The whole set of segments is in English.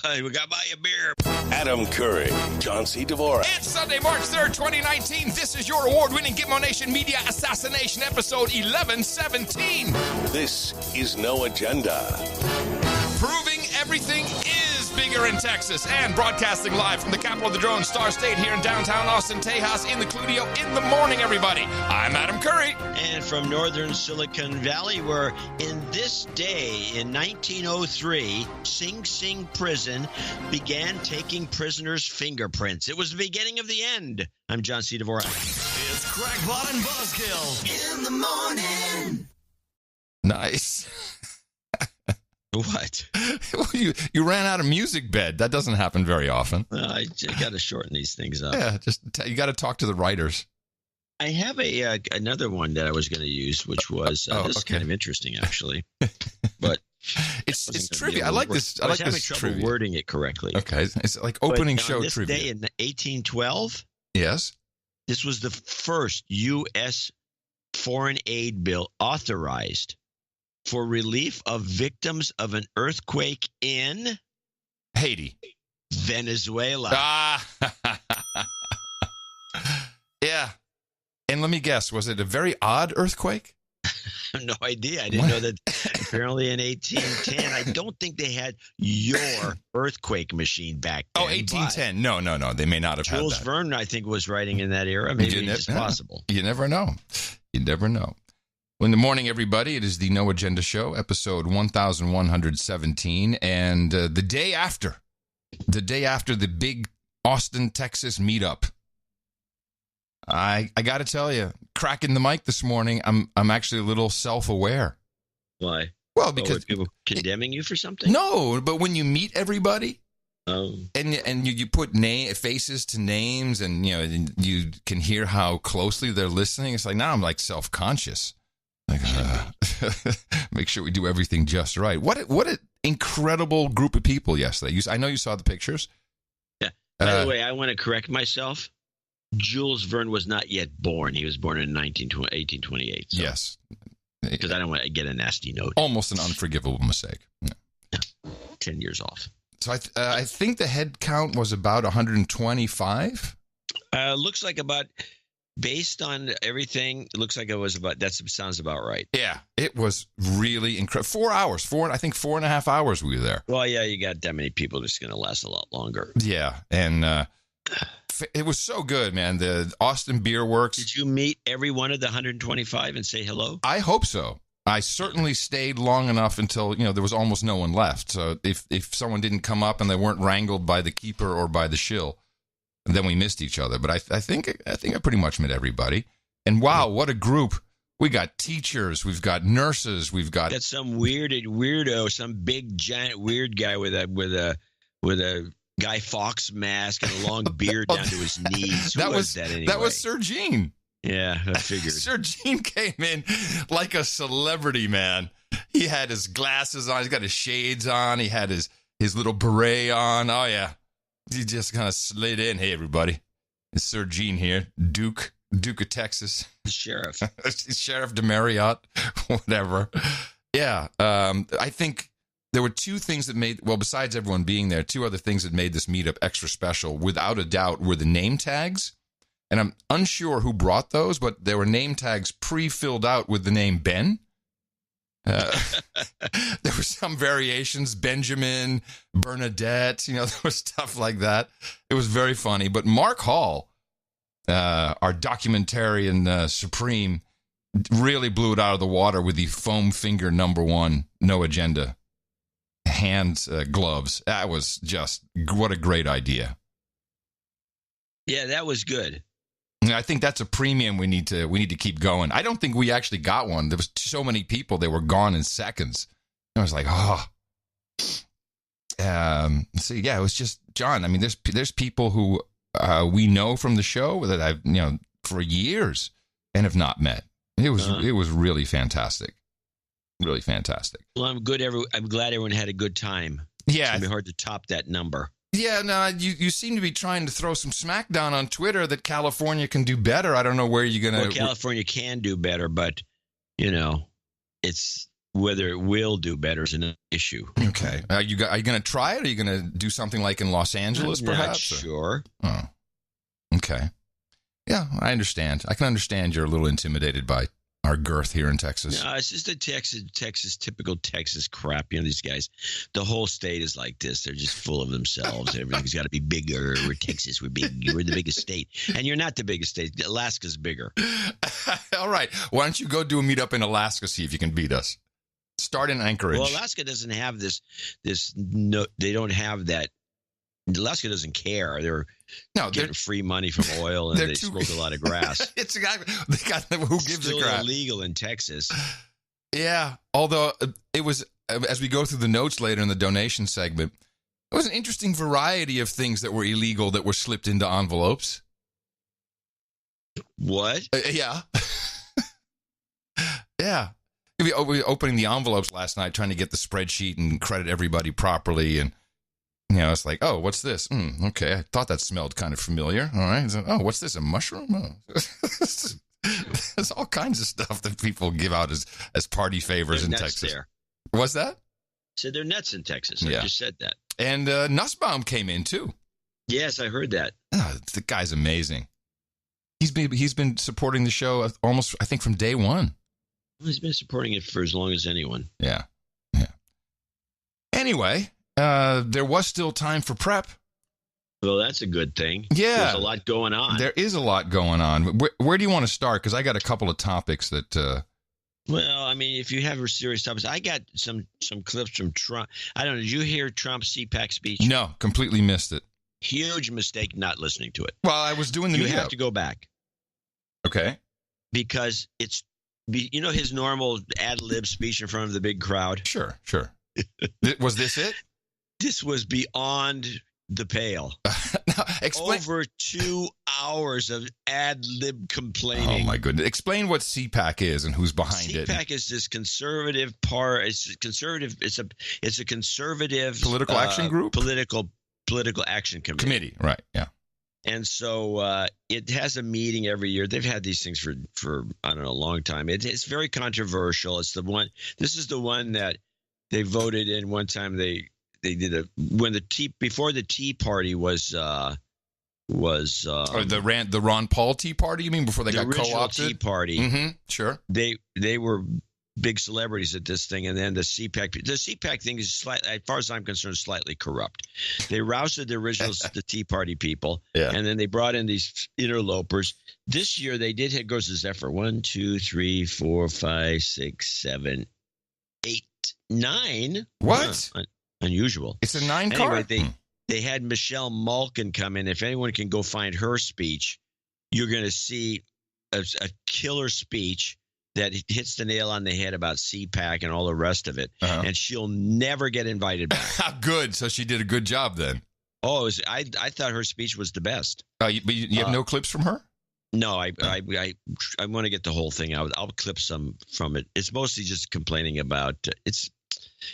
We got to buy a beer. Adam Curry, John C. Dvorak. It's Sunday, March 3rd, 2019. This is your award-winning Gitmo Nation Media Assassination episode 1117. This is No Agenda. Proving everything is bigger in Texas and broadcasting live from the capital of the drone, Star State, here in downtown Austin, Tejas, in the Cludio in the morning, everybody. I'm Adam Curry. And from northern Silicon Valley, where in this day in 1903, Sing Sing Prison began taking prisoners' fingerprints. It was the beginning of the end. I'm John C. Dvorak. It's Crackpot and Buzzkill in the morning. Nice. What? Well, you ran out of music bed. That doesn't happen very often. I got to shorten these things up. Yeah, you got to talk to the writers. I have another one that I was going to use, which was this is kind of interesting, actually. But it's trivia. I like this. I was having this trouble trivia. wording it correctly. Okay, it's like opening show on this trivia. Day in 1812, Yes. this was the first U.S. foreign aid bill authorized for relief of victims of an earthquake in Haiti. Venezuela. Yeah. And let me guess, was it a very odd earthquake? I have no idea. I didn't know that. Apparently in 1810, I don't think they had your earthquake machine back then. Oh, 1810. No. They may not have Jules had that. Verne, I think, was writing in that era. Maybe it's possible. You never know. You never know. Well, in the morning, everybody, it is the No Agenda Show, episode 1117, and the day after the big Austin, Texas meetup. I got to tell you, cracking the mic this morning, I'm actually a little self-aware. Why? Well, because were people condemning you for something? No, but when you meet everybody, Oh. and you put faces to names, and you can hear how closely they're listening. It's like now I'm like self-conscious. Like, make sure we do everything just right. What an incredible group of people yesterday. I know you saw the pictures. Yeah. By the way, I want to correct myself. Jules Verne was not yet born. He was born in 1828. So. Yes. Because I don't want to get a nasty note. Almost an unforgivable mistake. Yeah. 10 years off. So I think the head count was about 125. Looks like about... Based on everything, it looks like it was about, that sounds about right. Yeah, it was really incredible. 4 hours, 4.5 hours we were there. Well, yeah, you got that many people, it's going to last a lot longer. Yeah, and it was so good, man. The Austin Beer Works. Did you meet every one of the 125 and say hello? I hope so. I certainly stayed long enough until, there was almost no one left. So if someone didn't come up and they weren't wrangled by the keeper or by the shill, then we missed each other. But I think I pretty much met everybody. And wow, what a group. We got teachers, we've got nurses, we've got some weirdo, some big giant weird guy with a Guy Fawkes mask and a long beard down to his knees. Who was that anyway? That was Sir Gene. Yeah, I figured. Sir Gene came in like a celebrity, man. He had his glasses on, he's got his shades on, he had his little beret on. Oh yeah. He just kind of slid in. Hey, everybody. It's Sir Gene here. Duke of Texas. The sheriff. Sheriff de Marriott. Whatever. Yeah. I think there were two things that besides everyone being there, two other things that made this meetup extra special, without a doubt, were the name tags. And I'm unsure who brought those, but there were name tags pre-filled out with the name Ben. There were some variations, Benjamin, Bernadette, there was stuff like that. It was very funny. But Mark Hall, our documentarian supreme, really blew it out of the water with the foam finger #1, No Agenda, hand gloves. That was just, what a great idea. Yeah, that was good. I think that's a premium we need to keep going. I don't think we actually got one. There was so many people, they were gone in seconds. I was like, oh. So yeah, it was just John. I mean, there's people who we know from the show that I've for years and have not met. It was really fantastic, really fantastic. Well, I'm glad everyone had a good time. Yeah, it's gonna be hard to top that number. Yeah, no, you seem to be trying to throw some smackdown on Twitter that California can do better. I don't know where you're going to... Well, California can do better, but, it's whether it will do better is an issue. Okay. Are you going to try it? Or are you going to do something like in Los Angeles, I'm perhaps? not sure. Oh, okay. Yeah, I understand. I can understand you're a little intimidated by our girth here in Texas. No, it's just the typical Texas crap. You know, these guys, the whole state is like this. They're just full of themselves. Everything's got to be bigger. We're Texas. We're big. We're the biggest state. And you're not the biggest state. Alaska's bigger. All right. Why don't you go do a meetup in Alaska, see if you can beat us? Start in Anchorage. Well, Alaska doesn't have this. No, they don't have that. Alaska doesn't care. They're getting free money from oil, and they smoke a lot of grass. It's exactly who gives Still a crap. illegal in Texas. Yeah, although it was, as we go through the notes later in the donation segment, it was an interesting variety of things that were illegal that were slipped into envelopes. What? Yeah. Yeah. We were opening the envelopes last night, trying to get the spreadsheet and credit everybody properly, and it's like, oh, what's this? Okay, I thought that smelled kind of familiar. All right. So, oh, what's this? A mushroom? Oh. There's all kinds of stuff that people give out as party favors in Texas. There. What's that? So they're nuts in Texas. I just said that. And Nussbaum came in too. Yes, I heard that. Oh, the guy's amazing. He's been supporting the show almost, I think, from day one. Well, he's been supporting it for as long as anyone. Yeah. Anyway. There was still time for prep. Well, that's a good thing. Yeah. There's a lot going on. There is a lot going on. Where do you want to start? Because I got a couple of topics that... Well, I mean, if you have a serious topics, I got some clips from Trump. I don't know. Did you hear Trump's CPAC speech? No, completely missed it. Huge mistake not listening to it. Well, I was doing the You have to go back. Okay. Because it's, his normal ad-lib speech in front of the big crowd? Sure. Was this it? This was beyond the pale. Explain. Over 2 hours of ad-lib complaining. Oh, my goodness. Explain what CPAC is and who's behind it. CPAC is this conservative part. It's conservative. It's a conservative political action group. Political action committee. Right? Yeah. And so it has a meeting every year. They've had these things for I don't know, a long time. It's very controversial. It's the one. This is the one that they voted in one time. They did before the Tea Party was the Ron Paul Tea Party. You mean before they got co-opted? Tea Party. Mm-hmm. Sure. They were big celebrities at this thing, and then the CPAC thing is slightly, as far as I'm concerned, slightly corrupt. They rousted the originals, the Tea Party people, and then they brought in these interlopers. This year they did hit goes to Zephyr 1, 2, 3, 4, 5, 6, 7, 8, 9. What? Unusual. It's a 9 card. Anyway, they had Michelle Malkin come in. If anyone can go find her speech, you're going to see a killer speech that hits the nail on the head about CPAC and all the rest of it. Uh-huh. And she'll never get invited back. Good. So she did a good job then. Oh, I thought her speech was the best. But you have no clips from her? No, I want to get the whole thing out. I'll clip some from it. It's mostly just complaining about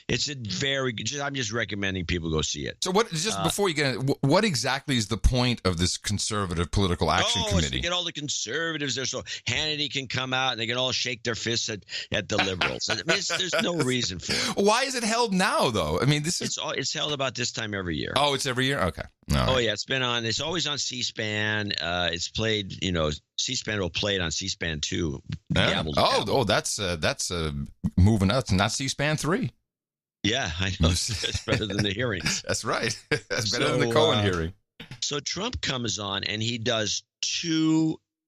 It's a very good. I'm just recommending people go see it. So before you get it, what exactly is the point of this conservative political action committee? It's to get all the conservatives there so Hannity can come out and they can all shake their fists at the liberals. I mean, there's no reason for it. Why is it held now, though? I mean, it's held about this time every year. Oh, it's every year? Okay. Oh, yeah. It's been on. It's always on C-SPAN. It's played, C-SPAN will play it on C-SPAN 2. That's moving up. It's not C-SPAN 3. Yeah, I know. It's better than the hearings. That's right. That's better than the Cohen hearing. So Trump comes on and he does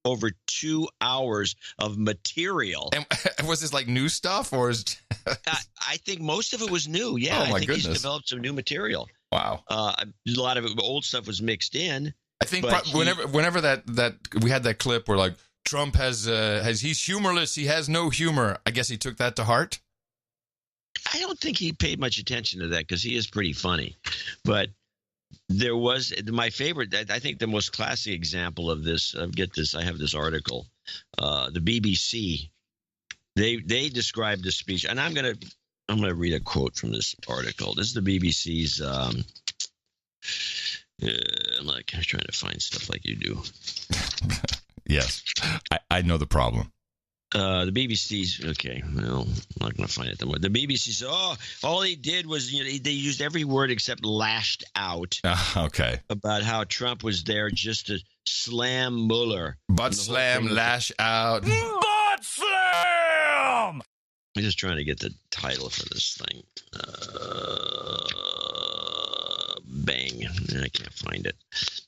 over 2 hours of material. And was this like new stuff or is? I think most of it was new. Yeah, I think goodness. He's developed some new material. Wow. A lot of old stuff was mixed in. I think whenever that we had that clip where like Trump has he's humorless. He has no humor. I guess he took that to heart. I don't think he paid much attention to that because he is pretty funny. But there was my favorite. I think the most classic example of this. Get this. I have this article. The BBC. They described the speech, and I'm gonna read a quote from this article. This is the BBC's. I'm trying to find stuff like you do. Yes, I know the problem. The BBC's okay. Well, I'm not going to find it. The BBC said, all he did was they used every word except lashed out. Okay. About how Trump was there just to slam Mueller. Butt slam, lash out. Butt slam! I'm just trying to get the title for this thing. Bang. I can't find it.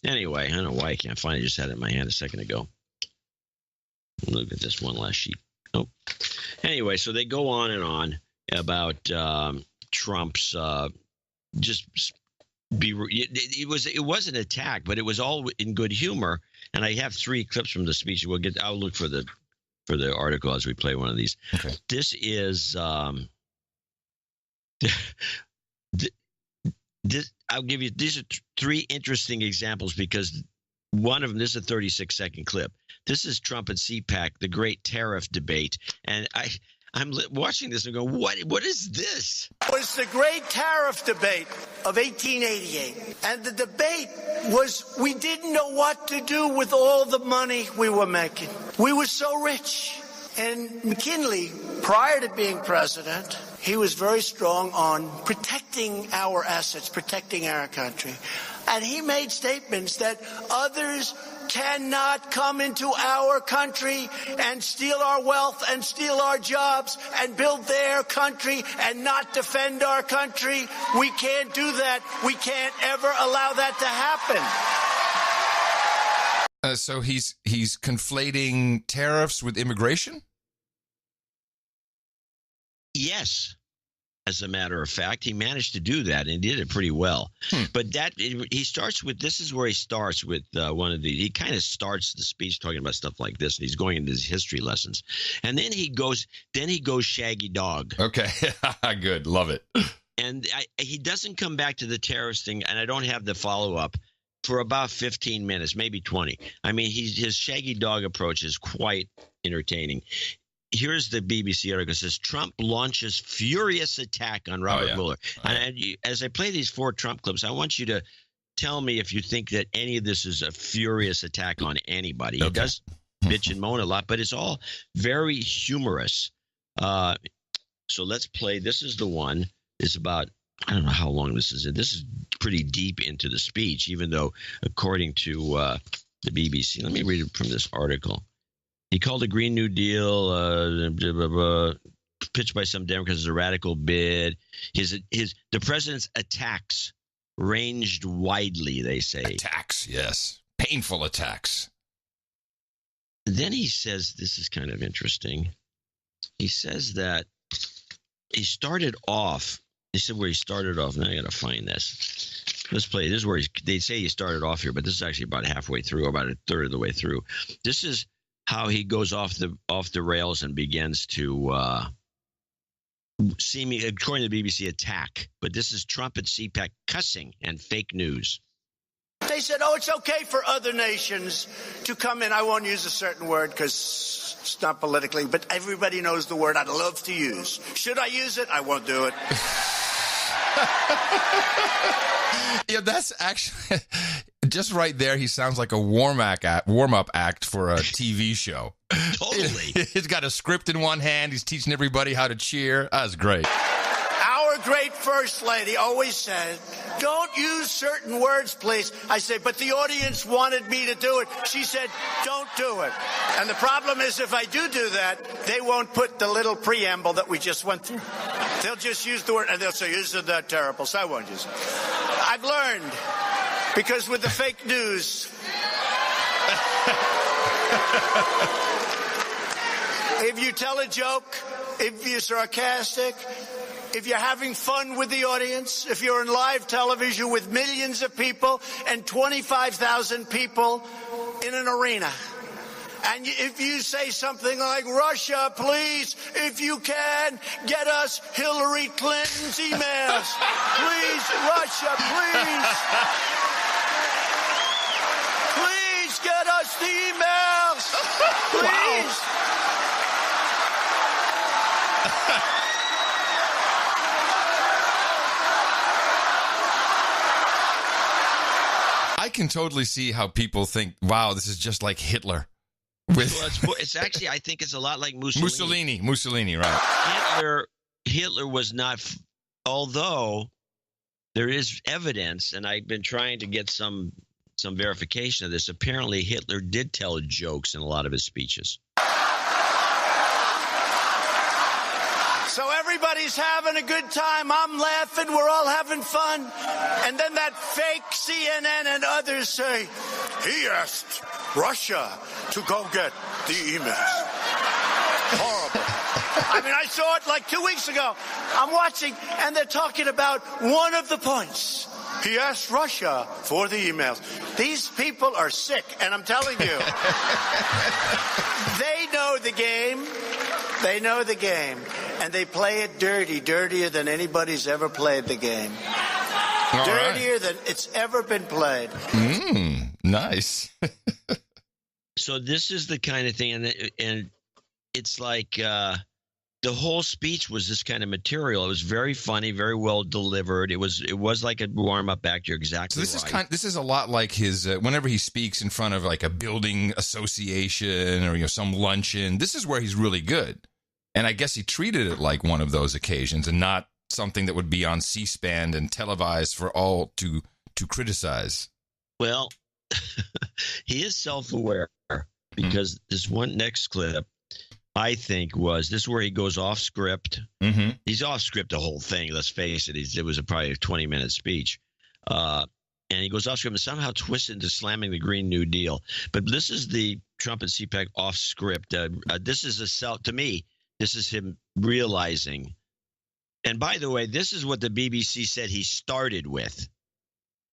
Anyway, I don't know why I can't find it. I just had it in my hand a second ago. Look at this one last sheet. Oh. Anyway, so they go on and on about Trump's it was an attack, but it was all in good humor. And I have 3 clips from the speech. I'll look for the article as we play one of these. Okay. This is I'll give you these are 3 interesting examples because one of them, this is a 36-second clip. This is Trump and CPAC, the great tariff debate. And I'm watching this and going, what is this? It was the great tariff debate of 1888. And the debate was we didn't know what to do with all the money we were making. We were so rich. And McKinley, prior to being president, he was very strong on protecting our assets, protecting our country. And he made statements that others cannot come into our country and steal our wealth and steal our jobs and build their country and not defend our country. We can't do that. We can't ever allow that to happen. So he's conflating tariffs with immigration? Yes. As a matter of fact, he managed to do that and did it pretty well. But he starts with, this is where he starts with he kind of starts the speech talking about stuff like this. And he's going into his history lessons. And then he goes shaggy dog. Okay. Good. Love it. And he doesn't come back to the terrorist thing. And I don't have the follow up for about 15 minutes, maybe 20. I mean, his shaggy dog approach is quite entertaining. Here's the BBC article. It says Trump launches furious attack on Robert Mueller. And as I play these 4 Trump clips, I want you to tell me if you think that any of this is a furious attack on anybody. Okay. He does bitch and moan a lot, but it's all very humorous. So let's play. This is the one. It's about, I don't know how long this is. This is pretty deep into the speech, even though according to the BBC. Let me read it from this article. He called the Green New Deal pitched by some Democrats as a radical bid. The president's attacks ranged widely, they say. Attacks, yes. Painful attacks. Then he says, this is kind of interesting. He says that he started off. He said where he started off. Now I got to find this. Let's play. This is where they say he started off here, but this is actually about halfway through, about a third of the way through. This is how he goes off the rails and begins to according to the BBC, attack. But this is Trump and CPAC cussing and fake news. They said, it's okay for other nations to come in. I won't use a certain word because it's not politically, but everybody knows the word I'd love to use. Should I use it? I won't do it. Yeah, that's actually just right there. He sounds like a warm-up act for a TV show. Totally. He's got a script in one hand. He's teaching everybody how to cheer. That's great. Our great First Lady always said, don't use certain words, please. I say, but the audience wanted me to do it. She said, don't do it. And the problem is if I do that, they won't put the little preamble that we just went through. They'll just use the word, and they'll say, isn't that terrible? So I won't use it. I've learned, because with the fake news, if you tell a joke, if you're sarcastic, if you're having fun with the audience, if you're in live television with millions of people and 25,000 people in an arena, and if you say something like, Russia, please, if you can, get us Hillary Clinton's emails. Please, Russia, please. Please get us the emails. Please. I can totally see how people think, wow, this is just like Hitler. It's actually, I think it's a lot like Mussolini. Mussolini, right. Hitler was not, although there is evidence, and I've been trying to get some verification of this. Apparently, Hitler did tell jokes in a lot of his speeches. So everybody's having a good time. I'm laughing. We're all having fun. And then that fake CNN and others say, he asked Russia to go get the emails. Horrible. I mean, I saw it like 2 weeks ago. I'm watching, and they're talking about one of the points. He asked Russia for the emails. These people are sick, and I'm telling you, they know the game. They know the game, and they play it dirty, dirtier than anybody's ever played the game. Dirtier than it's ever been played. Nice. So this is the kind of thing, and it's like the whole speech was this kind of material. It was very funny, very well delivered. It was like a warm up act. You're exactly right. This is a lot like his whenever he speaks in front of like a building association or some luncheon. This is where he's really good, and I guess he treated it like one of those occasions and not something that would be on C-SPAN and televised for all to criticize. Well, he is self-aware because this one next clip, I think, this is where he goes off script. Mm-hmm. He's off script the whole thing. Let's face it. It was probably a 20-minute speech. And he goes off script and somehow twists into slamming the Green New Deal. But this is the Trump and CPAC off script. This is to me, this is him realizing. And by the way, this is what the BBC said he started with.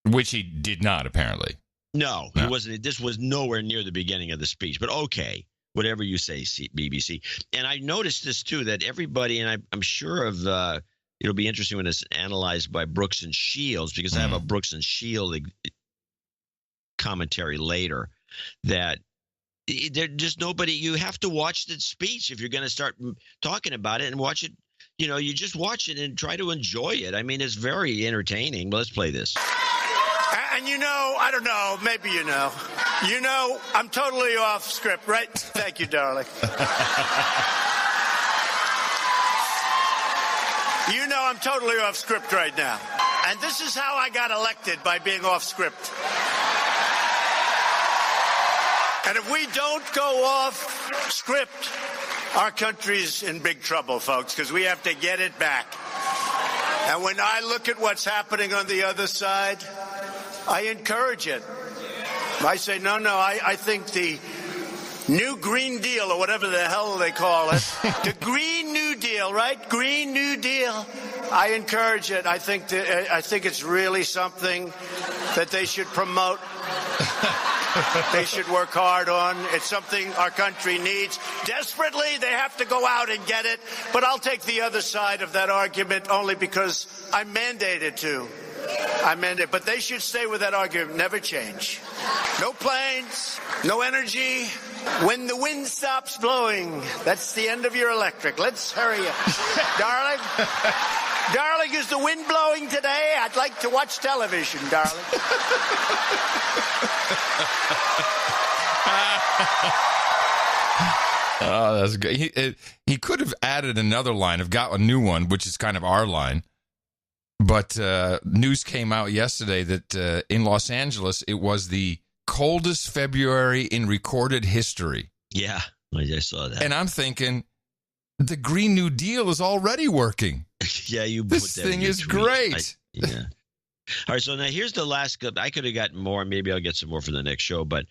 Which he did not, apparently. No, he wasn't. This was nowhere near the beginning of the speech. But okay. Whatever you say, BBC. And I noticed this, too, that everybody, and I'm sure of it'll be interesting when it's analyzed by Brooks and Shields, because I have a Brooks and Shields commentary later, that there's just nobody, you have to watch the speech if you're going to start talking about it and watch it. You just watch it and try to enjoy it. I mean, it's very entertaining. Well, let's play this. And I don't know, maybe I'm totally off script, right? Thank you, darling. I'm totally off script right now. And this is how I got elected, by being off script. And if we don't go off script, our country's in big trouble, folks, because we have to get it back. And when I look at what's happening on the other side, I encourage it. I say, no, I think the new Green Deal, or whatever the hell they call it, the Green New Deal, right? Green New Deal. I encourage it. I think it's really something that they should promote. They should work hard on. It's something our country needs desperately. They have to go out and get it. But I'll take the other side of that argument only because I'm mandated to. But they should stay with that argument. Never change. No planes, no energy. When the wind stops blowing, that's the end of your electric. Let's hurry up. Darling, is the wind blowing today? I'd like to watch television, darling. Oh, that's good. He could have added another line. I've got a new one, which is kind of our line. But news came out yesterday that in Los Angeles, it was the coldest February in recorded history. Yeah, I saw that. And I'm thinking, the Green New Deal is already working. Yeah, this thing is great. Yeah. All right, so now here's the last clip. I could have gotten more. Maybe I'll get some more for the next show. But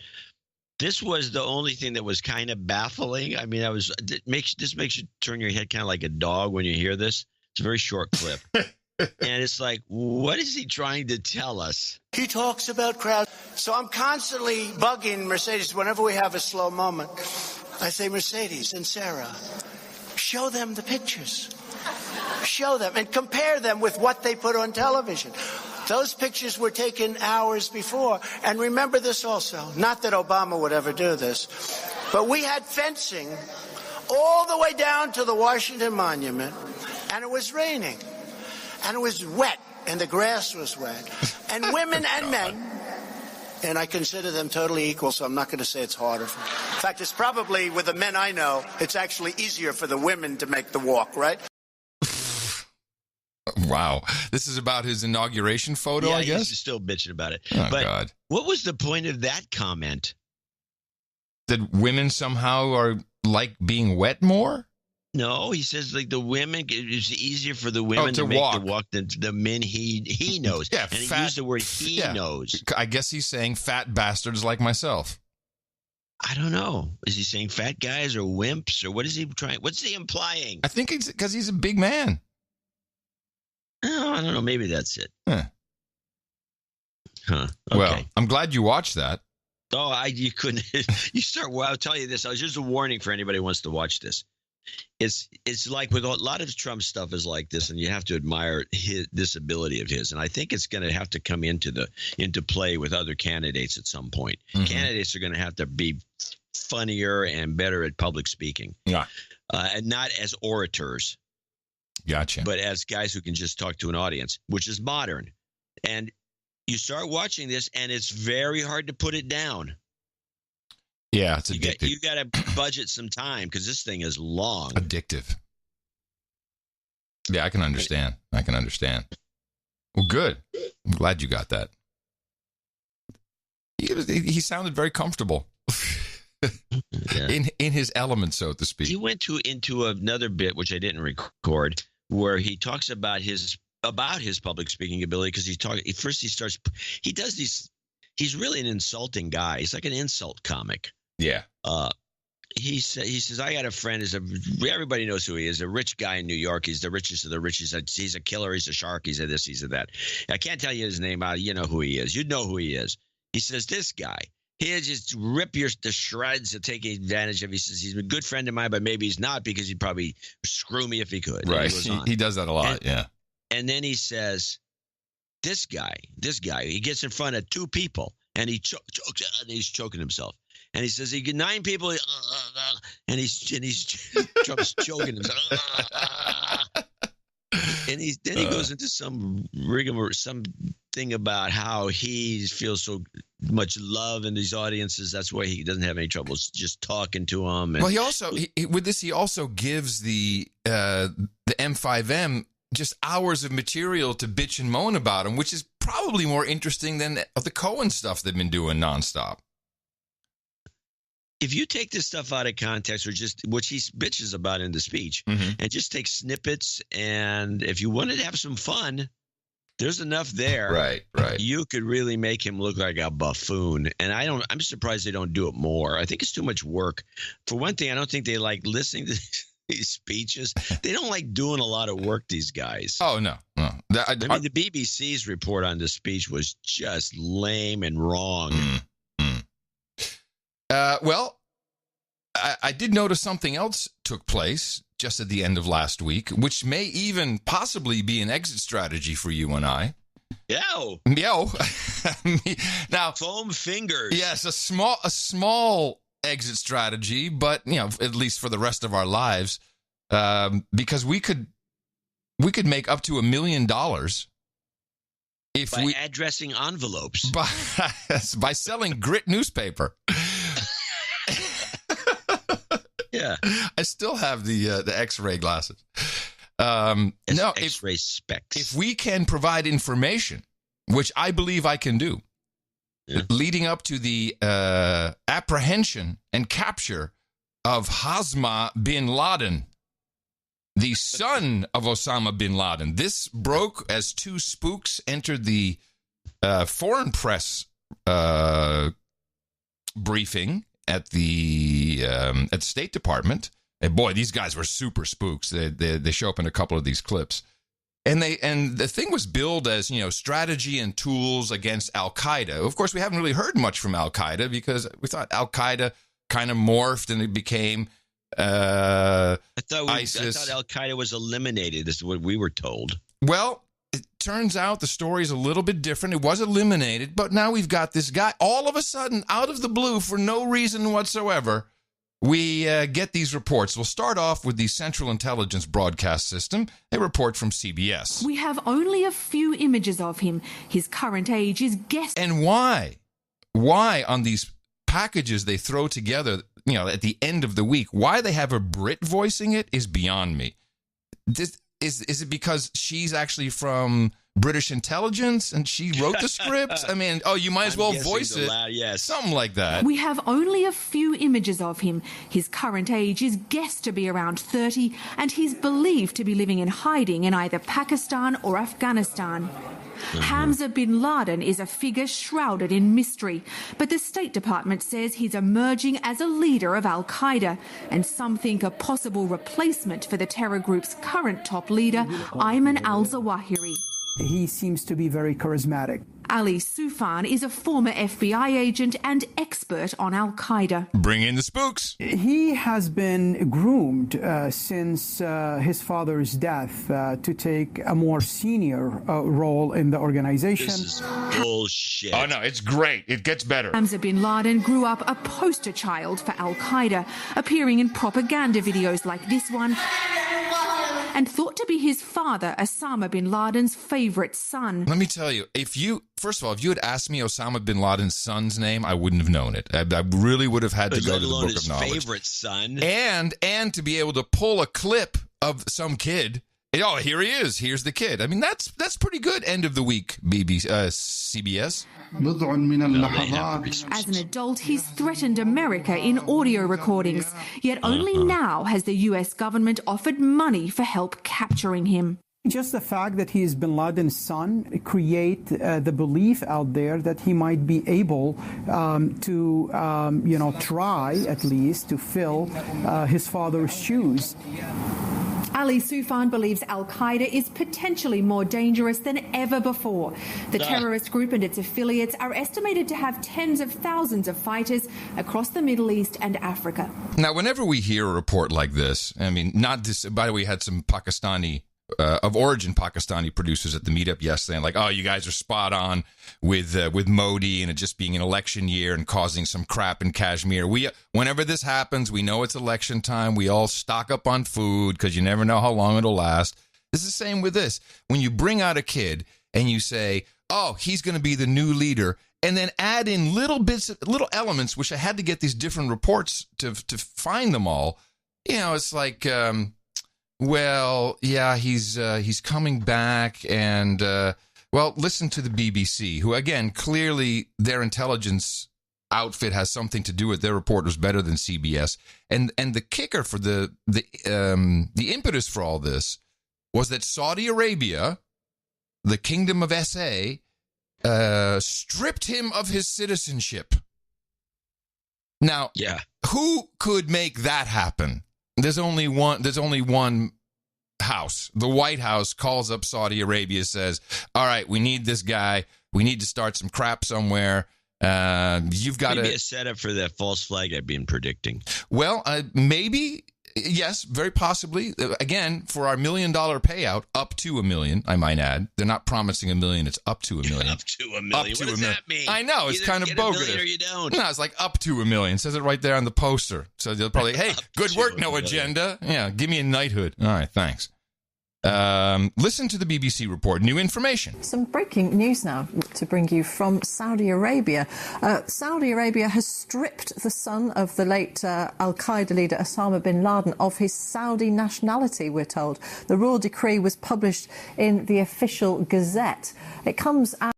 this was the only thing that was kind of baffling. I mean, this makes you turn your head kind of like a dog when you hear this. It's a very short clip. And it's like, what is he trying to tell us? He talks about crowds. So I'm constantly bugging Mercedes whenever we have a slow moment. I say, Mercedes and Sarah, show them the pictures. Show them and compare them with what they put on television. Those pictures were taken hours before. And remember this also, not that Obama would ever do this, but we had fencing all the way down to the Washington Monument, and it was raining. And it was wet, and the grass was wet. And women and men, and I consider them totally equal, so I'm not going to say it's harder for fact, it's probably, with the men I know, it's actually easier for the women to make the walk, right? Wow. This is about his inauguration photo, yeah, I guess? He's still bitching about it. Oh, but God. what was the point of that comment? That women somehow are like being wet more? No, he says like the women, it's easier for the women to make walk. the walk than the men he knows. Yeah, and fat, he used the word he knows. I guess he's saying fat bastards like myself. I don't know. Is he saying fat guys or wimps or what is he trying? What's he implying? I think it's because he's a big man. Oh, I don't know. Maybe that's it. Huh. Okay. Well, I'm glad you watched that. Oh, you couldn't. Well, I'll tell you this. Here's a warning for anybody who wants to watch this. It's like with a lot of Trump stuff is like this, and you have to admire this ability of his. And I think it's going to have to come into play with other candidates at some point. Mm-hmm. Candidates are going to have to be funnier and better at public speaking. Yeah, and not as orators. Gotcha. But as guys who can just talk to an audience, which is modern. And you start watching this, and it's very hard to put it down. Yeah, it's addictive. You got to budget some time because this thing is long. Addictive. Yeah, I can understand. Well, good. I'm glad you got that. He sounded very comfortable. Yeah. in his element, so to speak. He went into another bit, which I didn't record, where he talks about his public speaking ability because he does these. He's really an insulting guy. He's like an insult comic. Yeah. He says, I got a friend. Everybody knows who he is. A rich guy in New York. He's the richest of the rich. He's a killer. He's a shark. He's a this. He's a that. I can't tell you his name. You know who he is. You'd know who he is. He says, this guy. He'll just rip the shreds to take advantage of. He says he's a good friend of mine, but maybe he's not because he'd probably screw me if he could. Right. He does that a lot. Yeah. And then he says, this guy, he gets in front of two people and he chokes and he's choking himself. And he says he get 9 people and he's Trump's choking himself. And he goes into some rigmarole, something about how he feels so much love in these audiences. That's why he doesn't have any trouble just talking to them. Well, he also gives the M5M just hours of material to bitch and moan about him, which is probably more interesting than the Cohen stuff they've been doing nonstop. If you take this stuff out of context, or just what he bitches about in the speech, and just take snippets, and if you wanted to have some fun, there's enough there. Right. You could really make him look like a buffoon, and I'm surprised they don't do it more. I think it's too much work. For one thing, I don't think they like listening to these speeches. They don't like doing a lot of work, these guys. Oh, no. I mean, the BBC's report on this speech was just lame and wrong. Well, I did notice something else took place just at the end of last week, which may even possibly be an exit strategy for you and I. Yo. Now, foam fingers. Yes, a small exit strategy, but at least for the rest of our lives, because we could make up to $1 million if by addressing envelopes by selling Grit newspaper. Yeah, I still have the X-ray glasses. X-ray specs. If we can provide information, which I believe I can do, leading up to the apprehension and capture of Hasma bin Laden, the son of Osama bin Laden. This broke as 2 spooks entered the foreign press briefing at the State Department. And boy, these guys were super spooks. They show up in a couple of these clips. And the thing was billed as, strategy and tools against Al-Qaeda. Of course, we haven't really heard much from Al-Qaeda because we thought Al-Qaeda kind of morphed and it became ISIS. I thought Al-Qaeda was eliminated. This is what we were told. Well, it turns out the story is a little bit different. It was eliminated, but now we've got this guy. All of a sudden, out of the blue, for no reason whatsoever, we get these reports. We'll start off with the Central Intelligence Broadcast System, a report from CBS. We have only a few images of him. His current age is guessed. And why? Why on these packages they throw together at the end of the week. Why they have a Brit voicing it is beyond me. Is it because she's actually from British intelligence and she wrote the script? I mean, you might as well voice it. Yes. Something like that. We have only a few images of him. His current age is guessed to be around 30, and he's believed to be living in hiding in either Pakistan or Afghanistan. Hamza bin Laden is a figure shrouded in mystery, but the State Department says he's emerging as a leader of Al-Qaeda, and some think a possible replacement for the terror group's current top leader, Ayman al-Zawahiri. He seems to be very charismatic. Ali Soufan is a former FBI agent and expert on Al-Qaeda. Bring in the spooks. He has been groomed since his father's death to take a more senior role in the organization. This is bullshit. Oh, no, it's great. It gets better. Hamza bin Laden grew up a poster child for Al-Qaeda, appearing in propaganda videos like this one, and thought to be his father, Osama bin Laden's favorite son. Let me tell you, first of all, if you had asked me Osama bin Laden's son's name, I wouldn't have known it. I really would have had to go to the book of knowledge. His favorite son. And to be able to pull a clip of some kid. Oh, here he is. Here's the kid. I mean, that's pretty good. End of the week, CBS. As an adult, he's threatened America in audio recordings. Yet only now has the US government offered money for help capturing him. Just the fact that he is bin Laden's son create the belief out there that he might be able to, try at least to fill his father's shoes. Ali Soufan believes Al-Qaeda is potentially more dangerous than ever before. The terrorist group and its affiliates are estimated to have tens of thousands of fighters across the Middle East and Africa. Now, whenever we hear a report like this, I mean, not this, by the way, we had some Pakistani of origin Pakistani producers at the meetup yesterday, and like, oh, you guys are spot on with Modi and it just being an election year and causing some crap in Kashmir. Whenever this happens, we know it's election time. We all stock up on food because you never know how long it'll last. It's the same with this. When you bring out a kid and you say, oh, he's going to be the new leader, and then add in little elements, which I had to get these different reports to find them all. It's like, well, yeah, he's coming back, and listen to the BBC, who again clearly their intelligence outfit has something to do with their report was better than CBS, and the kicker for the impetus for all this was that Saudi Arabia, the Kingdom of SA, stripped him of his citizenship. Now, who could make that happen? There's only one house. The White House calls up Saudi Arabia, says, all right, we need this guy. We need to start some crap somewhere. You've got maybe a setup for that false flag I've been predicting. Well, maybe. Yes, very possibly. Again, for our $1 million payout, up to $1 million, I might add. They're not promising $1 million. It's up to $1 million. Up to $1 million. What does that mean? I know. It's kind of bogus. Or you don't. No, it's like up to $1 million. It says it right there on the poster. So they'll probably, hey, good work, no agenda. Yeah, give me a knighthood. All right, thanks. Listen to the BBC report. New information. Some breaking news now to bring you from Saudi Arabia. Saudi Arabia has stripped the son of the late Al-Qaeda leader Osama bin Laden of his Saudi nationality, we're told. The royal decree was published in the official Gazette. It comes out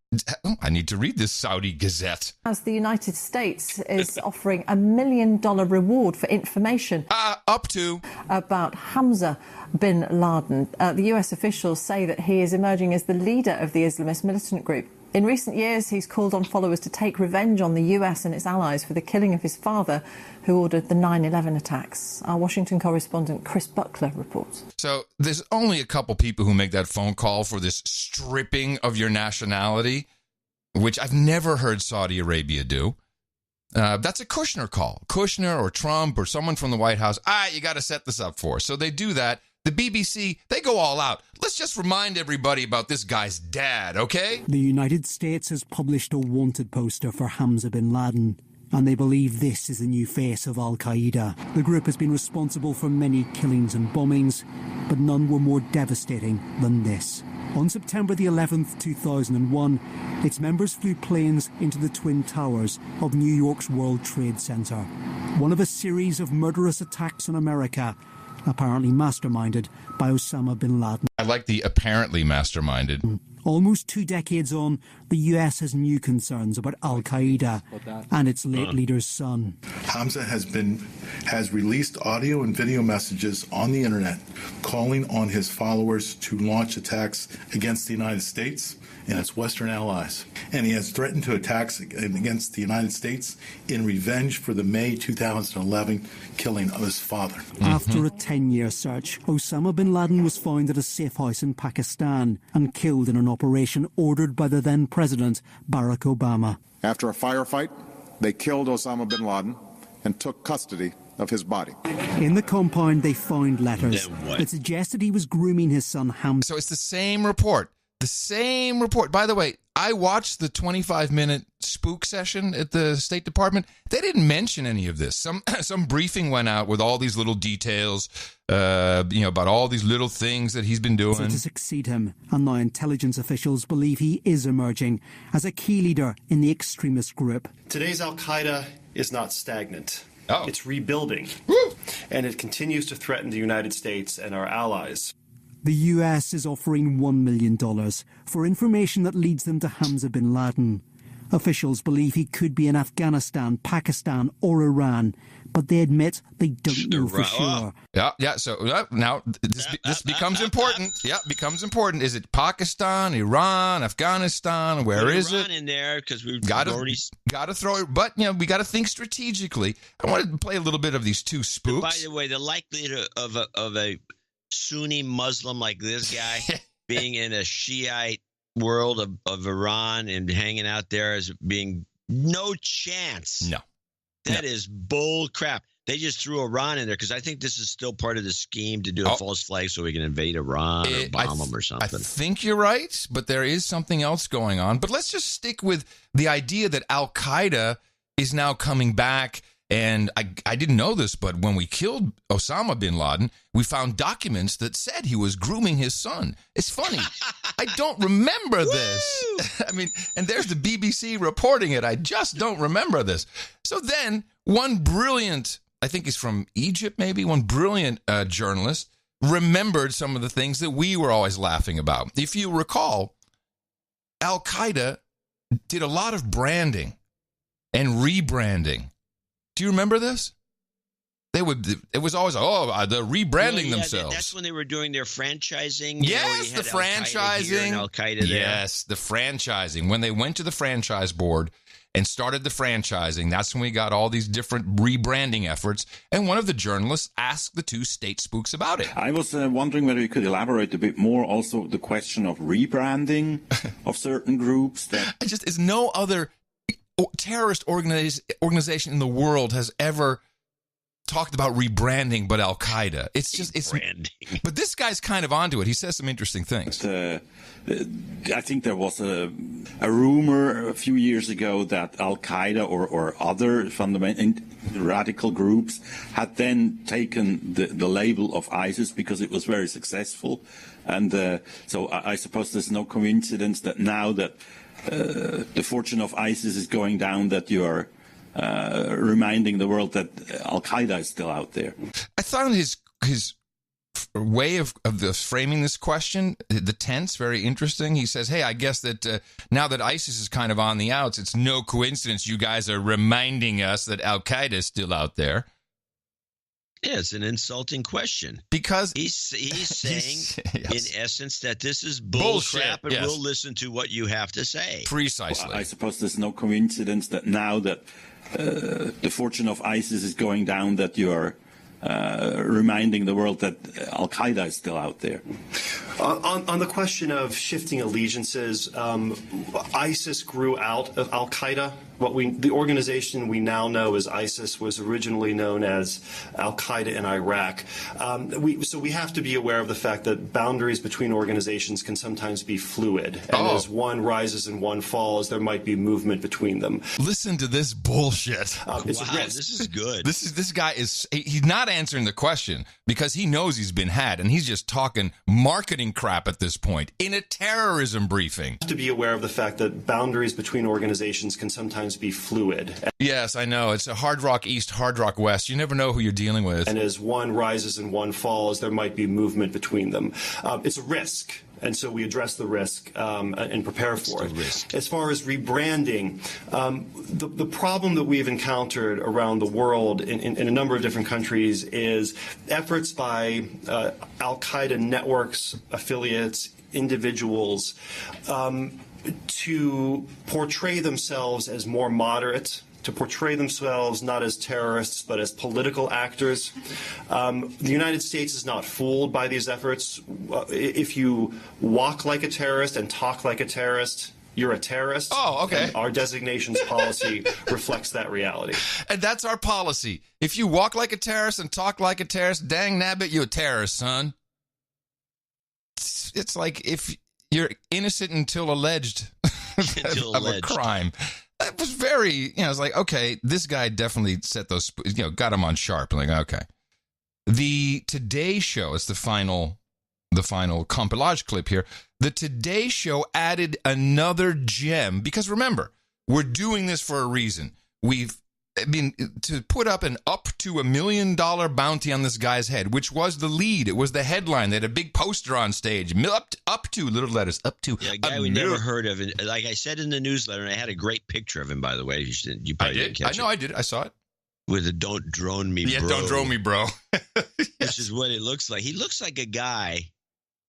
I need to read this Saudi Gazette. as the United States is offering $1 million reward for information up to about Hamza bin Laden. The US officials say that he is emerging as the leader of the Islamist militant group. In recent years, he's called on followers to take revenge on the US and its allies for the killing of his father, who ordered the 9/11 attacks. Our Washington correspondent Chris Buckler reports. So there's only a couple people who make that phone call for this stripping of your nationality, which I've never heard Saudi Arabia do. That's a Kushner call. Kushner or Trump or someone from the White House. You got to set this up for us. So they do that. The BBC, they go all out. Let's just remind everybody about this guy's dad, okay? The United States has published a wanted poster for Hamza bin Laden, and they believe this is the new face of Al-Qaeda. The group has been responsible for many killings and bombings, but none were more devastating than this. On September the 11th, 2001, its members flew planes into the Twin Towers of New York's World Trade Center. One of a series of murderous attacks on America, apparently masterminded by Osama bin Laden. I like the apparently masterminded. Almost 2 decades on, the US has new concerns about Al-Qaeda and its late leader's son. Hamza has released audio and video messages on the internet calling on his followers to launch attacks against the United States and its Western allies. And he has threatened to attacks against the United States in revenge for the May 2011 killing of his father. After a 10-year search, Osama bin Laden was found at a safe house in Pakistan and killed in an operation ordered by the then president, Barack Obama. After a firefight, they killed Osama bin Laden and took custody of his body. In the compound, they found letters that suggested he was grooming his son Hamza. So it's the same report. The same report. By the way, I watched the 25-minute spook session at the State Department. They didn't mention any of this. Some briefing went out with all these little details, about all these little things that he's been doing. So to succeed him, and now intelligence officials believe he is emerging as a key leader in the extremist group. Today's Al-Qaeda is not stagnant. Oh. It's rebuilding. Woo! And it continues to threaten the United States and our allies. The US is offering $1 million for information that leads them to Hamza bin Laden. Officials believe he could be in Afghanistan, Pakistan or Iran, but they admit they don't know for sure. Yeah. So now this becomes important. Yeah, becomes important. Is it Pakistan, Iran, Afghanistan? Where is Iran it? In there because we've got already to throw it. But we got to think strategically. I wanted to play a little bit of these two spooks. By the way, the likelihood of a Sunni Muslim like this guy being in a Shiite world of Iran and hanging out there as being no chance. No. That is bull crap. They just threw Iran in there because I think this is still part of the scheme to do a false flag so we can invade Iran or bomb them or something. I think you're right, but there is something else going on. But let's just stick with the idea that Al-Qaeda is now coming back. And I didn't know this, but when we killed Osama bin Laden, we found documents that said he was grooming his son. It's funny. I don't remember this. I mean, and there's the BBC reporting it. I just don't remember this. So then one brilliant, I think he's from Egypt maybe, one brilliant journalist remembered some of the things that we were always laughing about. If you recall, Al-Qaeda did a lot of branding and rebranding. Do you remember this? It was always, they're rebranding themselves. That's when they were doing their franchising. Yes, the franchising. Al-Qaeda there. Yes, the franchising. When they went to the franchise board and started the franchising, that's when we got all these different rebranding efforts. And one of the journalists asked the two state spooks about it. I was wondering whether you could elaborate a bit more also the question of rebranding of certain groups. Is no other terrorist organization in the world has ever talked about rebranding but Al-Qaeda. It's rebranding. But this guy's kind of onto it. He says some interesting things. I think there was a rumor a few years ago that Al-Qaeda or other fundamental radical groups had then taken the label of ISIS because it was very successful. And so I suppose there's no coincidence that now that the fortune of ISIS is going down, that you are reminding the world that Al-Qaeda is still out there. I found his way of framing this question, the tense, very interesting. He says, hey, I guess that now that ISIS is kind of on the outs, it's no coincidence you guys are reminding us that Al-Qaeda is still out there. Yeah, it's an insulting question. Because he's saying, yes, in essence, that this is bullcrap, and we'll listen to what you have to say. Precisely. Well, I suppose there's no coincidence that now that the fortune of ISIS is going down, that you are reminding the world that Al-Qaeda is still out there. On the question of shifting allegiances, ISIS grew out of Al-Qaeda. The organization we now know as ISIS was originally known as Al-Qaeda in Iraq. So we have to be aware of the fact that boundaries between organizations can sometimes be fluid. And as one rises and one falls, there might be movement between them. Listen to this bullshit. This is good. This guy he's not answering the question because he knows he's been had, and he's just talking marketing giving crap at this point in a terrorism briefing. To be aware of the fact that boundaries between organizations can sometimes be fluid. Yes, I know. It's a Hard Rock East, Hard Rock West. You never know who you're dealing with. And as one rises and one falls, there might be movement between them. It's a risk. And so we address the risk and prepare for it. As far as rebranding, the problem that we've encountered around the world in a number of different countries is efforts by al-Qaeda networks, affiliates, individuals to portray themselves as more moderate, to portray themselves not as terrorists but as political actors. The United States is not fooled by these efforts. If you walk like a terrorist and talk like a terrorist, you're a terrorist. Oh, okay. And our designations policy reflects that reality. And that's our policy. If you walk like a terrorist and talk like a terrorist, dang nabbit, you're a terrorist, son. It's like if you're innocent until alleged of a crime. It was very, it's like, okay, this guy definitely set those, got him on sharp. Like, okay. The Today Show is the final compilage clip here. The Today Show added another gem because remember, we're doing this for a reason. To put up to $1 million bounty on this guy's head, which was the lead. It was the headline. They had a big poster on stage. Up to little letters. Up to. Yeah, a guy we never heard of. And like I said in the newsletter, and I had a great picture of him, by the way. You probably didn't catch it. I did. I saw it. With a "Don't drone me, bro." Yeah, don't drone me, bro. Yes. Which is what it looks like. He looks like a guy.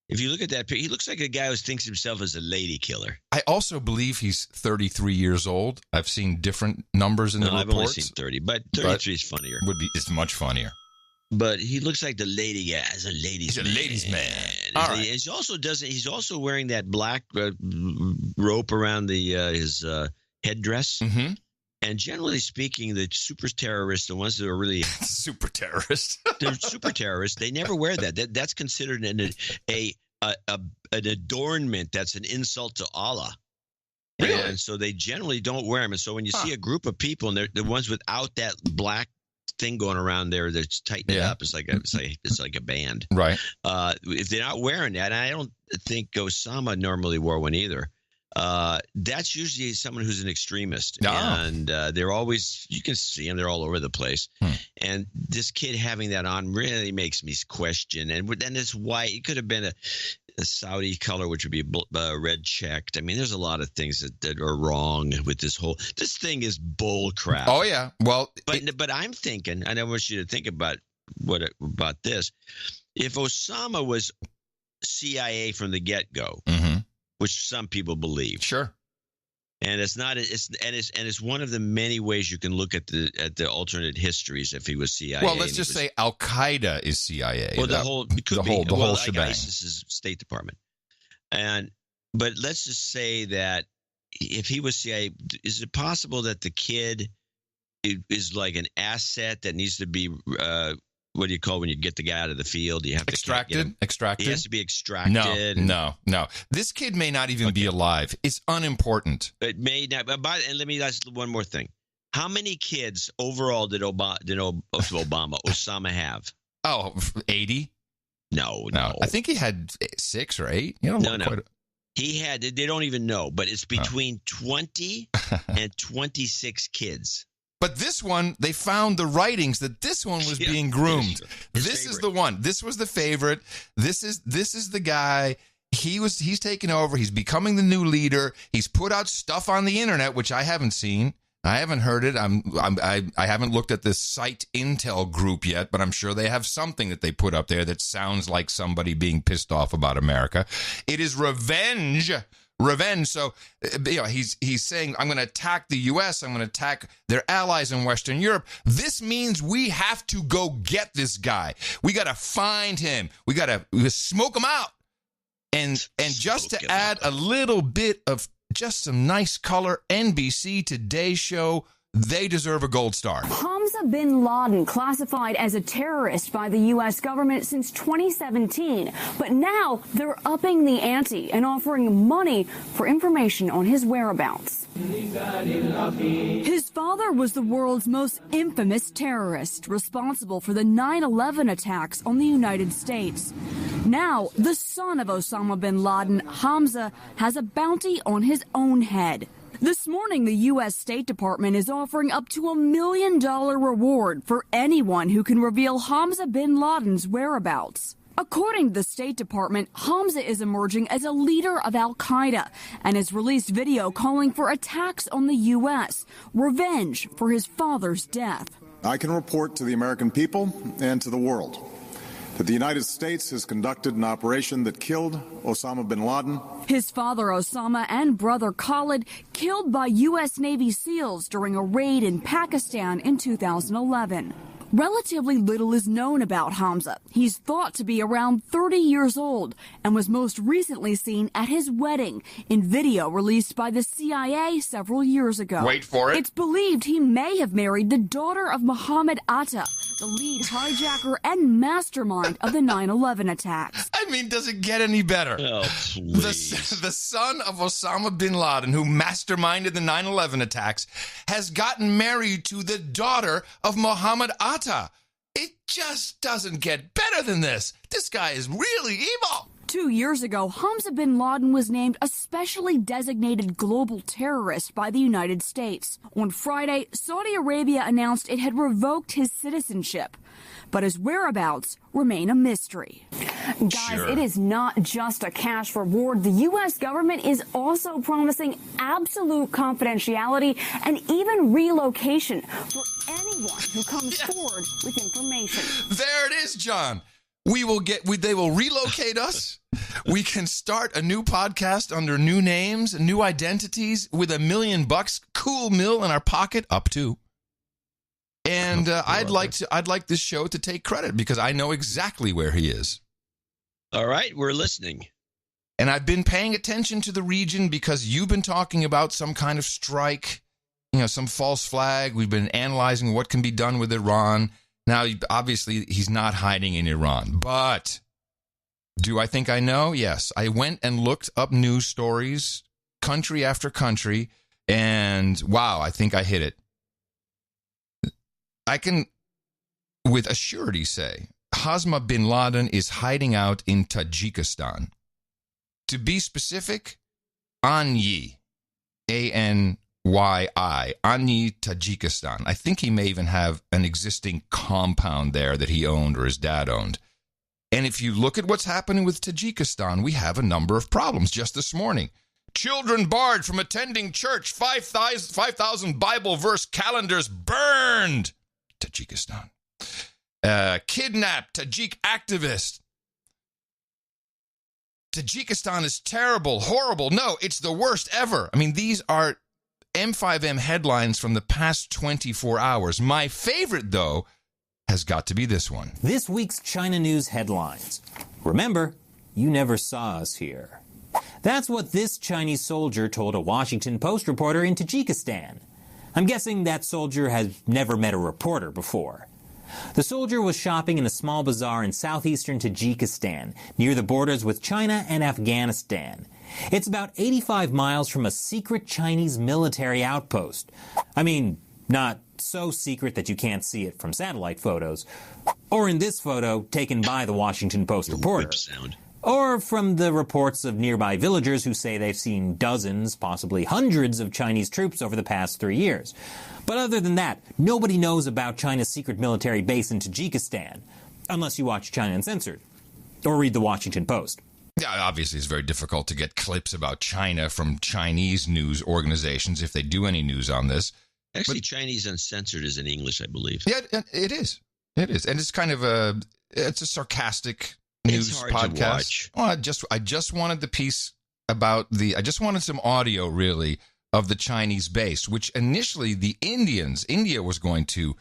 If you look at that picture, he looks like a guy who thinks himself as a lady killer. I also believe he's 33 years old. I've seen different numbers in the reports. I've only seen 30, but 33 is funnier. It's much funnier. But he looks like the lady guy. He's a ladies man. He's a ladies man. All right. He's also wearing that black rope around his headdress. Mm-hmm. And generally speaking, the super terrorists, the ones that are really super terrorists, they're super terrorists. They never wear that. That's considered an adornment. That's an insult to Allah. Really? And so they generally don't wear them. And so when you see a group of people, and they're the ones without that black thing going around there that's tightened up, it's like a band, right? If they're not wearing that, and I don't think Osama normally wore one either. That's usually someone who's an extremist, and they're always, you can see them, they're all over the place. And this kid having that on really makes me question. And then it's white. It could have been a Saudi color, which would be red checked. I mean, there's a lot of things that are wrong with this thing is bull crap. Oh yeah. Well, but I'm thinking, and I want you to think about this. If Osama was CIA from the get-go, which some people believe. Sure. And it's one of the many ways you can look at the alternate histories if he was CIA. Well, let's just say Al-Qaeda is CIA. Well, the whole shebang. ISIS is State Department. But let's just say that if he was CIA, is it possible that the kid is like an asset that needs to be what do you call when you get the guy out of the field? You have extracted. He has to be extracted. No. This kid may not even be alive. It's unimportant. It may not. And let me ask one more thing: how many kids overall did Osama have? Oh, 80? No. I think he had 6 or 8. No. He had. They don't even know, but it's between 20 and 26 kids. But this one, they found the writings that this one was being groomed. This is the one. This was the favorite. This is the guy. He's taken over. He's becoming the new leader. He's put out stuff on the internet, which I haven't seen. I haven't heard it. I haven't looked at this site Intel group yet, but I'm sure they have something that they put up there that sounds like somebody being pissed off about America. It is revenge. So, he's saying, I'm going to attack the U.S. I'm going to attack their allies in Western Europe. This means we have to go get this guy. We got to find him. We got to smoke him out. And just to add a little bit of just some nice color, NBC Today Show, they deserve a gold star. Hamza bin Laden, classified as a terrorist by the U.S. government since 2017. But now they're upping the ante and offering money for information on his whereabouts. His father was the world's most infamous terrorist, responsible for the 9/11 attacks on the United States. Now, the son of Osama bin Laden, Hamza, has a bounty on his own head. This morning, the U.S. State Department is offering up to $1 million reward for anyone who can reveal Hamza bin Laden's whereabouts. According to the State Department, Hamza is emerging as a leader of al-Qaeda and has released video calling for attacks on the U.S., revenge for his father's death. I can report to the American people and to the world that the United States has conducted an operation that killed Osama bin Laden. His father, Osama, and brother, Khalid, killed by U.S. Navy SEALs during a raid in Pakistan in 2011. Relatively little is known about Hamza. He's thought to be around 30 years old and was most recently seen at his wedding in video released by the CIA several years ago. Wait for it. It's believed he may have married the daughter of Mohammed Atta, the lead hijacker and mastermind of the 9/11 attacks. I mean, does it get any better? Oh, please. The son of Osama bin Laden, who masterminded the 9/11 attacks, has gotten married to the daughter of Mohammed Atta. It just doesn't get better than this. This guy is really evil. 2 years ago, Hamza bin Laden was named a specially designated global terrorist by the United States. On Friday, Saudi Arabia announced it had revoked his citizenship, but his whereabouts remain a mystery. Guys, It is not just a cash reward. The U.S. government is also promising absolute confidentiality and even relocation for anyone who comes forward with information. There it is, John. They will relocate us. We can start a new podcast under new names, new identities with $1 million, cool mill in our pocket, up to. And I'd like this show to take credit because I know exactly where he is. All right, we're listening. And I've been paying attention to the region because you've been talking about some kind of strike, some false flag. We've been analyzing what can be done with Iran. Now, obviously, he's not hiding in Iran, but do I think I know? Yes. I went and looked up news stories, country after country, and wow, I think I hit it. I can, with a surety, say, Hamza bin Laden is hiding out in Tajikistan. To be specific, Anyi, Anyi, Anyi, Tajikistan. I think he may even have an existing compound there that he owned or his dad owned. And if you look at what's happening with Tajikistan, we have a number of problems. Just this morning, children barred from attending church, 5,000 Bible verse calendars burned. Tajikistan. Kidnapped Tajik activist. Tajikistan is terrible, horrible. No, it's the worst ever. I mean, these are M5M headlines from the past 24 hours. My favorite, though, has got to be this one. This week's China News headlines. Remember, you never saw us here. That's what this Chinese soldier told a Washington Post reporter in Tajikistan. I'm guessing that soldier has never met a reporter before. The soldier was shopping in a small bazaar in southeastern Tajikistan, near the borders with China and Afghanistan. It's about 85 miles from a secret Chinese military outpost. I mean, not so secret that you can't see it from satellite photos, or in this photo taken by the Washington Post reporter, or from the reports of nearby villagers who say they've seen dozens, possibly hundreds of Chinese troops over the past 3 years. But other than that, nobody knows about China's secret military base in Tajikistan, unless you watch China Uncensored, or read the Washington Post. Yeah, obviously it's very difficult to get clips about China from Chinese news organizations if they do any news on this. Actually, Chinese Uncensored is in English, I believe. Yeah, it is. It is. And it's kind of a sarcastic news podcast. To watch. Well, I just wanted the piece about I just wanted some audio, really, of the Chinese base, which initially India was going to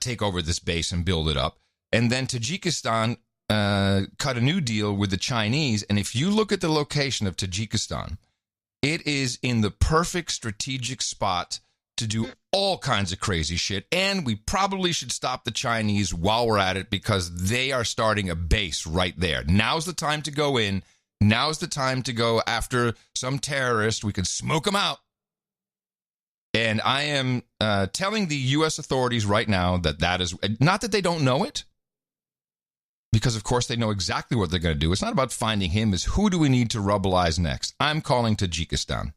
take over this base and build it up. And then Tajikistan cut a new deal with the Chinese. And if you look at the location of Tajikistan, it is in the perfect strategic spot to do all kinds of crazy shit. And we probably should stop the Chinese while we're at it because they are starting a base right there. Now's the time to go in. Now's the time to go after some terrorist. We can smoke them out. And I am telling the U.S. authorities right now that is not that they don't know it, because, of course, they know exactly what they're going to do. It's not about finding him. It's who do we need to rubbleize next? I'm calling Tajikistan.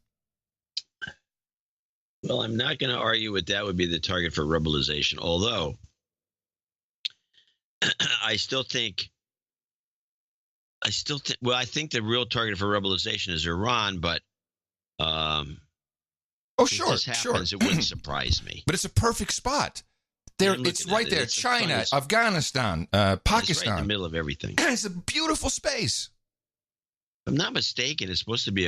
Well, I'm not going to argue with that would be the target for rebelization, although I think the real target for rebelization is Iran, but if this happens, it wouldn't surprise me. But it's a perfect spot. It's right there. China, Afghanistan, Pakistan. It's right in the middle of everything. It's a beautiful space. If I'm not mistaken, it's supposed to be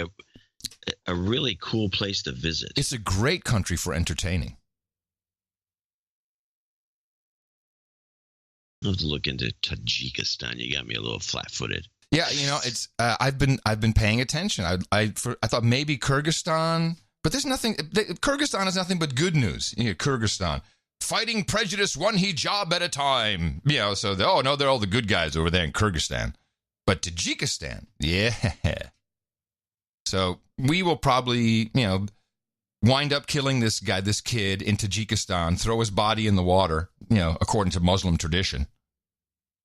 a really cool place to visit. It's a great country for entertaining. I'll have to look into Tajikistan. You got me a little flat-footed. Yeah, it's I've been paying attention. I thought maybe Kyrgyzstan, but there's nothing. Kyrgyzstan is nothing but good news. Kyrgyzstan fighting prejudice one hijab at a time. So they're all the good guys over there in Kyrgyzstan, but Tajikistan, yeah. So we will probably wind up killing this kid in Tajikistan, throw his body in the water, according to Muslim tradition.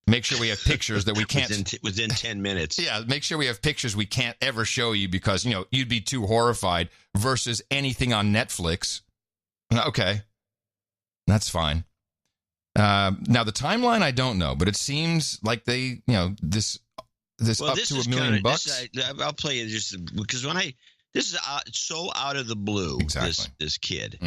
Make sure we have pictures that we can't within 10 minutes. Yeah, make sure we have pictures we can't ever show you because you'd be too horrified versus anything on Netflix. Okay, that's fine. Now the timeline I don't know, but it seems like they this up to $1 million bucks. I'll play it just because this is so out of the blue. Exactly. This kid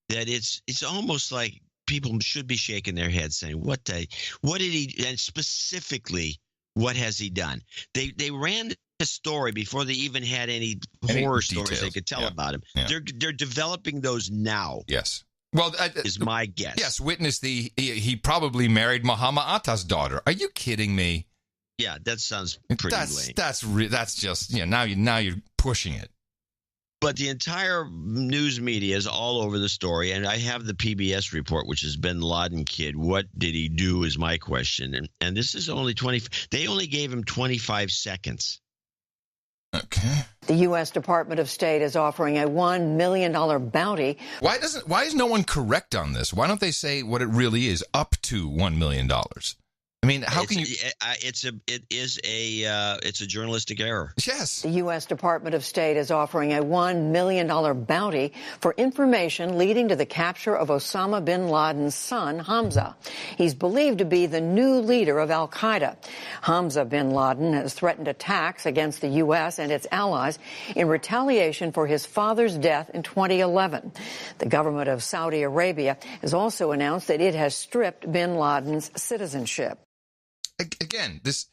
that it's almost like people should be shaking their heads saying, what did he, and specifically, what has he done? They ran the story before they even had any horror details. Stories they could tell about him. Yeah. They're developing those now. Yes. Well, is my guess. Yes. Witness he probably married Muhammad Atta's daughter. Are you kidding me? Yeah, that sounds pretty lame. That's just now you're pushing it. But the entire news media is all over the story, and I have the PBS report, which is Bin Laden kid. What did he do is my question, and this is only 20. They only gave him 25 seconds. Okay. The U.S. Department of State is offering a $1 million bounty. Why is no one correct on this? Why don't they say what it really is, up to $1 million? I mean, how can you? It's a journalistic error. Yes. The U.S. Department of State is offering a $1 million bounty for information leading to the capture of Osama bin Laden's son, Hamza. He's believed to be the new leader of al-Qaeda. Hamza bin Laden has threatened attacks against the U.S. and its allies in retaliation for his father's death in 2011. The government of Saudi Arabia has also announced that it has stripped bin Laden's citizenship. Again, this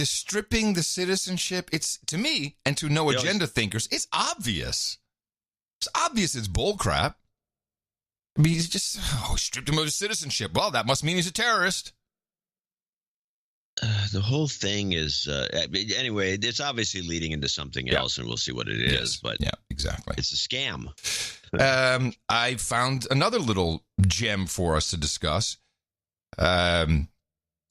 stripping the citizenship, it's, to me, and to no agenda thinkers, it's obvious. It's obvious it's bullcrap. I mean, he's just, stripped him of his citizenship. Well, that must mean he's a terrorist. The whole thing is, anyway, it's obviously leading into something else, and we'll see what it is. But yeah, exactly. It's a scam. I found another little gem for us to discuss.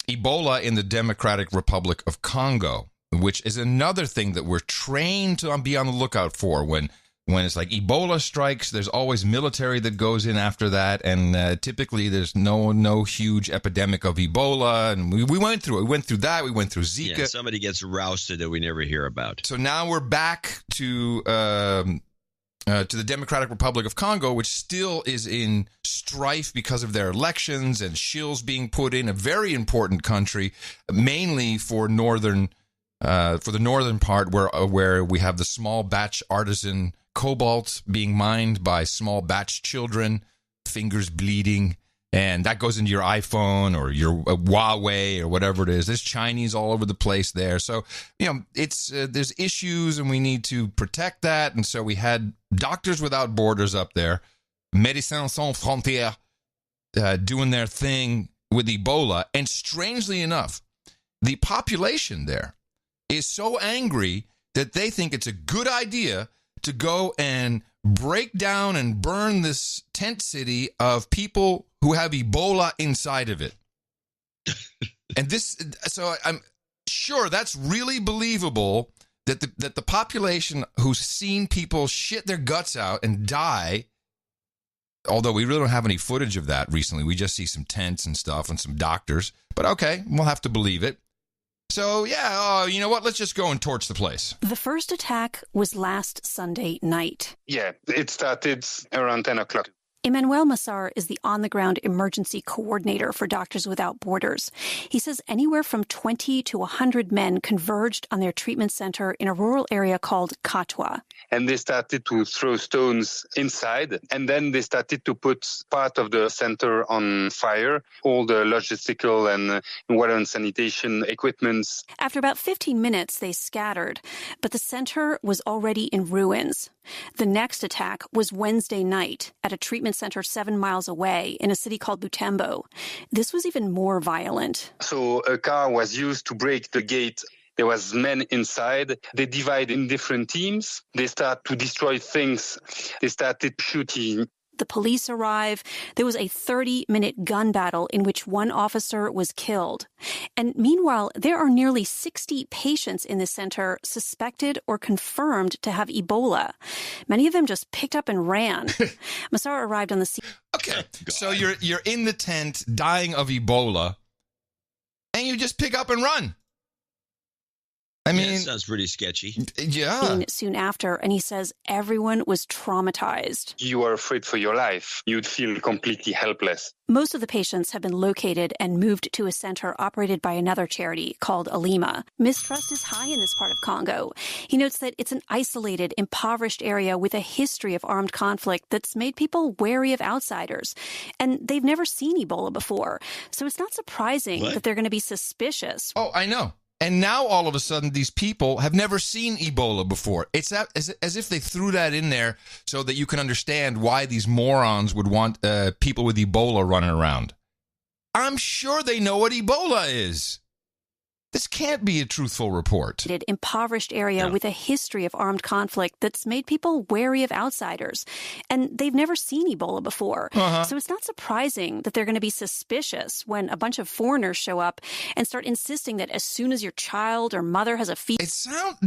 Ebola in the Democratic Republic of Congo, which is another thing that we're trained to be on the lookout for. When it's like Ebola strikes, there's always military that goes in after that, and typically there's no huge epidemic of Ebola. And we went through it. We went through that. We went through Zika. Yeah, somebody gets rousted that we never hear about. So now we're back to the Democratic Republic of Congo, which still is in strife because of their elections and shills being put in, a very important country, mainly for the northern part where we have the small batch artisan cobalt being mined by small batch children, fingers bleeding, and that goes into your iPhone or your Huawei or whatever it is. There's Chinese all over the place there. So, it's there's issues and we need to protect that. And so we had Doctors Without Borders up there, Médecins Sans Frontières, doing their thing with Ebola. And strangely enough, the population there is so angry that they think it's a good idea to go and break down and burn this tent city of people who have Ebola inside of it. And so I'm sure that's really believable that the population who's seen people shit their guts out and die although we really don't have any footage of that recently. We just see some tents and stuff and some doctors. But okay, we'll have to believe it. So, yeah, you know what? Let's just go and torch the place. The first attack was last Sunday night. Yeah, it started around 10 o'clock. Emmanuel Massar is the on-the-ground emergency coordinator for Doctors Without Borders. He says anywhere from 20 to 100 men converged on their treatment center in a rural area called Katwa. And they started to throw stones inside, and then they started to put part of the center on fire, all the logistical and water and sanitation equipments. After about 15 minutes, they scattered, but the center was already in ruins. The next attack was Wednesday night at a treatment center 7 miles away in a city called Butembo. This was even more violent. So a car was used to break the gate. There was men inside. They divide in different teams. They start to destroy things. They started shooting. The police arrive. There was a 30-minute gun battle in which one officer was killed. And meanwhile, there are nearly 60 patients in the center suspected or confirmed to have Ebola. Many of them just picked up and ran. Massar arrived on the scene. Okay, so you're in the tent dying of Ebola, and you just pick up and run. I mean, that sounds pretty sketchy. Yeah. Soon after, and he says everyone was traumatized. You are afraid for your life. You'd feel completely helpless. Most of the patients have been located and moved to a center operated by another charity called Alima. Mistrust is high in this part of Congo. He notes that it's an isolated, impoverished area with a history of armed conflict that's made people wary of outsiders. And they've never seen Ebola before. So it's not surprising that they're going to be suspicious. Oh, I know. And now, all of a sudden, these people have never seen Ebola before. It's as if they threw that in there so that you can understand why these morons would want people with Ebola running around. I'm sure they know what Ebola is. This can't be a truthful report. Impoverished area with a history of armed conflict that's made people wary of outsiders. And they've never seen Ebola before. So it's not surprising that they're going to be suspicious when a bunch of foreigners show up and start insisting that as soon as your child or mother has a fever.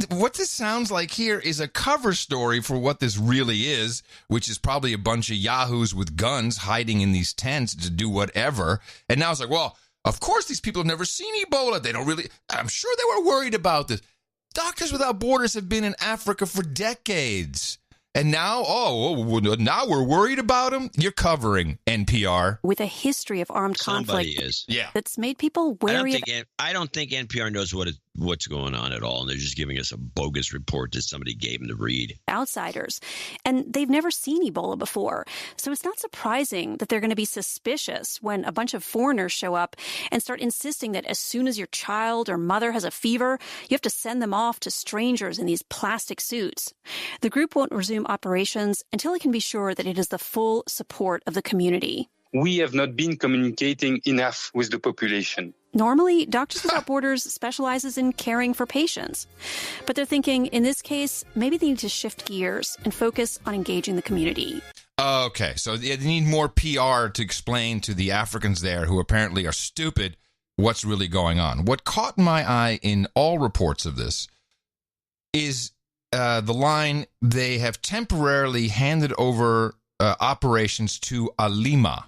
What this sounds like here is a cover story for what this really is, which is probably a bunch of yahoos with guns hiding in these tents to do whatever. And now it's like, well, of course, these people have never seen Ebola. They don't really. I'm sure they were worried about this. Doctors Without Borders have been in Africa for decades. And now, now we're worried about them? You're covering NPR. With a history of armed conflict. Somebody is. Yeah. That's made people wary. I don't think NPR knows what's going on at all. And they're just giving us a bogus report that somebody gave them to read. Outsiders. And they've never seen Ebola before. So it's not surprising that they're going to be suspicious when a bunch of foreigners show up and start insisting that as soon as your child or mother has a fever, you have to send them off to strangers in these plastic suits. The group won't resume operations until it can be sure that it has the full support of the community. We have not been communicating enough with the population. Normally, Doctors Without Borders specializes in caring for patients. But they're thinking, in this case, maybe they need to shift gears and focus on engaging the community. Okay, so they need more PR to explain to the Africans there who apparently are stupid what's really going on. What caught my eye in all reports of this is the line, they have temporarily handed over operations to Alima,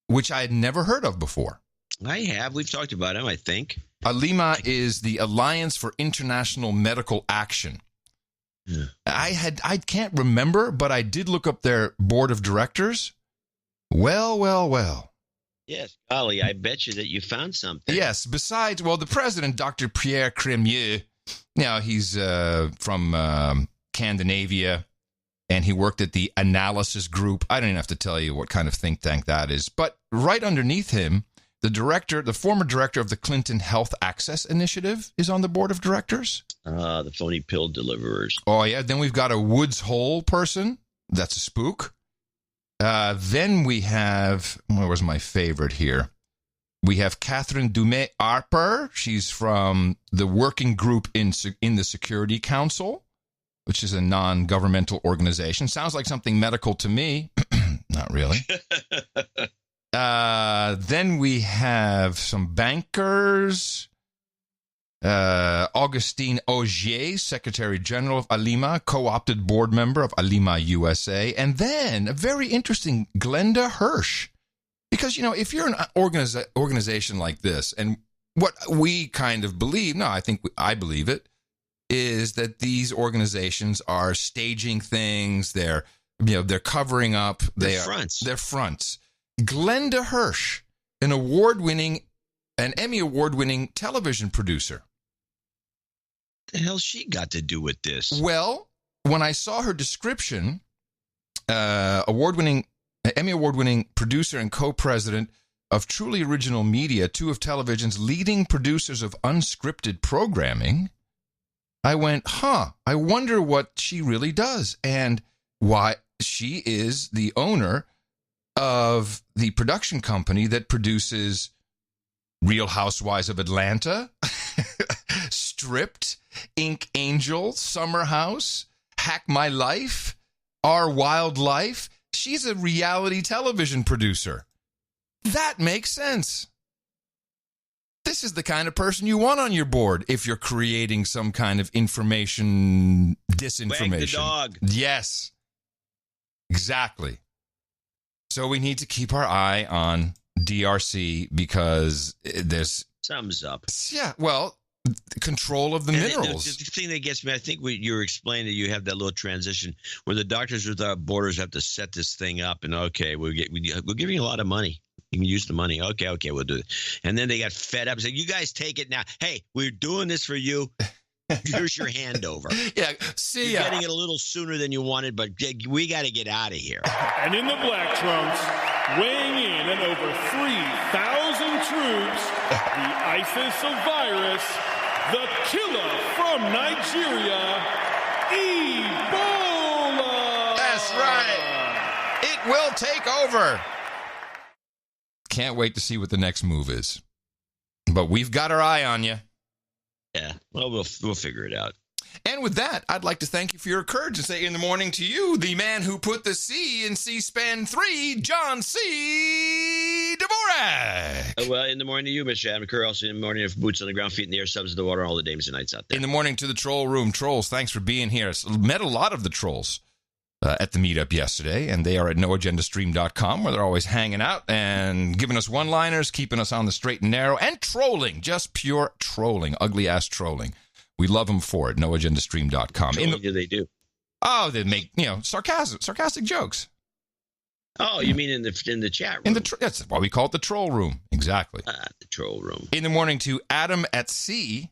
which I had never heard of before. I have. We've talked about him, I think. Alima is the Alliance for International Medical Action. Yeah. I can't remember, but I did look up their board of directors. Well. Yes, golly, I bet you that you found something. Yes, besides, the president, Dr. Pierre Crémieux, he's from Scandinavia, and he worked at the Analysis Group. I don't even have to tell you what kind of think tank that is. But right underneath him, the former director of the Clinton Health Access Initiative is on the board of directors. The phony pill deliverers. Oh, yeah. Then we've got a Woods Hole person. That's a spook. Then we have, where was my favorite here? We have Catherine Dumais-Harper. She's from the working group in the Security Council, which is a non-governmental organization. Sounds like something medical to me. Not really. Then we have some bankers. Augustine Augier, Secretary General of Alima, co-opted board member of Alima USA. And then a very interesting Glenda Hirsch. Because, if you're an organization like this, and what we kind of believe, I believe it, is that these organizations are staging things. They're covering up. They're fronts. Glenda Hirsch, an Emmy award-winning television producer. What the hell she got to do with this? Well, when I saw her description, Emmy award-winning producer and co-president of Truly Original Media, two of television's leading producers of unscripted programming, I went, I wonder what she really does and why she is the owner of the production company that produces Real Housewives of Atlanta, Stripped, Ink Angel, Summer House, Hack My Life, Our Wild Life. She's a reality television producer. That makes sense. This is the kind of person you want on your board if you're creating some kind of information disinformation. Wag the dog. Yes, exactly. So we need to keep our eye on DRC because there's... Sums up. Yeah, well, control of the minerals. The thing that gets me, I think you were explaining that you have that little transition where the Doctors Without Borders have to set this thing up and, okay, we're giving you a lot of money. You can use the money. Okay, we'll do it. And then they got fed up and said, you guys take it now. Hey, we're doing this for you. Here's your handover. Yeah, see You're ya. getting it a little sooner than you wanted, but we got to get out of here. And in the black trunks, weighing in at over 3,000 troops, the ISIS of virus, the killer from Nigeria, Ebola. That's right. It will take over. Can't wait to see what the next move is. But we've got our eye on you. Yeah, well, we'll figure it out. And with that, I'd like to thank you for your courage and say in the morning to you, the man who put the C in C-SPAN 3, John C. Dvorak. Well, in the morning to you, Mr. Adam Kerr. Also in the morning of boots on the ground, feet in the air, subs in the water, all the days and nights out there. In the morning to the troll room. Trolls, thanks for being here. I met a lot of the trolls at the meetup yesterday, and they are at noagendastream.com, where they're always hanging out and giving us one-liners, keeping us on the straight and narrow, and trolling, just pure trolling, ugly-ass trolling. We love them for it, noagendastream.com. What do they do? Oh, they make, sarcastic jokes. Oh, you mean in the chat room? That's why we call it the troll room. Exactly. The troll room. In the morning to Adam at Sea.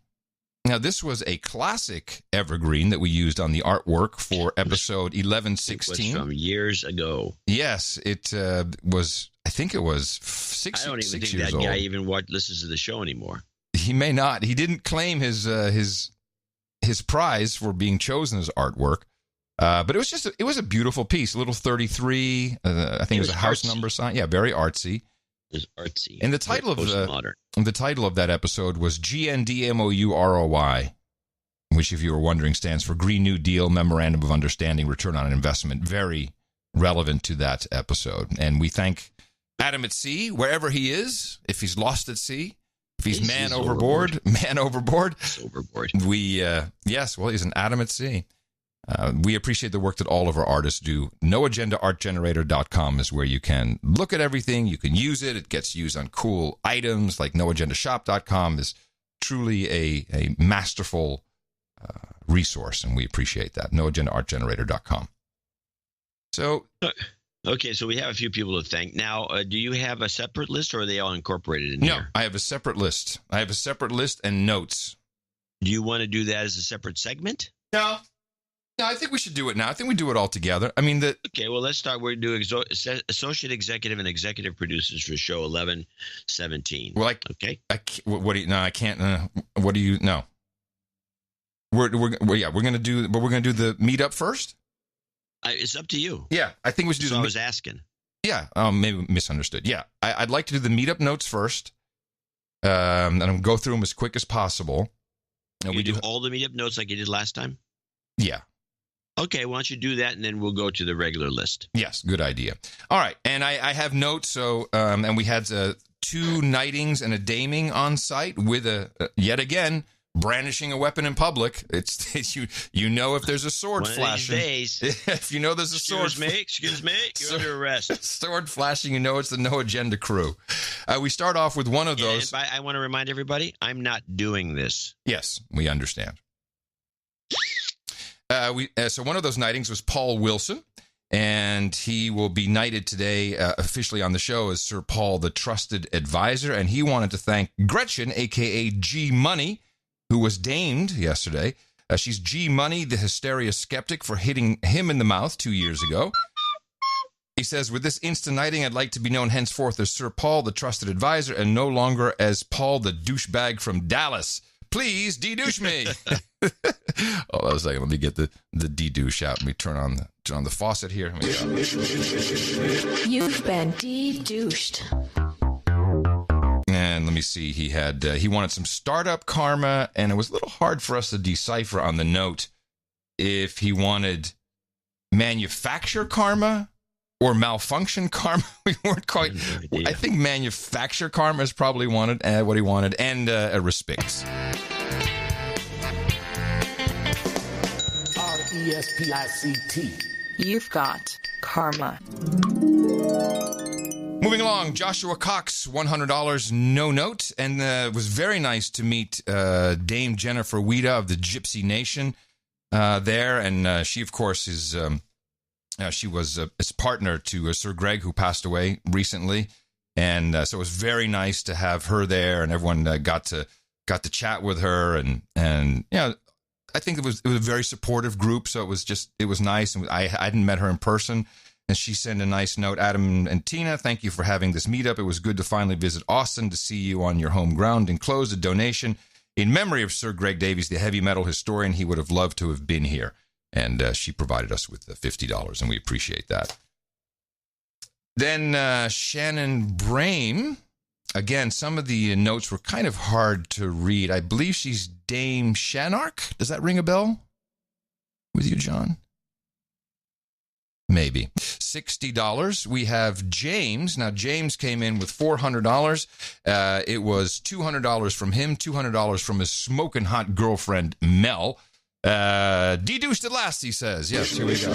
Now, this was a classic evergreen that we used on the artwork for episode 1116. It was from years ago. Yes, it was, I think it was 6 years old. I don't even think that guy even listens to the show anymore. He may not. He didn't claim his prize for being chosen as artwork. But it was a beautiful piece. A little 33, I think it was a house number sign. Yeah, very artsy. It was artsy. And the title of that episode was GNDMOUROY, which, if you were wondering, stands for Green New Deal Memorandum of Understanding Return on Investment. Very relevant to that episode. And we thank Adam at Sea, wherever he is, if he's lost at sea, if he's man overboard. It's overboard. He's an Adam at Sea. We appreciate the work that all of our artists do. NoAgendaArtGenerator.com is where you can look at everything. You can use it. It gets used on cool items, like NoAgendaShop.com is truly a masterful resource, and we appreciate that. NoAgendaArtGenerator.com. So... Okay, so we have a few people to thank. Now, do you have a separate list, or are they all incorporated in here? No, I have a separate list. I have a separate list and notes. Do you want to do that as a separate segment? No, I think we should do it now. I think we do it all together. I mean, okay, well, let's start. We're doing associate executive and executive producers for show 1117. Well, okay. What do you? No, I can't. What do you? No. We're gonna do the meetup first. It's up to you. Yeah, I think we should do. I was asking. Yeah, maybe misunderstood. Yeah, I'd like to do the meetup notes first, and I'll go through them as quick as possible. And we do all the meetup notes like you did last time. Yeah. Okay, why don't you do that, and then we'll go to the regular list. Yes, good idea. All right, and I have notes. So, and we had 2 nightings and a daming on site with yet again, brandishing a weapon in public. It's you know if there's a sword One flashing. Of these days. If you know there's a sword. Excuse me, you're under arrest. Sword flashing, you know it's the No Agenda crew. We start off with one of those. And I want to remind everybody, I'm not doing this. Yes, we understand. So one of those knightings was Paul Wilson, and he will be knighted today officially on the show as Sir Paul, the Trusted Advisor, and he wanted to thank Gretchen, a.k.a. G Money, who was damed yesterday. She's G Money, the hysteria skeptic, for hitting him in the mouth 2 years ago. He says, with this instant knighting, I'd like to be known henceforth as Sir Paul, the Trusted Advisor, and no longer as Paul, the douchebag from Dallas. Please de-douche me. Hold on a second. Let me get the de-douche out. Let me turn on the faucet here. You've been de-douched. And let me see. He wanted some startup karma, and it was a little hard for us to decipher on the note if he wanted manufacture karma or malfunction karma. We weren't quite. I think manufacture karma is probably what he wanted, and respects. RESPICT. You've got karma. Moving along, Joshua Cox, $100 no note, and it was very nice to meet Dame Jennifer Ouida of the Gypsy Nation there, and she, of course, is she was his partner to Sir Greg, who passed away recently, and so it was very nice to have her there, and everyone got to chat with her, and I think it was a very supportive group, so it was nice, and I hadn't met her in person. And she sent a nice note. Adam and Tina, thank you for having this meetup. It was good to finally visit Austin to see you on your home ground. Enclosed a donation in memory of Sir Greg Davies, the heavy metal historian. He would have loved to have been here. And she provided us with $50, and we appreciate that. Then Shannon Brame. Again, some of the notes were kind of hard to read. I believe she's Dame Shanark. Does that ring a bell with you, John? Maybe. $60. We have James. Now, James came in with $400. It was $200 from him, $200 from his smoking hot girlfriend, Mel. De-douched at last, he says. Yes, here we go.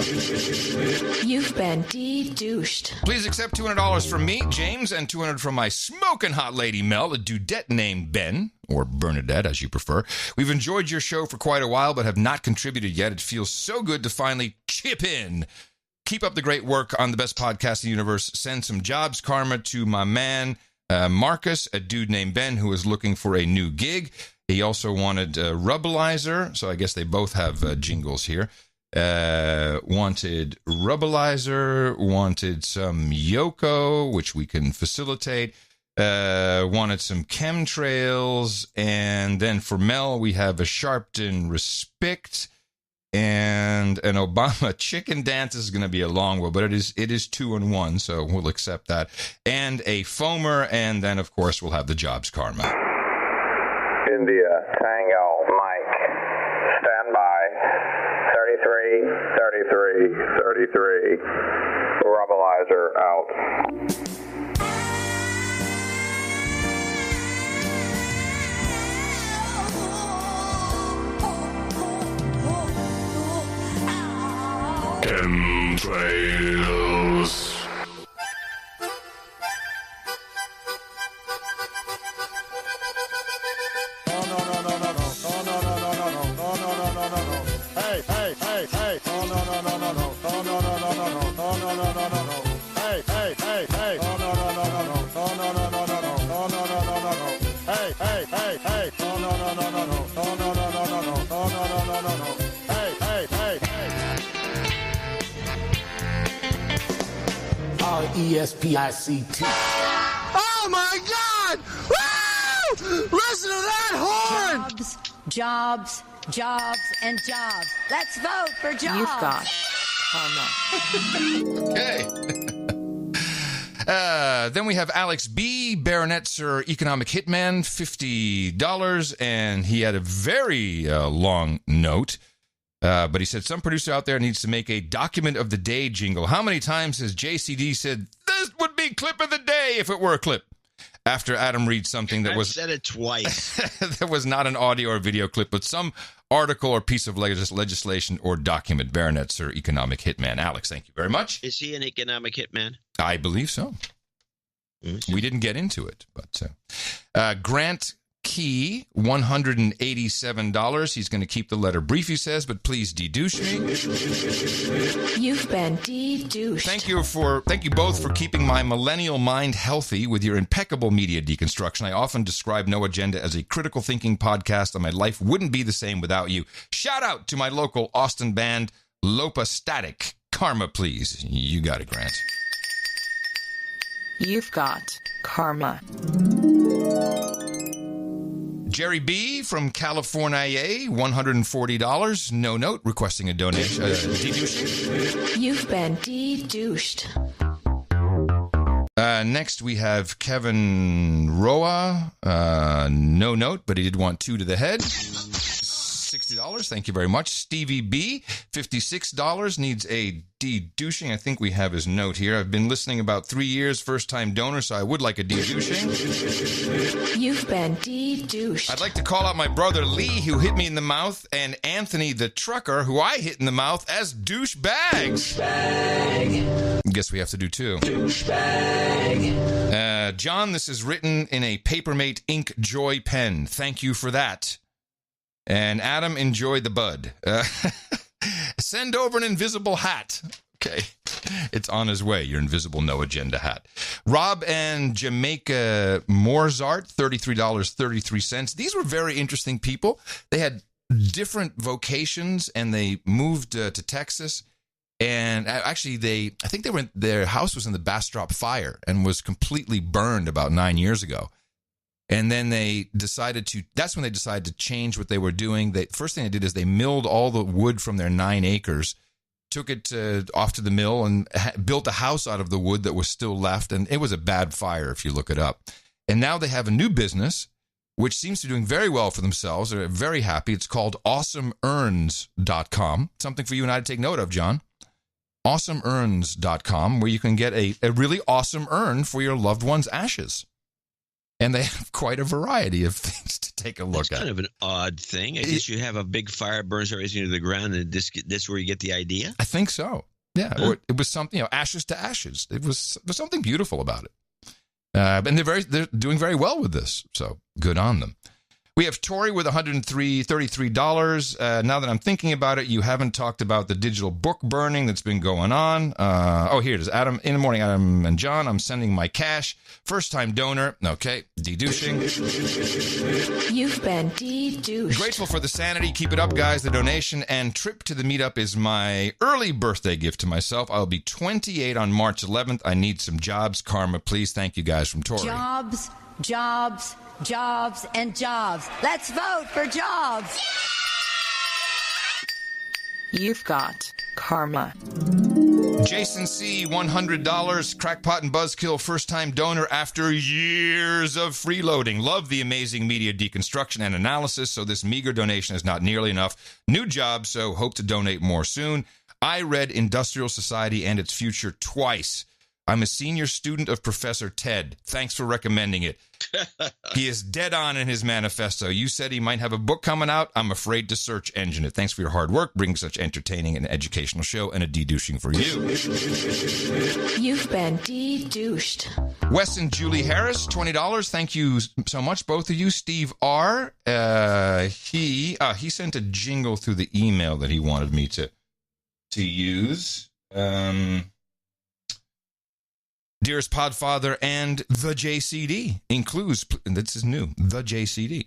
You've been de-douched. Please accept $200 from me, James, and $200 from my smoking hot lady, Mel, a dudette named Ben, or Bernadette, as you prefer. We've enjoyed your show for quite a while, but have not contributed yet. It feels so good to finally chip in. Keep up the great work on the best podcast in the universe. Send some jobs karma to my man, Marcus, a dude named Ben, who is looking for a new gig. He also wanted Rubbleizer, so I guess they both have jingles here. Wanted Rubbleizer, wanted some Yoko, which we can facilitate. Wanted some chemtrails, and then for Mel, we have a Sharpton Respect. And an Obama chicken dance. This is going to be a long one, but it is 2-in-1, so we'll accept that. And a foamer, and then, of course, we'll have the jobs karma. India, Tango, Mike, stand by. 33, 33, 33. Rubbleizer out. Chemtrails. RESPICT. Oh my God! Woo! Listen to that horn! Jobs, jobs, and jobs. Let's vote for jobs. You've got karma. Okay. Then we have Alex B., Baronet Sir Economic Hitman, $50, and he had a very long note. But he said, some producer out there needs to make a document of the day jingle. How many times has JCD said, this would be clip of the day if it were a clip? after Adam reads something that was... I've said it twice. that was not an audio or video clip, but some article or piece of legislation or document. Baronet, Sir Economic Hitman. Alex, thank you very much. Is he an economic hitman? I believe so. We didn't get into it, but Grant Key, $187. He's going to keep the letter brief, he says, but please de-douche me. You've been de-douched. Thank you both for keeping my millennial mind healthy with your impeccable media deconstruction. I often describe No Agenda as a critical thinking podcast, and my life wouldn't be the same without you. Shout out to my local Austin band, Lopa Static. Karma, please. You got it, Grant. You've got karma. Jerry B. from California, $140. No note, requesting a donation. De-douching. You've been de-douched. Next, we have Kevin Roa. No note, but he did want 2 to the head. $60. Thank you very much. Stevie B, $56, needs a de-douching. I think we have his note here. I've been listening about 3 years, first-time donor, so I would like a de-douching. You've been de-douched. I'd like to call out my brother Lee, who hit me in the mouth, and Anthony the trucker, who I hit in the mouth, as douchebags. Douchebag. Guess we have to do 2. Douchebag. John, this is written in a Papermate Ink Joy pen. Thank you for that. And Adam, enjoy the bud. Send over an invisible hat. Okay. It's on his way, your invisible No Agenda hat. Rob and Jamaica Morzart, $33.33. These were very interesting people. They had different vocations, and they moved to Texas. And actually, their house was in the Bastrop Fire and was completely burned about 9 years ago. And then that's when they decided to change what they were doing. First thing they did is they milled all the wood from their 9 acres, took it off to the mill, and built a house out of the wood that was still left. And it was a bad fire if you look it up. And now they have a new business, which seems to be doing very well for themselves. They're very happy. It's called awesomeurns.com. Something for you and I to take note of, John. awesomeurns.com, where you can get a really awesome urn for your loved one's ashes. And they have quite a variety of things to take a look at. That's kind of an odd thing. I guess you have a big fire burns everything to the ground, and this where you get the idea? I think so. Yeah. Or it was something, ashes to ashes. There's something beautiful about it. And they're doing very well with this. So good on them. We have Tori with $33. Now that I'm thinking about it, you haven't talked about the digital book burning that's been going on. Here it is. Adam, in the morning, Adam and John, I'm sending my cash. First-time donor. Okay, de-douching. You've been de-douched. Grateful for the sanity. Keep it up, guys. The donation and trip to the meetup is my early birthday gift to myself. I'll be 28 on March 11th. I need some jobs. Karma, please. Thank you, guys, from Tori. Jobs, jobs, jobs, and jobs. Let's vote for jobs. You've got karma. Jason C., $100. Crackpot and Buzzkill, first-time donor after years of freeloading. Love the amazing media deconstruction and analysis, so this meager donation is not nearly enough. New job, so hope to donate more soon. I read Industrial Society and Its Future twice. I'm a senior student of Professor Ted. Thanks for recommending it. He is dead on in his manifesto. You said he might have a book coming out. I'm afraid to search engine it. Thanks for your hard work, bringing such entertaining and educational show, and a de-douching for you. You've been de-douched. Wes and Julie Harris, $20. Thank you so much, both of you. Steve R., he sent a jingle through the email that he wanted me to use. Dearest Podfather and the JCD includes, and this is new, the JCD.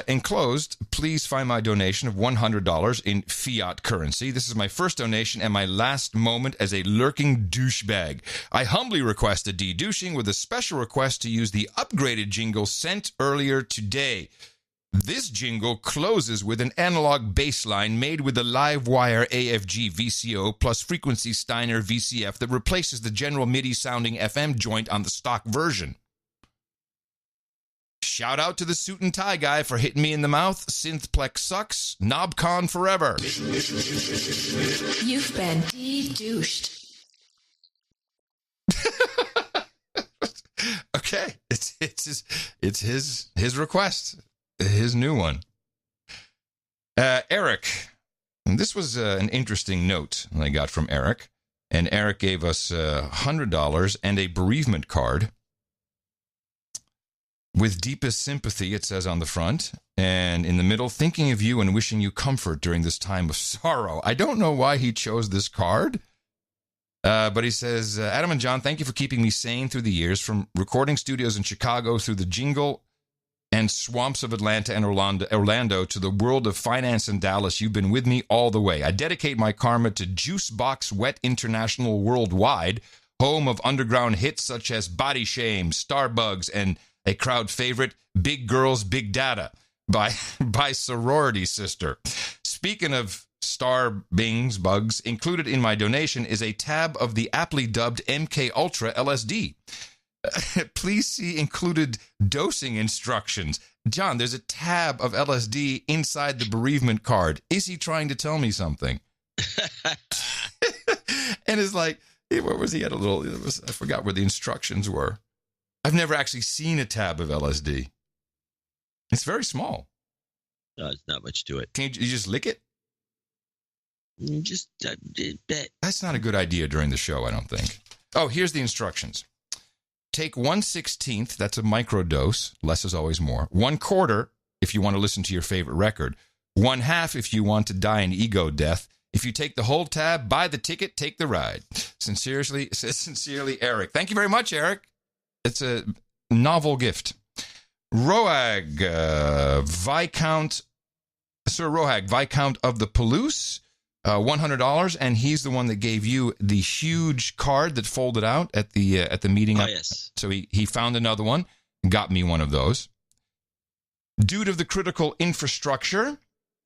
Enclosed, please find my donation of $100 in fiat currency. This is my first donation and my last moment as a lurking douchebag. I humbly request a de-douching with a special request to use the upgraded jingle sent earlier today. This jingle closes with an analog bass line made with the Livewire AFG VCO plus Frequency Steiner VCF that replaces the general MIDI-sounding FM joint on the stock version. Shout out to the suit and tie guy for hitting me in the mouth. Synthplex sucks. KnobCon forever. You've been de-douched. Okay. It's It's his request, his new one. Eric, and this was an interesting note I got from Eric, and Eric gave us $100 and a bereavement card. With deepest sympathy, it says on the front, and in the middle, thinking of you and wishing you comfort during this time of sorrow. I don't know why he chose this card, but he says, Adam and John, thank you for keeping me sane through the years, from recording studios in Chicago through the jingle and swamps of Atlanta and Orlando to the world of finance in Dallas. You've been with me all the way. I dedicate my karma to Juicebox Wet International Worldwide, home of underground hits such as Body Shame, Starbugs, and a crowd favorite, Big Girls, Big Data by Sorority Sister. Speaking of bugs, included in my donation is a tab of the aptly dubbed MK Ultra LSD. Please see included dosing instructions. John, there's a tab of LSD inside the bereavement card. Is he trying to tell me something? And it's like, where was he at I forgot where the instructions were. I've never actually seen a tab of LSD. It's very small. No, it's not much to it. Can you just lick it? Just bet. That's not a good idea during the show, I don't think. Oh, here's the instructions. Take 1/16, that's a microdose. Less is always more. 1/4 if you want to listen to your favorite record. 1/2 if you want to die an ego death. If you take the whole tab, buy the ticket, take the ride. Sincerely, Eric. Thank you very much, Eric. It's a novel gift. Roag, Sir Roag, Viscount of the Palouse, $100, and he's the one that gave you the huge card that folded out at the meeting. Oh, yes. So he found another one, got me one of those. Dude of the Critical Infrastructure,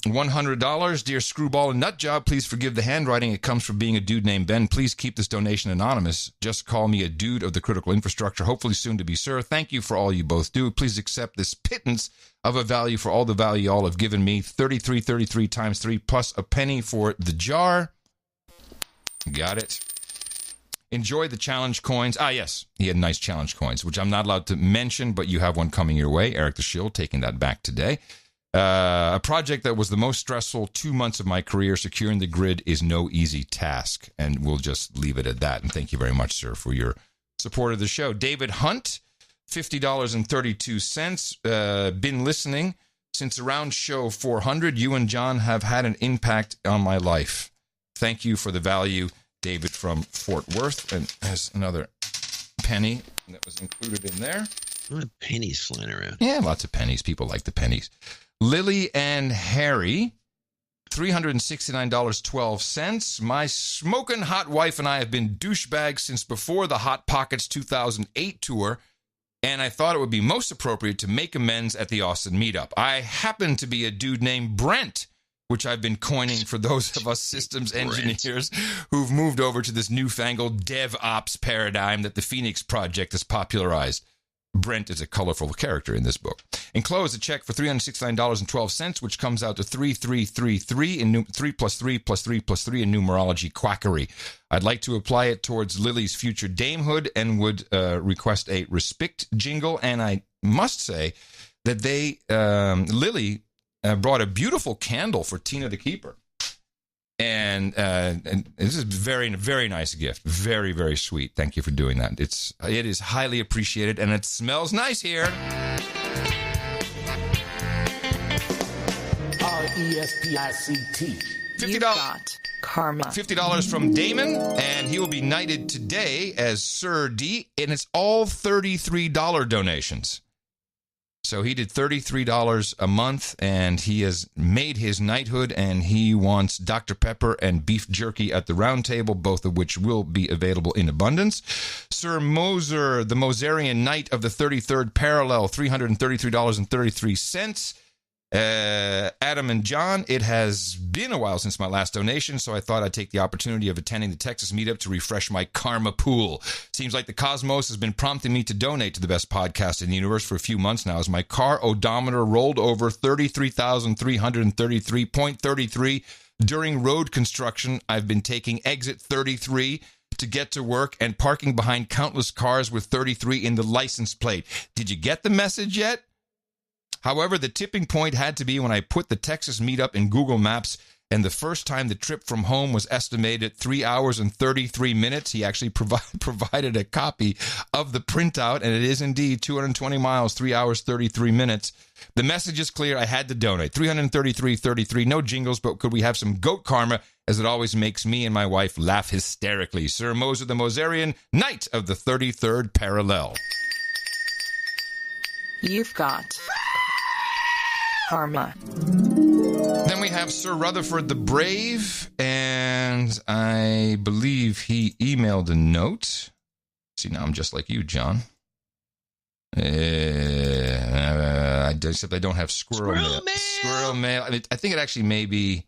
$100. Dear Screwball and Nutjob, please forgive the handwriting. It comes from being a dude named Ben. Please keep this donation anonymous. Just call me a dude of the critical infrastructure. Hopefully soon to be sir. Thank you for all you both do. Please accept this pittance of a value for all the value y'all have given me. 33 times 3 plus a penny for the jar. Got it. Enjoy the challenge coins. Ah, yes. He had nice challenge coins, which I'm not allowed to mention, but you have one coming your way. Eric the Shield taking that back today. A project that was the most stressful 2 months of my career. Securing the grid is no easy task. And we'll just leave it at that. And thank you very much, sir, for your support of the show. David Hunt, $50.32. Been listening since around show 400. You and John have had an impact on my life. Thank you for the value, David from Fort Worth. And there's another penny that was included in there. A lot of pennies flying around. Yeah, lots of pennies. People like the pennies. Lily and Harry, $369.12. My smoking hot wife and I have been douchebags since before the Hot Pockets 2008 tour, and I thought it would be most appropriate to make amends at the Austin meetup. I happen to be a dude named Brent, which I've been coining for those of us systems engineers who've moved over to this newfangled DevOps paradigm that the Phoenix Project has popularized. Brent is a colorful character in this book. Enclosed a check for $369.12, which comes out to 3333 in 3 plus 3 plus 3 plus 3 in numerology quackery. I'd like to apply it towards Lily's future damehood and would request a respect jingle. And I must say that Lily brought a beautiful candle for Tina the Keeper. And this is a very, very nice gift. Very, very sweet. Thank you for doing that. It is highly appreciated, and it smells nice here. RESPICT. $50. Karma. $50 from Damon, and he will be knighted today as Sir D, and it's all $33 donations. So he did $33 a month, and he has made his knighthood, and he wants Dr. Pepper and beef jerky at the round table, both of which will be available in abundance. Sir Moser, the Moserian Knight of the 33rd Parallel, $333.33. Adam and John, it has been a while since my last donation, so I thought I'd take the opportunity of attending the Texas meetup to refresh my karma pool. Seems like the cosmos has been prompting me to donate to the best podcast in the universe for a few months now, as my car odometer rolled over 33,333.33 during road construction. I've been taking exit 33 to get to work and parking behind countless cars with 33 in the license plate. Did you get the message yet? However, the tipping point had to be when I put the Texas meetup in Google Maps, and the first time the trip from home was estimated at 3 hours and 33 minutes. He actually provided a copy of the printout, and it is indeed 220 miles, 3 hours, 33 minutes. The message is clear. I had to donate. 333.33. No jingles, but could we have some goat karma, as it always makes me and my wife laugh hysterically. Sir Moser the Moserian, Knight of the 33rd Parallel. You've got karma. Then we have Sir Rutherford the Brave, and I believe he emailed a note. See, now I'm just like you, John. Except I don't have squirrel mail. Squirrel mail. I think it actually may be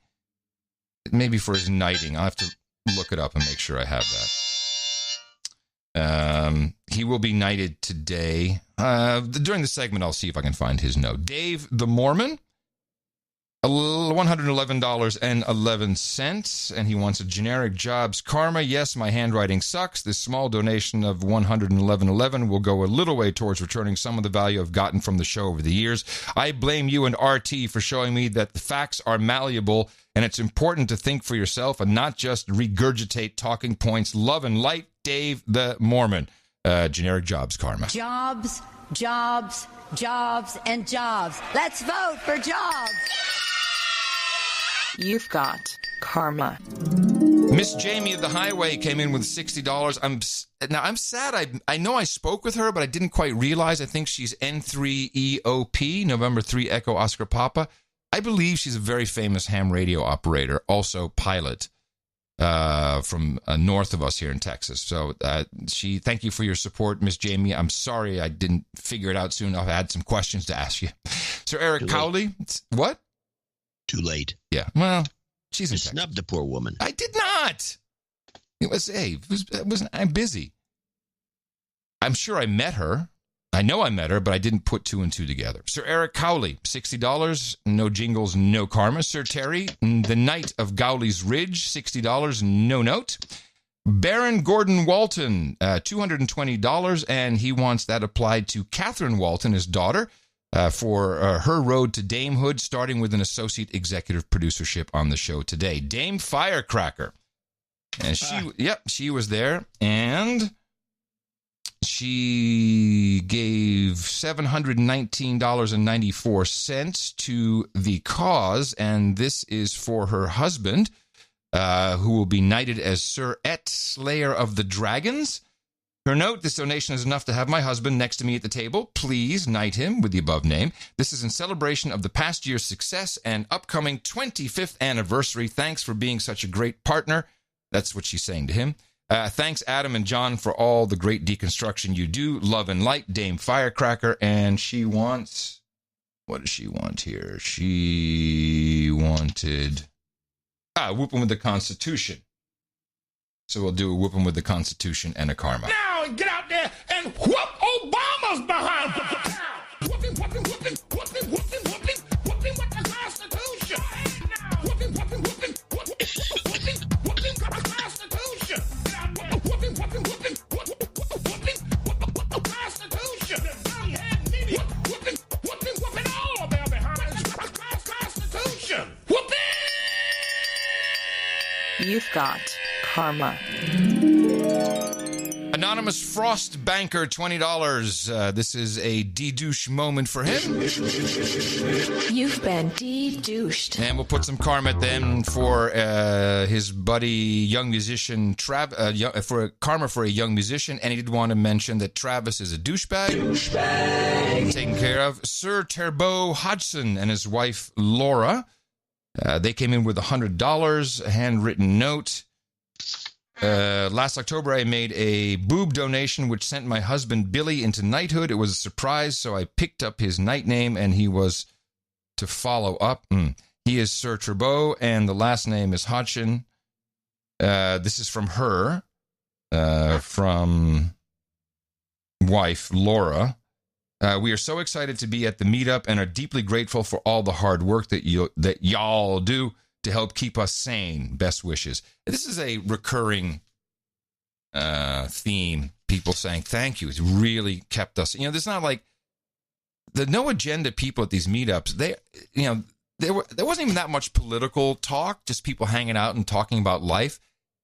for his knighting. I'll have to look it up and make sure I have that. He will be knighted today. During the segment, I'll see if I can find his note. Dave the Mormon, $111.11, and he wants a generic jobs karma. Yes, my handwriting sucks. This small donation of $111.11 will go a little way towards returning some of the value I've gotten from the show over the years. I blame you and RT for showing me that the facts are malleable, and it's important to think for yourself and not just regurgitate talking points. Love and light, Dave the Mormon. Generic jobs karma. Jobs, jobs, jobs, and jobs. Let's vote for jobs. You've got karma. Miss Jamie of the Highway came in with $60. I'm sad. I know I spoke with her, but I didn't quite realize. I think she's N3EOP, November 3 Echo Oscar Papa. I believe she's a very famous ham radio operator, also pilot, from north of us here in Texas. So thank you for your support, Miss Jamie. I'm sorry I didn't figure it out soon enough. I had some questions to ask you. Sir Eric Cowley, what? Too late. Yeah. Well, she's in Texas. Snubbed the poor woman. I did not. I'm busy. I'm sure I met her. I know I met her, but I didn't put two and two together. Sir Eric Cowley, $60. No jingles, no karma. Sir Terry, the Knight of Gowley's Ridge, $60. No note. Baron Gordon Walton, $220, and he wants that applied to Catherine Walton, his daughter, for her road to damehood, starting with an associate executive producership on the show today. Dame Firecracker. And she was there, and she gave $719.94 to the cause, and this is for her husband, who will be knighted as Sir Et, Slayer of the Dragons. Her note, this donation is enough to have my husband next to me at the table. Please knight him with the above name. This is in celebration of the past year's success and upcoming 25th anniversary. Thanks for being such a great partner. That's what she's saying to him. Thanks, Adam and John, for all the great deconstruction you do. Love and light, Dame Firecracker. And she wants... What does she want here? She wanted... whooping with the Constitution. So we'll do a whooping with the Constitution and a karma. Now get out there and whoop Obama's behind. Whooping, whooping, whooping, whooping, whooping, whooping, whooping with the Constitution. Whooping, whooping, whooping, whooping, whooping, whooping with the Constitution. Whooping, whooping, whooping, whooping, whooping with the Constitution. Whooping, whooping, whooping all of their behinds with the Constitution. Whooping! You've got karma. Anonymous Frost Banker, $20. This is a de-douche moment for him. You've been de-douched. And we'll put some karma at the end for his buddy, young musician, for karma for a young musician. And he did want to mention that Travis is a douchebag. Taken care of. Sir Terbo Hodgson and his wife, Laura. They came in with $100, a handwritten note. Last October, I made a boob donation, which sent my husband Billy into knighthood. It was a surprise, so I picked up his knight name, and he was to follow up. He is Sir Turbo, and the last name is Hodgson. This is from her, from wife Laura. We are so excited to be at the meetup and are deeply grateful for all the hard work that y'all do to help keep us sane. Best wishes. This is a recurring theme. People saying thank you. It's really kept us. There's not like the no agenda people at these meetups. There wasn't even that much political talk. Just people hanging out and talking about life.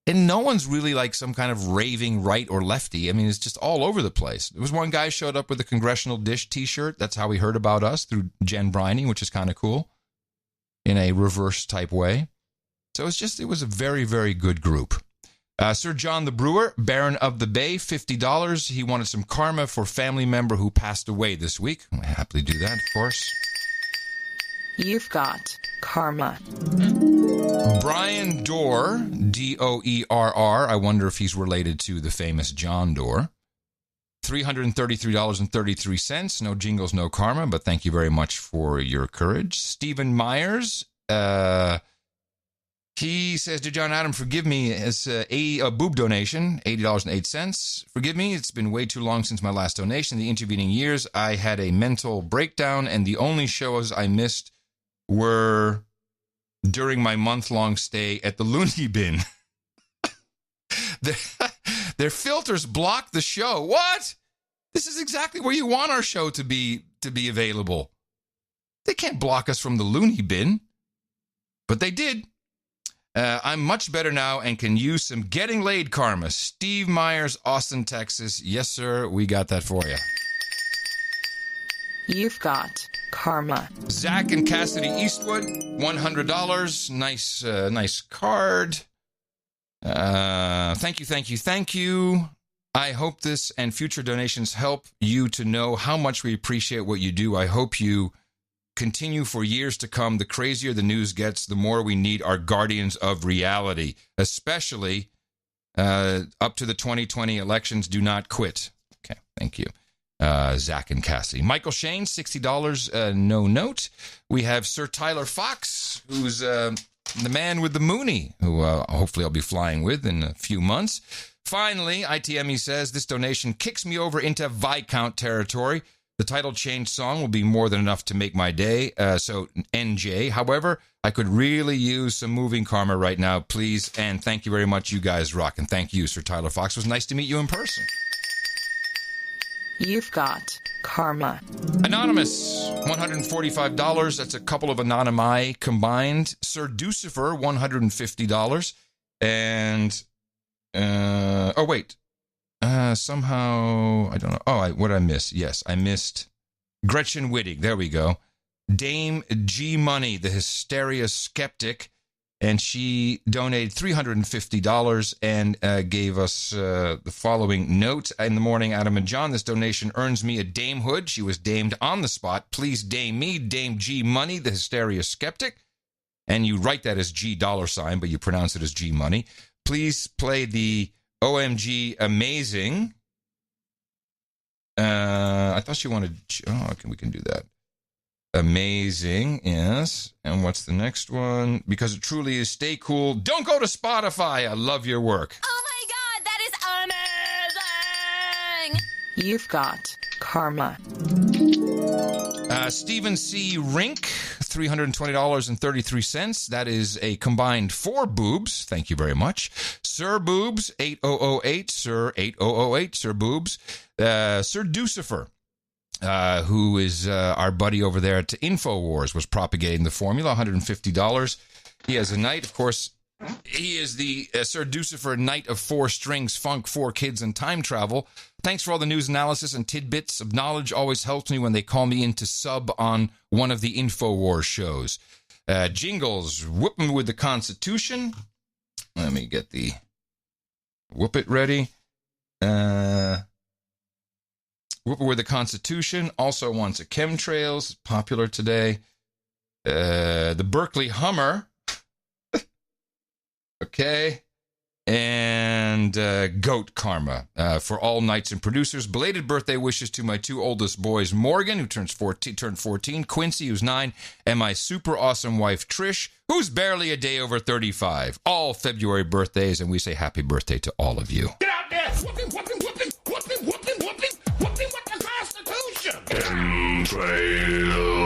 And no one's really like some kind of raving right or lefty. I mean, it's just all over the place. There was one guy showed up with a Congressional Dish T-shirt. That's how he heard about us, through Jen Briney, which is kind of cool, in a reverse type way. So it was a very, very good group. Sir John the Brewer, Baron of the Bay, $50. He wanted some karma for family member who passed away this week. I happily do that, of course. You've got karma. Brian Doerr, Doerr. I wonder if he's related to the famous John Doerr. $333.33. No jingles, no karma, but thank you very much for your courage. Stephen Myers, he says, "Dear John Adam, forgive me as a boob donation, $80.08. Forgive me, it's been way too long since my last donation. In the intervening years, I had a mental breakdown, and the only shows I missed were during my month-long stay at the Looney Bin." Their filters block the show. What? This is exactly where you want our show to be available. They can't block us from the Looney Bin. But they did. I'm much better now and can use some getting laid karma. Steve Myers, Austin, Texas. Yes, sir, we got that for you. You've got karma. Zach and Cassidy Eastwood, $100. Nice card. Thank you. I hope this and future donations help you to know how much we appreciate what you do. I hope you continue for years to come. The crazier the news gets, the more we need our guardians of reality, especially up to the 2020 elections. Do not quit. Okay, thank you. Zach and Cassie. Michael Shane, $60, no note. We have Sir Tyler Fox, who's the man with the Mooney, who hopefully I'll be flying with in a few months. Finally, ITME says, this donation kicks me over into Viscount territory. The title change song will be more than enough to make my day, so NJ. However, I could really use some moving karma right now, please, and thank you very much. You guys rock, and thank you, Sir Tyler Fox. It was nice to meet you in person. You've got karma. Anonymous, $145. That's a couple of anonymi combined. Sir Ducifer, $150. And, somehow, I don't know. Oh, what did I miss? Yes, I missed Gretchen Wittig. There we go. Dame G Money, the hysteria skeptic. And she donated $350 and gave us the following note. In the morning, Adam and John, this donation earns me a damehood. She was damed on the spot. Please dame me, Dame G Money, the hysteria skeptic. And you write that as G $, but you pronounce it as G Money. Please play the OMG Amazing. I thought she wanted... we can do that. Amazing, yes. And what's the next one? Because it truly is stay cool. Don't go to Spotify. I love your work. Oh my God, that is amazing! You've got karma. Stephen C. Rink, $320.33. That is a combined 4 boobs. Thank you very much. Sir Boobs, 8008. Sir 8008. Sir Boobs. Sir Ducifer. Who is our buddy over there at InfoWars, was propagating the formula, $150. He has a knight, of course. He is the Sir Ducifer Knight of 4 Strings, Funk, 4 Kids, and Time Travel. Thanks for all the news analysis and tidbits of knowledge. Always helps me when they call me in to sub on one of the InfoWars shows. Jingles, whooping with the Constitution. Let me get the whoop it ready. Whooper with the Constitution also wants a chemtrails, popular today. The Berkeley Hummer. Okay. And Goat Karma. For all knights and producers, belated birthday wishes to my 2 oldest boys, Morgan, who turned 14, Quincy, who's 9, and my super awesome wife, Trish, who's barely a day over 35. All February birthdays, and we say happy birthday to all of you. Get out there! Whooping with the Constitution!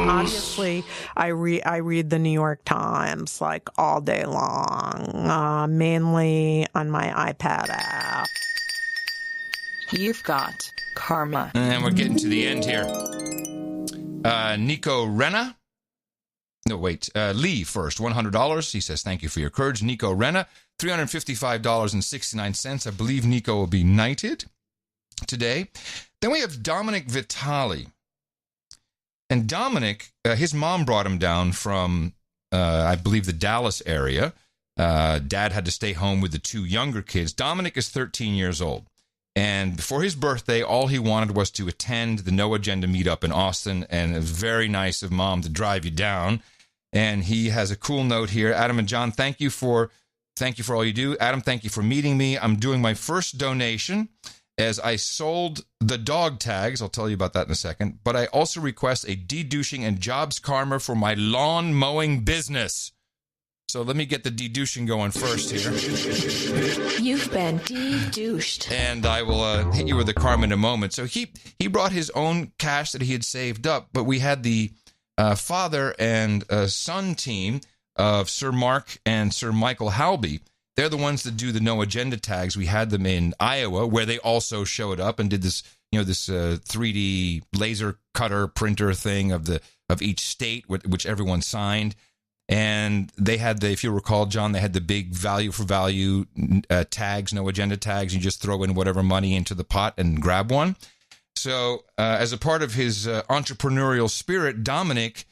Obviously, I read the New York Times like all day long, mainly on my iPad app. You've got karma. And we're getting to the end here. Nico Renna. No, wait. Lee first, $100. He says, thank you for your courage. Nico Renna, $355.69. I believe Nico will be knighted today. Then we have Dominic Vitale. And Dominic, his mom brought him down from, I believe, the Dallas area. Dad had to stay home with the two younger kids. Dominic is 13 years old. And for his birthday, all he wanted was to attend the No Agenda meetup in Austin. And it was very nice of Mom to drive you down. And he has a cool note here. Adam and John, thank you for all you do. Adam, thank you for meeting me. I'm doing my first donation as I sold the dog tags. I'll tell you about that in a second. But I also request a de-douching and jobs karma for my lawn mowing business. So let me get the de-douching going first here. You've been de-douched. And I will hit you with the karma in a moment. So he brought his own cash that he had saved up, but we had the father and son team of Sir Mark and Sir Michael Halby. They're the ones that do the No Agenda tags. We had them in Iowa, where they also showed up and did this, this 3D laser cutter printer thing of each state, which everyone signed. And they had if you recall, John, they had the big value for value tags, No Agenda tags. You just throw in whatever money into the pot and grab one. So as a part of his entrepreneurial spirit, Dominic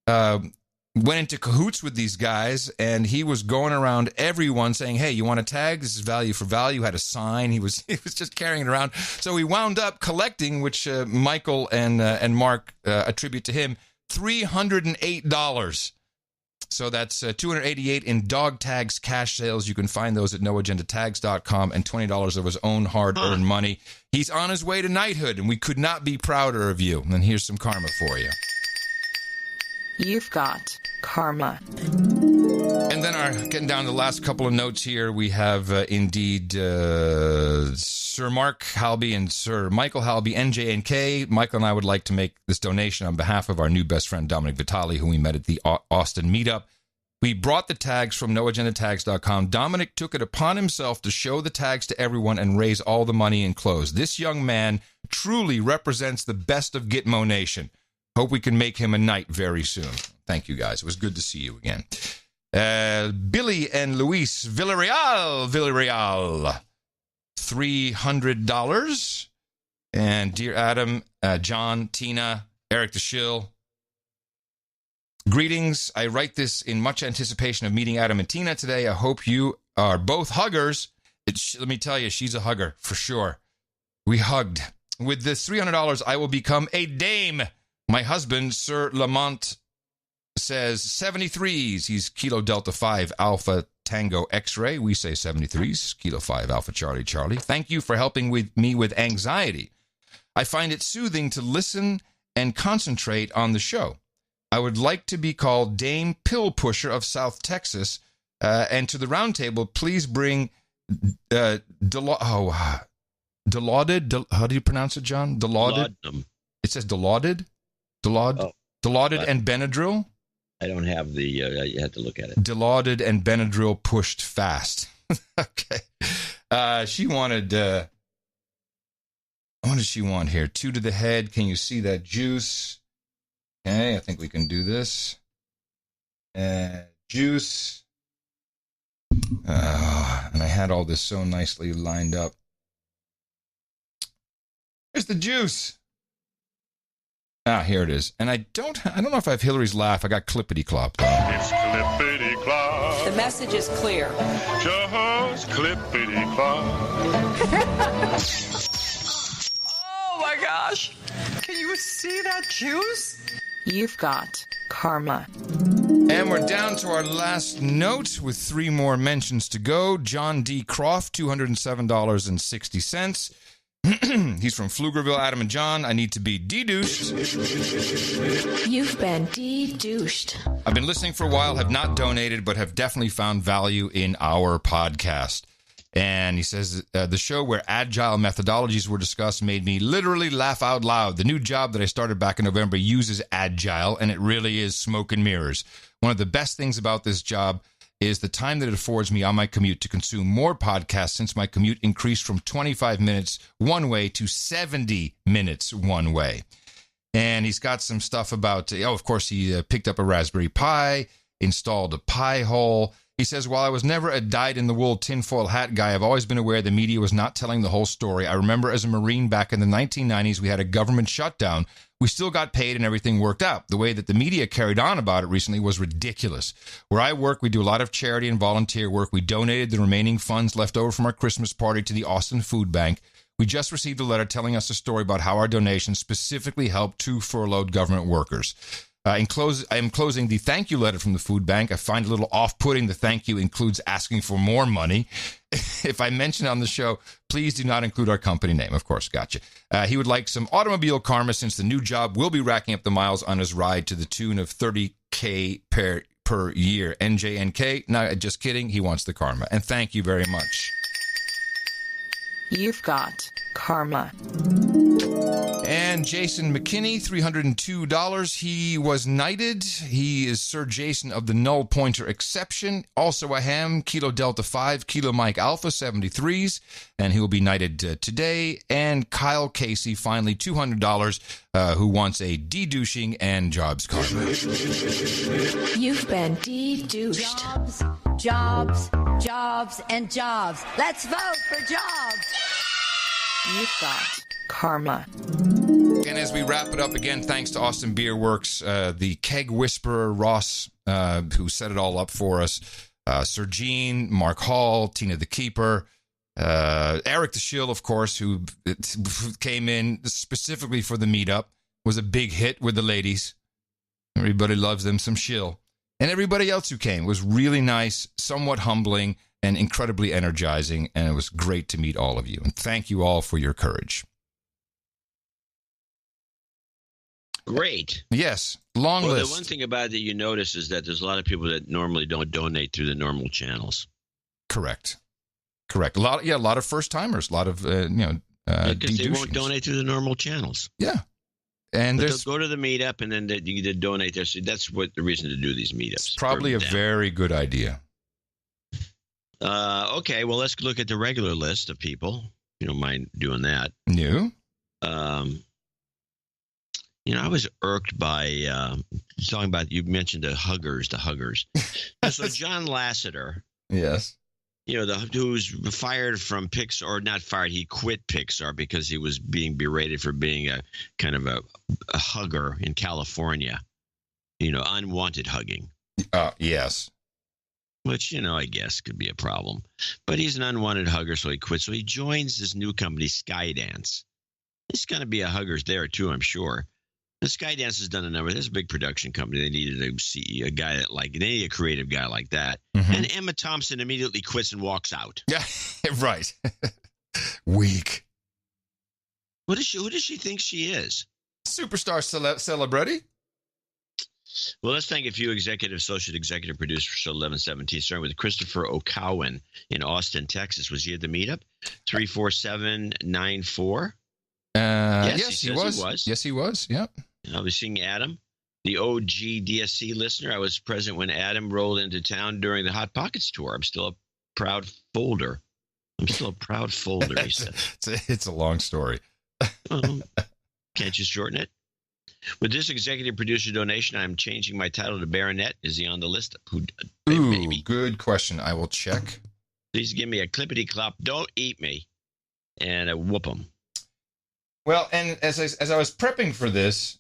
went into cahoots with these guys, and he was going around everyone saying, hey, you want a tag? This is value for value. Had a sign. He was just carrying it around. So he wound up collecting, which Michael and Mark attribute to him, $308. So that's $288 in dog tags cash sales. You can find those at noagendatags.com, and $20 of his own hard-earned money. He's on his way to knighthood, and we could not be prouder of you. And here's some karma for you. You've got karma. And then getting down to the last couple of notes here, we have indeed Sir Mark Halby and Sir Michael Halby, NJNK. Michael and I would like to make this donation on behalf of our new best friend, Dominic Vitale, who we met at the Austin meetup. We brought the tags from noagendatags.com. Dominic took it upon himself to show the tags to everyone and raise all the money in clothes. This young man truly represents the best of Gitmo Nation. Hope we can make him a knight very soon. Thank you, guys. It was good to see you again. Billy and Luis Villarreal, $300. And dear Adam, John, Tina, Eric DeShill, greetings. I write this in much anticipation of meeting Adam and Tina today. I hope you are both huggers. Let me tell you, she's a hugger for sure. We hugged. With this $300, I will become a dame. My husband, Sir Lamont, says 73s. He's Kilo Delta 5 Alpha Tango X-Ray. We say 73s. Kilo 5 Alpha Charlie Charlie. Thank you for helping me with anxiety. I find it soothing to listen and concentrate on the show. I would like to be called Dame Pill Pusher of South Texas. And to the round table, please bring Dilaudid. How do you pronounce it, John? Dilaudid? It says Dilaudid? Dilaudid and Benadryl? I don't have the, you had to look at it. Dilaudid and Benadryl pushed fast. Okay. She wanted, what does she want here? 2 to the head. Can you see that juice? Okay, I think we can do this. Juice. And I had all this so nicely lined up. Here's the juice. Here it is. And I don't know if I have Hillary's laugh. I got clippity clop. It's clippity clop. The message is clear. Just clippity clop. Oh my gosh. Can you see that juice? You've got karma. And we're down to our last note with 3 more mentions to go. John D. Croft, $207.60. He's from Pflugerville. Adam and John, I need to be de-douched. You've been de-douched. I've been listening for a while, have not donated, but have definitely found value in our podcast. And he says, the show where agile methodologies were discussed made me literally laugh out loud. The new job that I started back in November uses agile, and it really is smoke and mirrors. One of the best things about this job is the time that it affords me on my commute to consume more podcasts since my commute increased from 25 minutes one way to 70 minutes one way. And he's got some stuff about, of course, he picked up a Raspberry Pi, installed a Pi hole. He says, while I was never a dyed-in-the-wool tinfoil hat guy, I've always been aware the media was not telling the whole story. I remember as a Marine back in the 1990s, we had a government shutdown. We still got paid and everything worked out. The way that the media carried on about it recently was ridiculous. Where I work, we do a lot of charity and volunteer work. We donated the remaining funds left over from our Christmas party to the Austin Food Bank. We just received a letter telling us a story about how our donations specifically helped 2 furloughed government workers. I am closing the thank you letter from the food bank. I find it a little off-putting. The thank you includes asking for more money. If I mention on the show, please do not include our company name. Of course, gotcha. He would like some automobile karma since the new job will be racking up the miles on his ride to the tune of $30K per year. NJNK, no, just kidding. He wants the karma. And thank you very much. You've got karma. And Jason McKinney, $302. He was knighted. He is Sir Jason of the Null Pointer Exception. Also a ham, Kilo Delta 5, Kilo Mike Alpha 73s. And he will be knighted today. And Kyle Casey, finally, $200, who wants a de-douching and jobs karma. You've been de-douched. Jobs, jobs, and jobs. Let's vote for jobs. You've got karma. And as we wrap it up again, thanks to Austin Beer Works, the keg whisperer Ross, who set it all up for us, Sir Gene, Mark Hall, Tina the Keeper, Eric the Shill, of course, who came in specifically for the meetup, was a big hit with the ladies. Everybody loves them some shill. And everybody else who came was really nice, somewhat humbling, and incredibly energizing, and it was great to meet all of you. And thank you all for your courage. Great. Yes, long list. The one thing about it that you notice is that there's a lot of people that normally don't donate through the normal channels. Correct. A lot of first timers, a lot of because they won't donate through the normal channels. Yeah. And but they'll go to the meetup and then you donate there. So that's what the reason to do these meetups. It's probably a very good idea. Okay, well, let's look at the regular list of people. If you don't mind doing that. New? I was irked by talking about, you mentioned the huggers. So John Lasseter. Yes. Who's fired from Pixar, or not fired, he quit Pixar because he was being berated for being a kind of a hugger in California. Unwanted hugging. Yes. Which, I guess could be a problem. But he's an unwanted hugger, so he quits. So he joins this new company, Skydance. There's going to be a huggers there, too, I'm sure. The Skydance has done a number. There's a big production company. They needed a guy they need a creative guy like that. Mm-hmm. And Emma Thompson immediately quits and walks out. Yeah, right. Weak. Who does she think she is? Superstar celebrity. Well, let's thank a few associate executive producers for show 1117, starting with Christopher O'Cowan in Austin, Texas. Was he at the meetup? 34794. Yes, he was. Yes, he was. Yep. I was seeing Adam, the OG DSC listener. I was present when Adam rolled into town during the Hot Pockets tour. I'm still a proud folder. He said. It's a long story. Can't you shorten it? With this executive producer donation, I'm changing my title to Baronet. Is he on the list? Maybe. Good question. I will check. Please give me a clippity-clop. Don't eat me. And a whoop him. Well, and as I was prepping for this,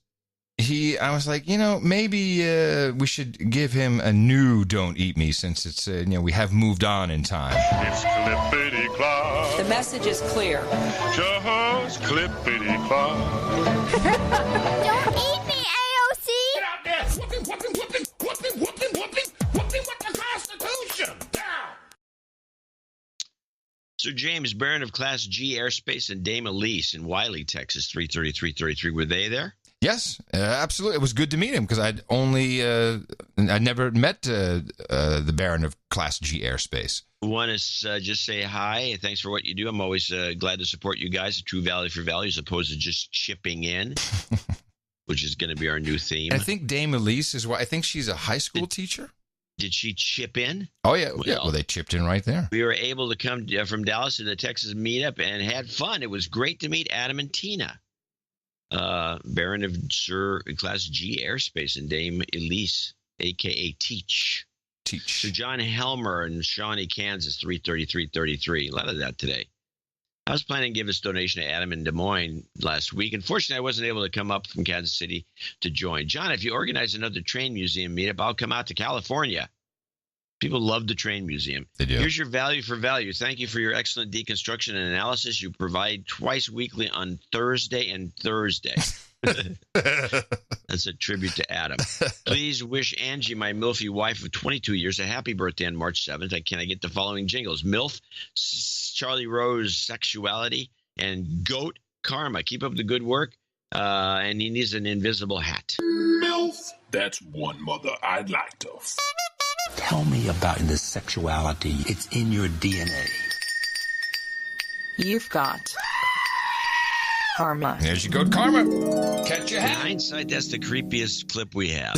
I was like, maybe we should give him a new "Don't Eat Me" since it's we have moved on in time. It's clippity-clop. The message is clear. Just clippity-clop. Don't eat me, AOC. Get out there, whooping with the Constitution. Down. Sir James Barron of Class G Airspace and Dame Elise in Wiley, Texas, 33333. Were they there? Yes, absolutely. It was good to meet him because I'd never met the Baron of Class G Airspace. Want to just say hi. Thanks for what you do. I'm always glad to support you guys. A true value for value as opposed to just chipping in, which is going to be our new theme. And I think Dame Elise I think she's a high school teacher. Did she chip in? Oh, yeah. Well, they chipped in right there. We were able to come from Dallas to the Texas meetup and had fun. It was great to meet Adam and Tina, Baron of Sir Class G Airspace, and Dame Elise, a.k.a. Teach. So John Helmer in Shawnee, Kansas, 33333. A lot of that today. I was planning to give this donation to Adam in Des Moines last week. Unfortunately, I wasn't able to come up from Kansas City to join. John, if you organize another train museum meetup, I'll come out to California. People love the train museum. They do. Here's your value for value. Thank you for your excellent deconstruction and analysis you provide twice weekly on Thursday and Thursday. That's a tribute to Adam. Please wish Angie, my MILFy wife of 22 years, a happy birthday on March 7th. Can I get the following jingles? MILF, Charlie Rose, Sexuality, and Goat Karma. Keep up the good work. And he needs an invisible hat. MILF, that's one mother I'd like to. Tell me about the sexuality. It's in your DNA. You've got karma. There's your goat karma. Catch your hat. In hindsight, that's the creepiest clip we have.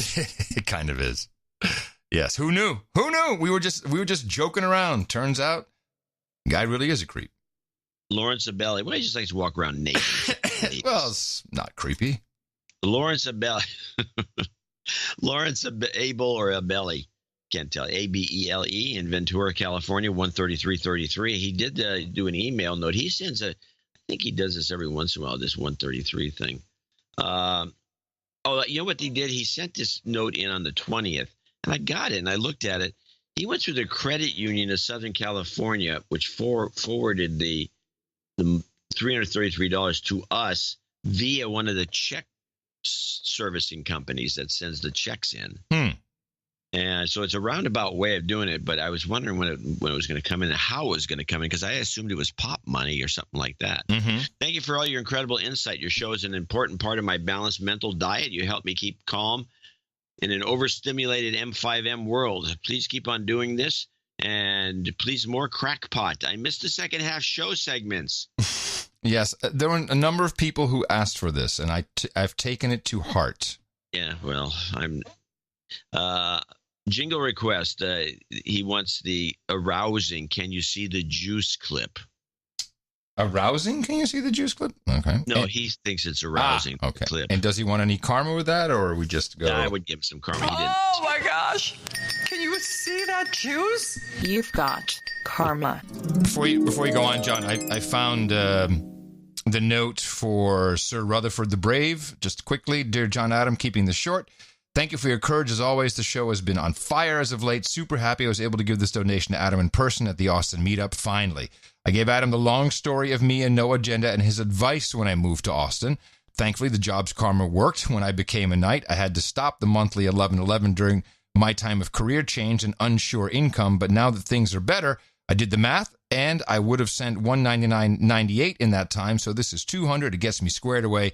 It kind of is. Yes. Who knew? Who knew? We were just joking around. Turns out, guy really is a creep. Lawrence Abelli. Well, he just likes to walk around naked. Well, it's not creepy. Lawrence Abelli. Lawrence Abel or Abelli. Can't tell. Abele in Ventura, California, 13333. He did do an email note. He sends I think he does this every once in a while, this 133 thing. You know what he did? He sent this note in on the 20th, and I got it, and I looked at it. He went through the credit union of Southern California, which forwarded the $333 to us via one of the check servicing companies that sends the checks in. And so it's a roundabout way of doing it, but I was wondering when it was going to come in and how it was going to come in, because I assumed it was pop money or something like that. Thank you for all your incredible insight. Your show is an important part of my balanced mental diet. You help me keep calm in an overstimulated M5M world. Please keep on doing this, and please more crackpot. I missed the second half show segments. Yes, there were a number of people who asked for this, and I've taken it to heart. Yeah, well, I'm... jingle request. He wants the arousing. Can you see the juice clip? Arousing? Can you see the juice clip? Okay. No, he thinks it's arousing. Okay. Clip. And does he want any karma with that, or we just go? No, I would give him some karma. He didn't. Oh my gosh! Can you see that juice? You've got karma. Before you go on, John, I found the note for Sir Rutherford the Brave. Just quickly, dear John Adam, keeping this short. Thank you for your courage. As always, the show has been on fire as of late. Super happy I was able to give this donation to Adam in person at the Austin meetup, finally. I gave Adam the long story of me and no agenda and his advice when I moved to Austin. Thankfully, the job's karma worked. When I became a knight, I had to stop the monthly 1111 during my time of career change and unsure income. But now that things are better, I did the math, and I would have sent $199.98 in that time. So this is $200. It gets me squared away.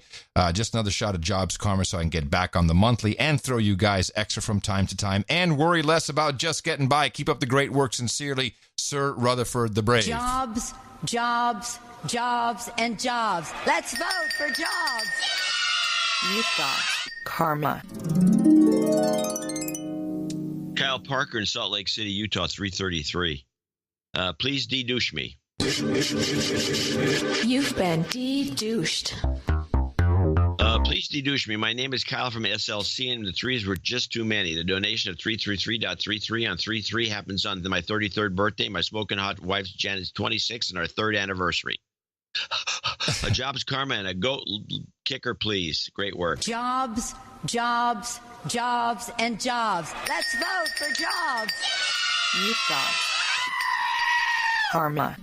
Just another shot of jobs karma so I can get back on the monthly and throw you guys extra from time to time and worry less about just getting by. Keep up the great work. Sincerely, Sir Rutherford the Brave. Jobs, jobs, jobs, and jobs. Let's vote for jobs. You've got karma. Kyle Parker in Salt Lake City, Utah, 333. Please de-douche me. You've been de-douched. Please de-douche me. My name is Kyle from SLC, and the threes were just too many. The donation of 333.33 on 33 happens on my 33rd birthday. My smoking hot wife's Janet's 26th, and our 3rd anniversary. A jobs karma and a goat kicker, please. Great work. Jobs, jobs, jobs, and jobs. Let's vote for jobs. You've got karma.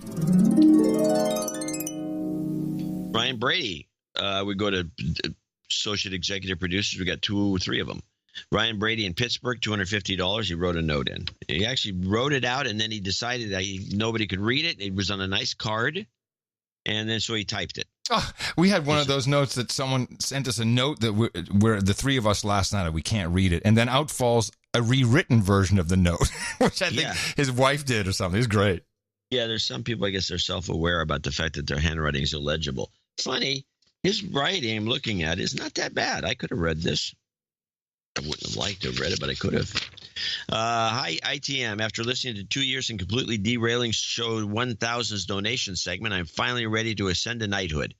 Ryan Brady. We go to associate executive producers. We got 2 or 3 of them. Ryan Brady in Pittsburgh, $250. He wrote a note in. He actually wrote it out, and then he decided that nobody could read it. It was on a nice card, and then so he typed it. Oh, we had one of those notes that someone sent us a note that we're the 3 of us last night, and we can't read it, and then out falls a rewritten version of the note, which I think his wife did or something. It's great. Yeah, there's some people, I guess, they're self-aware about the fact that their handwriting is illegible. Funny, his writing I'm looking at is not that bad. I could have read this. I wouldn't have liked to have read it, but I could have. Hi, ITM. After listening to 2 years and completely derailing show 1000's donation segment, I'm finally ready to ascend to knighthood.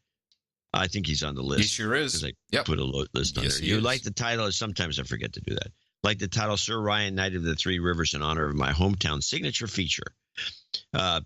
I think he's on the list. He sure is. I put a list on there. You like the title? Sometimes I forget to do that. Like the title, Sir Ryan, Knight of the Three Rivers, in honor of my hometown signature feature,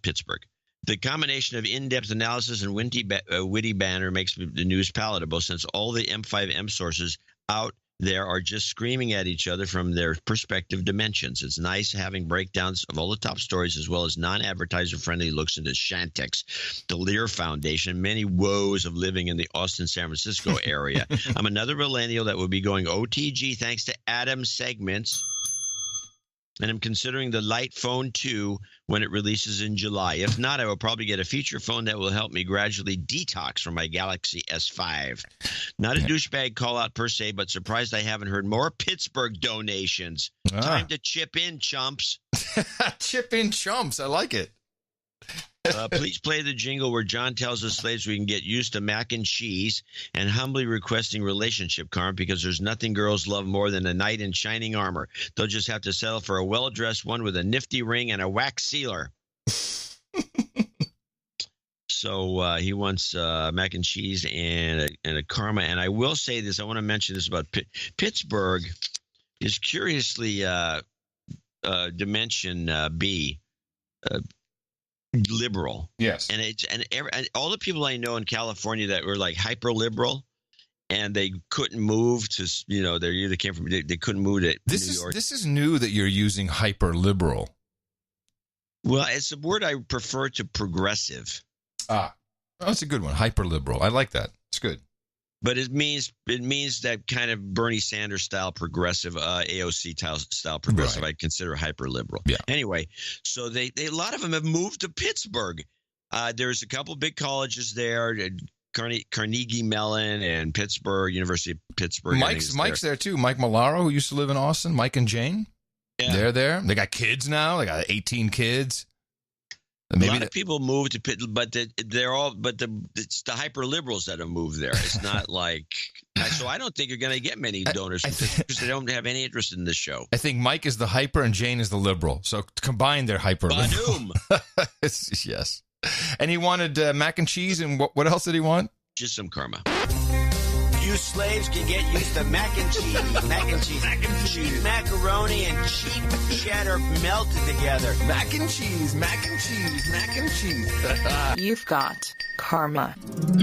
Pittsburgh. The combination of in-depth analysis and witty banter makes the news palatable, since all the M5M sources out there are just screaming at each other from their perspective dimensions. It's nice having breakdowns of all the top stories, as well as non-advertiser-friendly looks into Shantex, the Lear Foundation, many woes of living in the Austin-San Francisco area. I'm another millennial that will be going OTG thanks to Adam's segments, and I'm considering the Light Phone 2 when it releases in July. If not, I will probably get a feature phone that will help me gradually detox from my Galaxy S5. Not a douchebag call out per se, but surprised I haven't heard more Pittsburgh donations. Time to chip in, chumps. Chip in, chumps. I like it. Please play the jingle where John tells the slaves we can get used to mac and cheese, and humbly requesting relationship karma, because there's nothing girls love more than a knight in shining armor. They'll just have to settle for a well-dressed one with a nifty ring and a wax sealer. So he wants mac and cheese and a karma. And I will say this. I want to mention this about Pittsburgh is curiously Dimension B liberal. Yes. And all the people I know in California that were like hyper liberal, and they couldn't move to, they either came from, they couldn't move to New York. This is new that you're using hyper liberal. Well, it's a word I prefer to progressive. That's a good one. Hyper liberal. I like that. It's good. But it means that kind of Bernie Sanders style progressive, AOC style progressive. Right. I consider hyper liberal. Yeah. Anyway, so they a lot of them have moved to Pittsburgh. There's a couple big colleges there, Carnegie Mellon and Pittsburgh, University of Pittsburgh. Mike's there too. Mike Malaro, who used to live in Austin. Mike and Jane. Yeah. They're there. They got kids now. They got 18 kids. Maybe a lot of people move to Pitt, but it's the hyper liberals that have moved there. It's not like so. I don't think you're going to get many donors because they don't have any interest in this show. I think Mike is the hyper and Jane is the liberal. So combine their hyper liberal. Yes. And he wanted mac and cheese, and what else did he want? Just some karma. You slaves can get used to mac and cheese. Mac and cheese. Mac and cheese. Cheap macaroni and cheap cheddar melted together. Mac and cheese. Mac and cheese. Mac and cheese. You've got karma.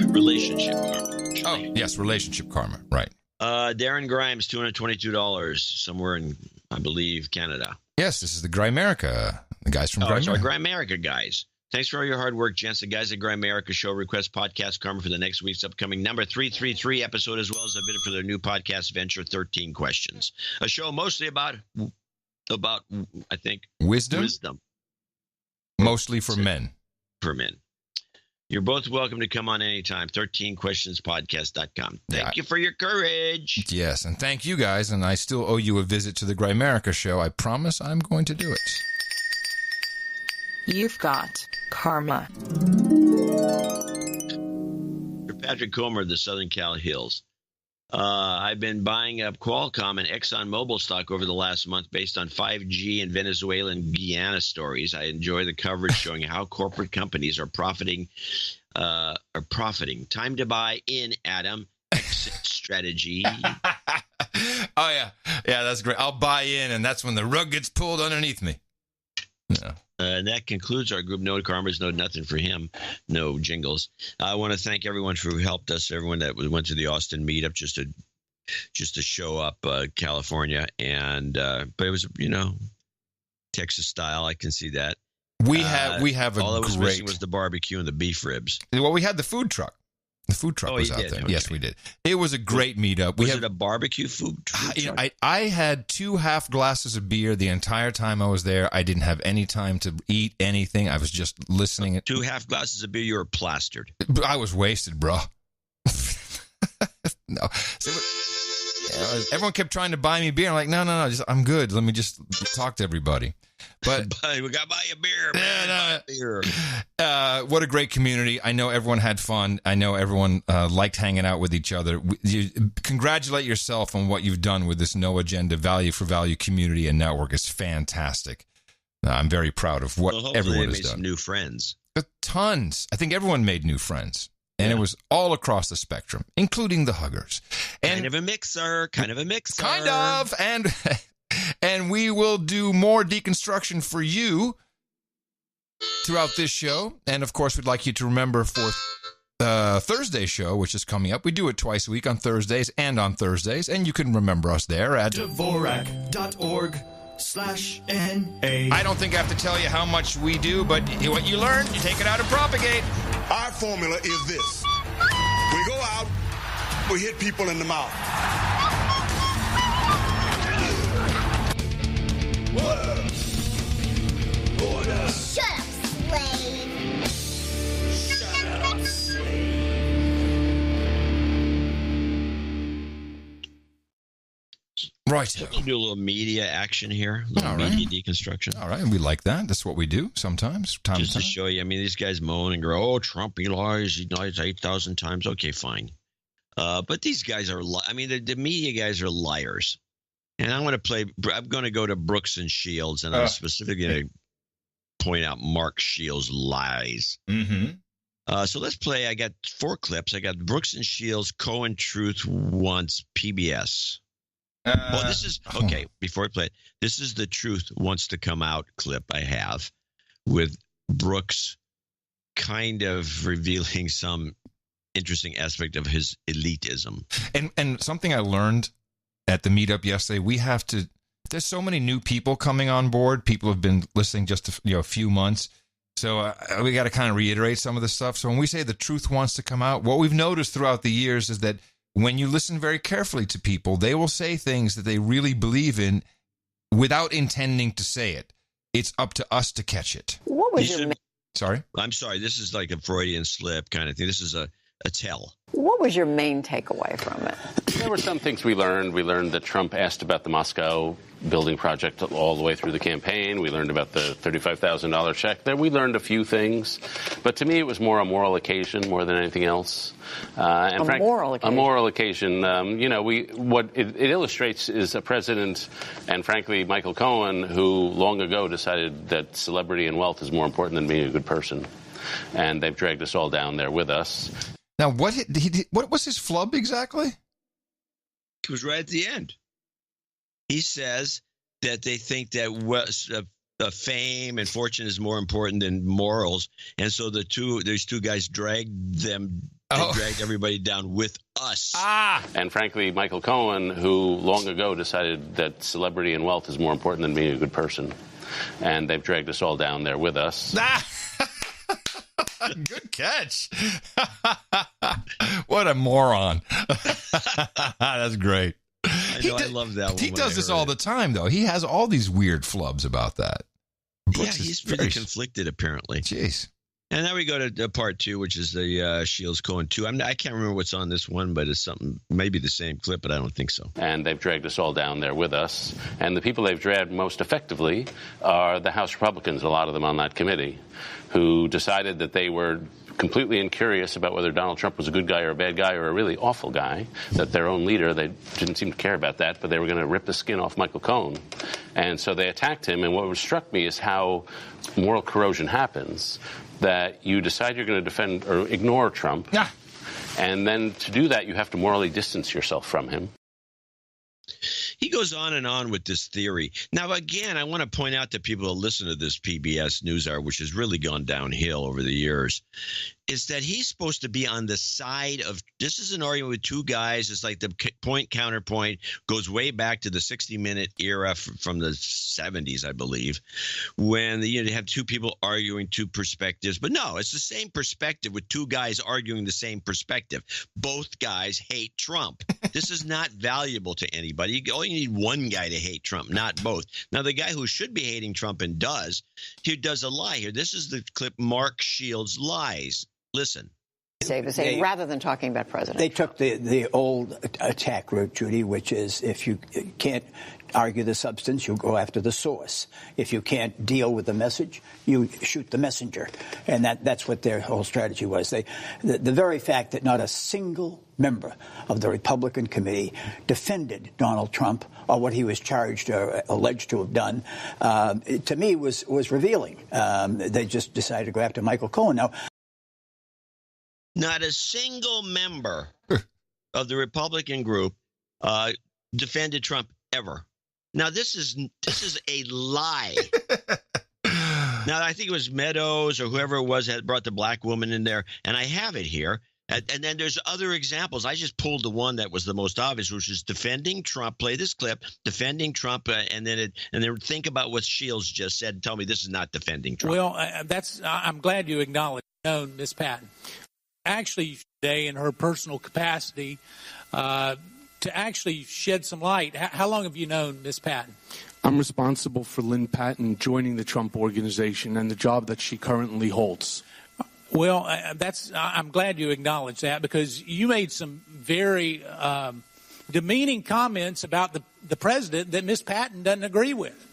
Relationship karma. Oh, yes, relationship karma. Right. Darren Grimes, $222, somewhere in, I believe, Canada. Yes, this is the Grimerica. The guys from Grimerica. It's our Grimerica guys. Thanks for all your hard work, gents. The guys at Grimerica show request podcast karma for the next week's upcoming number 333 episode, as well as a bit for their new podcast venture, 13 Questions. A show mostly about I think, wisdom. Mostly for men. For men. You're both welcome to come on anytime. 13questionspodcast.com. Thank you for your courage. Yes, and thank you guys. And I still owe you a visit to the Grimerica show. I promise I'm going to do it. You've got karma. Patrick Comer, the Southern Cal Hills. I've been buying up Qualcomm and ExxonMobil stock over the last month based on 5G and Venezuelan Guyana stories. I enjoy the coverage showing how corporate companies are profiting. Time to buy in, Adam. Exit strategy. Oh, yeah. Yeah, that's great. I'll buy in, and that's when the rug gets pulled underneath me. Yeah. And that concludes our group. No karmas, no nothing for him, no jingles. I want to thank everyone who helped us, everyone that went to the Austin meetup just to show up, California. And but it was, Texas style. I can see that. We have all that was missing was the barbecue and the beef ribs. Well, we had the food truck. The food truck was out there. Okay. Yes, we did. It was a great meetup. Was it a barbecue food truck? I had 2 half glasses of beer the entire time I was there. I didn't have any time to eat anything. I was just listening. 2 half glasses of beer, you were plastered. I was wasted, bro. No. Everyone kept trying to buy me beer. I'm like, no, I'm good. Let me just talk to everybody. But we got to buy a beer, man. Buy a beer. What a great community. I know everyone had fun. I know everyone liked hanging out with each other. Congratulate yourself on what you've done with this No Agenda Value for Value community and network. It's fantastic. I'm very proud of what everyone has done. Some new friends. Tons. I think everyone made new friends. And it was all across the spectrum, including the huggers. And kind of a mixer. Kind of. And we will do more deconstruction for you throughout this show. And, of course, we'd like you to remember for Thursday's show, which is coming up. We do it twice a week on Thursdays and on Thursdays. And you can remember us there at Dvorak.org/NA. I don't think I have to tell you how much we do, but what you learn, you take it out and propagate. Our formula is this. We go out, we hit people in the mouth. Order. Shut up, slave. Shut up, slave. Right. We'll do a little media action here, a little media deconstruction. All right, and we like that. That's what we do sometimes. Just to show you. I mean, these guys moan and go, "Oh, Trump, he lies 8,000 times." Okay, fine. But these guys are. I mean, the media guys are liars. And I'm going to go to Brooks and Shields, and I'm specifically going to point out Mark Shields' lies. Mm-hmm. So let's play. I got 4 clips. I got Brooks and Shields, Cohen Truth Wants PBS. Well, this is okay. Before I play it, this is the Truth Wants to Come Out clip I have with Brooks kind of revealing some interesting aspect of his elitism. And something I learned at the meetup yesterday, there's so many new people coming on board. People have been listening just a few months. So we got to kind of reiterate some of the stuff. So when we say the truth wants to come out, what we've noticed throughout the years is that when you listen very carefully to people, they will say things that they really believe in without intending to say it. It's up to us to catch it. What was your Sorry? I'm sorry. This is like a Freudian slip kind of thing. This is a tell. What was your main takeaway from it? There were some things we learned. We learned that Trump asked about the Moscow building project all the way through the campaign. We learned about the $35,000 check there. We learned a few things. But to me, it was more a moral occasion more than anything else. Moral occasion. A moral occasion. What it illustrates is a president, and frankly, Michael Cohen, who long ago decided that celebrity and wealth is more important than being a good person. And they've dragged us all down there with us. Now, what was his flub exactly? It was right at the end. He says that they think that fame and fortune is more important than morals, and so these two guys dragged everybody down with us. And frankly, Michael Cohen, who long ago decided that celebrity and wealth is more important than being a good person, and they've dragged us all down there with us. Good catch. What a moron. That's great. I love that one. He does this all the time, though. He has all these weird flubs about that. Yeah, he's pretty conflicted, apparently. Jeez. And now we go to part 2, which is the Shields Cohen 2. I can't remember what's on this one, but it's something, maybe the same clip, but I don't think so. And they've dragged us all down there with us. And the people they've dragged most effectively are the House Republicans, a lot of them on that committee, who decided that they were completely incurious about whether Donald Trump was a good guy or a bad guy or a really awful guy, that their own leader, they didn't seem to care about that, but they were going to rip the skin off Michael Cohen. And so they attacked him. And what struck me is how moral corrosion happens, that you decide you're going to defend or ignore Trump. Yeah. And then to do that, you have to morally distance yourself from him. He goes on and on with this theory. Now, again, I want to point out to people who listen to this PBS NewsHour, which has really gone downhill over the years, is that he's supposed to be on the side of – this is an argument with two guys. It's like the point counterpoint goes way back to the 60-minute era from the 70s, I believe, when you have two people arguing two perspectives. But no, it's the same perspective with two guys arguing the same perspective. Both guys hate Trump. This is not valuable to anybody. You only need one guy to hate Trump, not both. Now, the guy who should be hating Trump and does a lie here. This is the clip, Mark Shields Lies. Listen. Rather than talking about president They Trump. took the old attack route, Judy, which is if you can't argue the substance, you go after the source. If you can't deal with the message, you shoot the messenger. And that's what their whole strategy was. The very fact that not a single member of the Republican committee defended Donald Trump or what he was charged or alleged to have done, to me was revealing. They just decided to go after Michael Cohen. Now, not a single member of the Republican group defended Trump ever. Now, this is a lie. Now, I think it was Meadows or whoever it was that brought the black woman in there, and I have it here. And then there's other examples. I just pulled the one that was the most obvious, which is defending Trump. Play this clip, defending Trump, and then think about what Shields just said and tell me this is not defending Trump. Well, I'm glad you acknowledge Ms. Patton. Actually, today in her personal capacity, to actually shed some light. How long have you known Ms. Patton? I'm responsible for Lynn Patton joining the Trump Organization and the job that she currently holds. Well, I'm glad you acknowledge that because you made some very demeaning comments about the president that Ms. Patton doesn't agree with.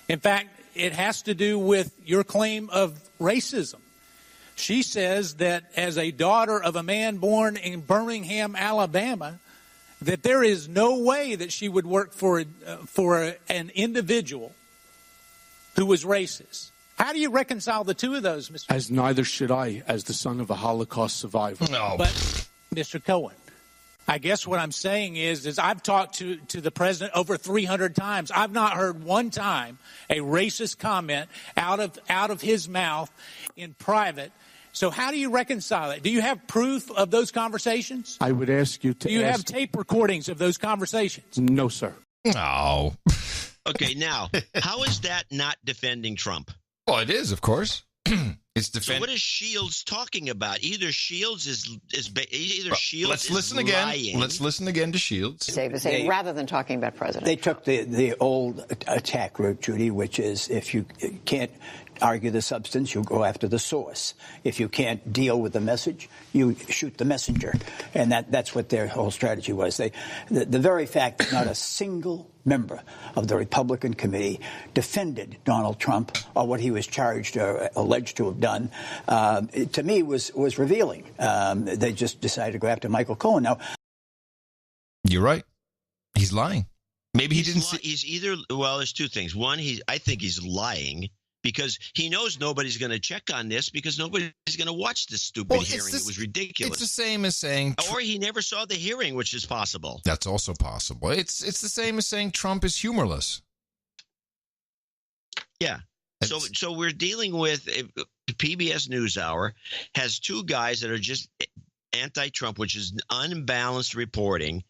In fact, it has to do with your claim of racism. She says that as a daughter of a man born in Birmingham, Alabama, that there is no way that she would work for an individual who was racist. How do you reconcile the two of those, Mr. As neither should I, as the son of a Holocaust survivor. No. But, Mr. Cohen, I guess what I'm saying is I've talked to the president over 300 times. I've not heard one time a racist comment out of his mouth in private. So how do you reconcile it? Do you have proof of those conversations? I would ask you to Do you have tape recordings of those conversations? No, sir. No. Okay, now, how is that not defending Trump? Well, it is, of course. It's So what is Shields talking about? Either Shields is Let's listen again. lying. Let's listen again to Shields. Rather than talking about president they took the old attack route, Judy, which is if you can't argue the substance, you go after the source. If you can't deal with the message, you shoot the messenger. And that's what their whole strategy was. The very fact that not a single member of the Republican committee defended Donald Trump or what he was charged or alleged to have done, to me was revealing. They just decided to go after Michael Cohen. Now, you're right. He's lying. Maybe he didn't see. He's either, well, there's two things. One, I think he's lying because he knows nobody's going to check on this because nobody's going to watch this stupid hearing. It was ridiculous. It's the same as saying, or he never saw the hearing, which is possible. That's also possible. It's the same as saying Trump is humorless. Yeah. So we're dealing with PBS NewsHour has two guys that are just anti-Trump, which is unbalanced reporting.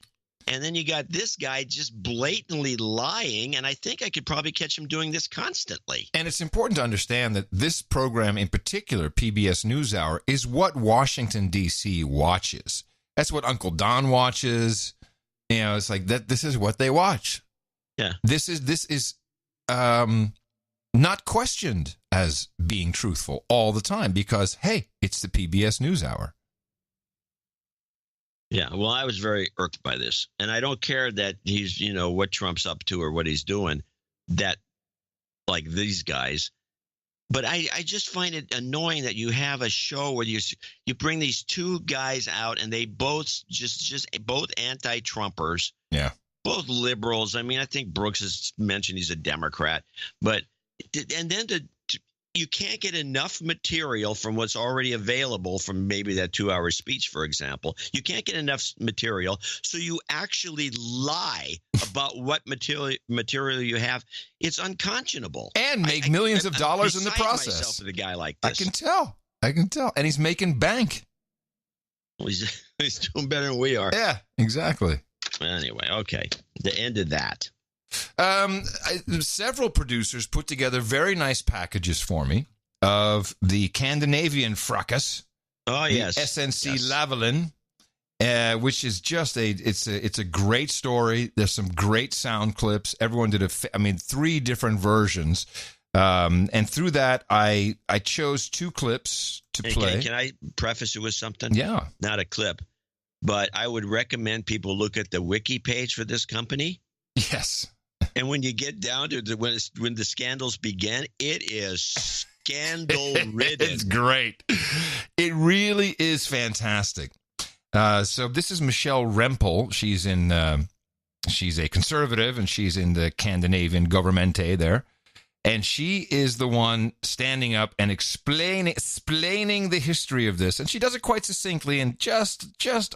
And then you got this guy just blatantly lying, and I think I could probably catch him doing this constantly. And it's important to understand that this program in particular, PBS NewsHour, is what Washington, D.C. watches. That's what Uncle Don watches. You know, it's like that. This is what they watch. Yeah. This is not questioned as being truthful all the time because, hey, it's the PBS NewsHour. Yeah, well, I was very irked by this. And I don't care that he's, what Trump's up to or what he's doing, that like these guys. But I just find it annoying that you have a show where you bring these two guys out and they both just both anti-Trumpers. Yeah. Both liberals. I mean, I think Brooks has mentioned he's a Democrat. But and then you can't get enough material from what's already available from maybe that 2-hour speech, for example. You can't get enough material, so you actually lie about what material you have. It's unconscionable. And make millions of dollars in the process. Myself with a guy like this. I can tell. And he's making bank. Well, he's doing better than we are. Yeah, exactly. Anyway, okay. The end of that. Several producers put together very nice packages for me of the Scandinavian fracas. Oh yes, the SNC Lavalin, which is just it's a great story. There's some great sound clips. Everyone did 3 different versions. And through that, I chose 2 clips to play. Can I preface it with something? Yeah. Not a clip, but I would recommend people look at the wiki page for this company. Yes. And when you get down to when the scandals begin, it is scandal-ridden. It's great. It really is fantastic. So this is Michelle Rempel. She's a conservative, and she's in the Scandinavian Governmente there. And she is the one standing up and explaining the history of this. And she does it quite succinctly in just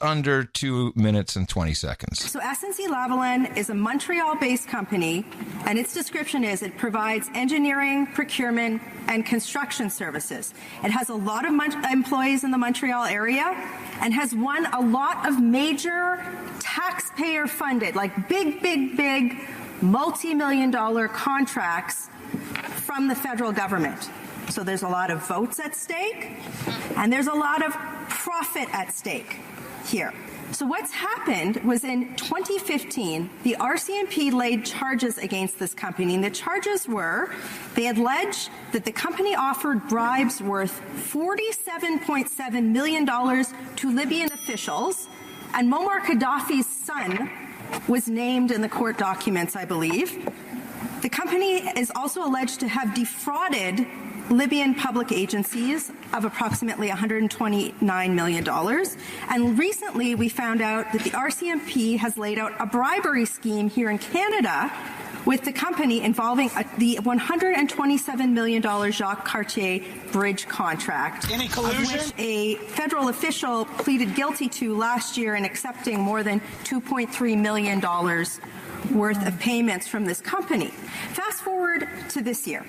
under 2 minutes and 20 seconds. So SNC-Lavalin is a Montreal-based company, and its description is it provides engineering, procurement, and construction services. It has a lot of employees in the Montreal area and has won a lot of major taxpayer-funded, like big, multi-million-dollar contracts from the federal government. So there's a lot of votes at stake, and there's a lot of profit at stake here. So what's happened was in 2015, the RCMP laid charges against this company, and the charges were they had alleged that the company offered bribes worth $47.7 million to Libyan officials, and Muammar Gaddafi's son was named in the court documents, I believe. The company is also alleged to have defrauded Libyan public agencies of approximately $129 million. And recently we found out that the RCMP has laid out a bribery scheme here in Canada with the company involving the $127 million Jacques Cartier bridge contract. Any collusion? Which a federal official pleaded guilty to last year in accepting more than $2.3 million worth of payments from this company. Fast forward to this year.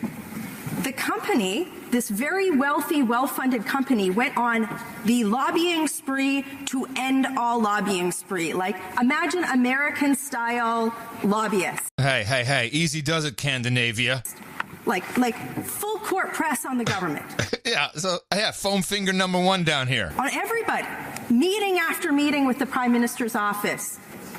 The company, this very wealthy, well-funded company, went on the lobbying spree to end all lobbying spree. Like, imagine American-style lobbyists. Hey, easy does it, Scandinavia. Like full court press on the government. Foam finger number 1 down here. On everybody. Meeting after meeting with the Prime Minister's office.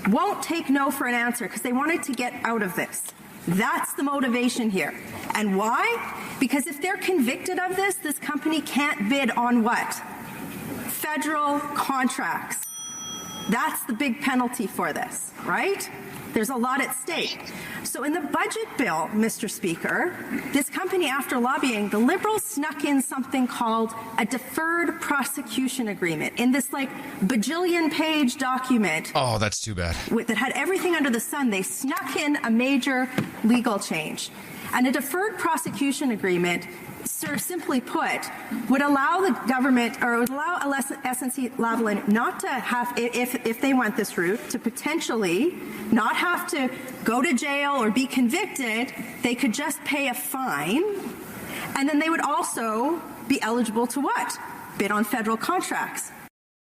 Won't take no for an answer because they wanted to get out of this. That's the motivation here. And why? Because if they're convicted of this, this company can't bid on what? Federal contracts. That's the big penalty for this, right? There's a lot at stake. So in the budget bill, Mr. Speaker, this company, after lobbying, the Liberals snuck in something called a deferred prosecution agreement in this bajillion-page document. Oh, that's too bad. That had everything under the sun. They snuck in a major legal change. And a deferred prosecution agreement, sir, simply put, would allow the government, or would allow SNC-Lavalin not to have, if they went this route, to potentially not have to go to jail or be convicted. They could just pay a fine, and then they would also be eligible to what? Bid on federal contracts.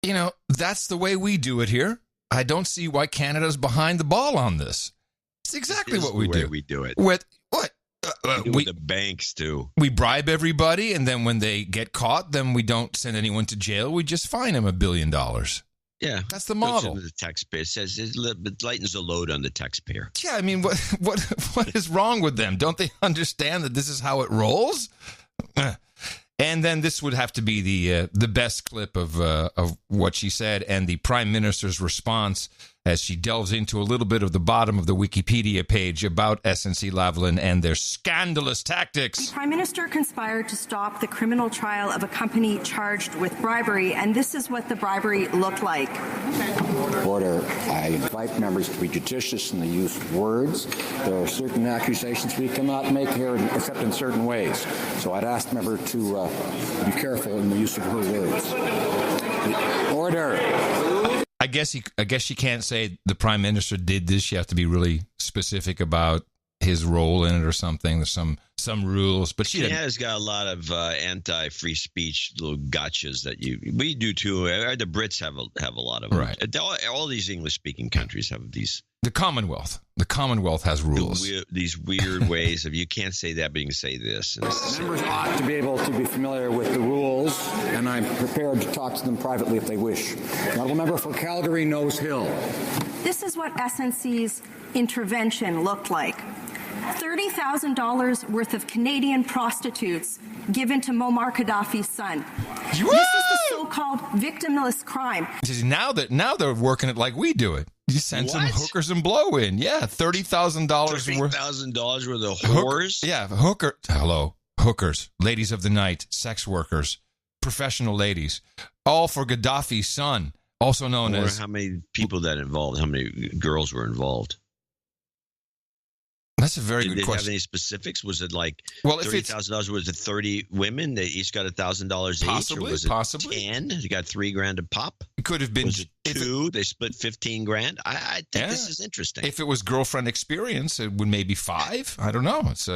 You know, that's the way we do it here. I don't see why Canada's behind the ball on this. It's exactly what we do. We do it. What? The banks do. We bribe everybody, and then when they get caught, then we don't send anyone to jail. We just fine them $1 billion. Yeah, that's the model. The taxpayer says it lightens the load on the taxpayer. Yeah, I mean, what is wrong with them? Don't they understand that this is how it rolls? And then this would have to be the best clip of what she said and the Prime Minister's response as she delves into a little bit of the bottom of the Wikipedia page about SNC-Lavalin and their scandalous tactics. The Prime Minister conspired to stop the criminal trial of a company charged with bribery, and this is what the bribery looked like. Order. I invite members to be judicious in the use of words. There are certain accusations we cannot make here except in certain ways. So I'd ask the member to be careful in the use of her words. Order. I guess she can't say the Prime Minister did this. You have to be really specific about his role in it or something. There's some rules, but she has got a lot of anti-free speech little gotchas that we do too. The Brits have a lot of them. Right. All these English-speaking countries have these. The Commonwealth has rules. These weird ways of you can't say that, but you can say this. Members ought to be able to be familiar with the rules, and I'm prepared to talk to them privately if they wish. Honourable member for Calgary Nose Hill. This is what SNC's intervention looked like. $30,000 worth of Canadian prostitutes given to Muammar Gaddafi's son. This is the so-called victimless crime. Now they're working it like we do it. You send some hookers and blow in. Yeah, $30,000 worth. $30,000 worth of whores? Hookers, ladies of the night, sex workers, professional ladies, all for Gaddafi's son, also known as... How many people that involved? How many girls were involved? That's a very good question. Did it have any specifics? Was it like $30,000? Was it 30 women? They each got $1,000 each? Or was it possibly. 10? You got $3,000 a pop? It could have been. Was it 2? They split $15,000? I think this is interesting. If it was girlfriend experience, it would maybe 5. I don't know. It's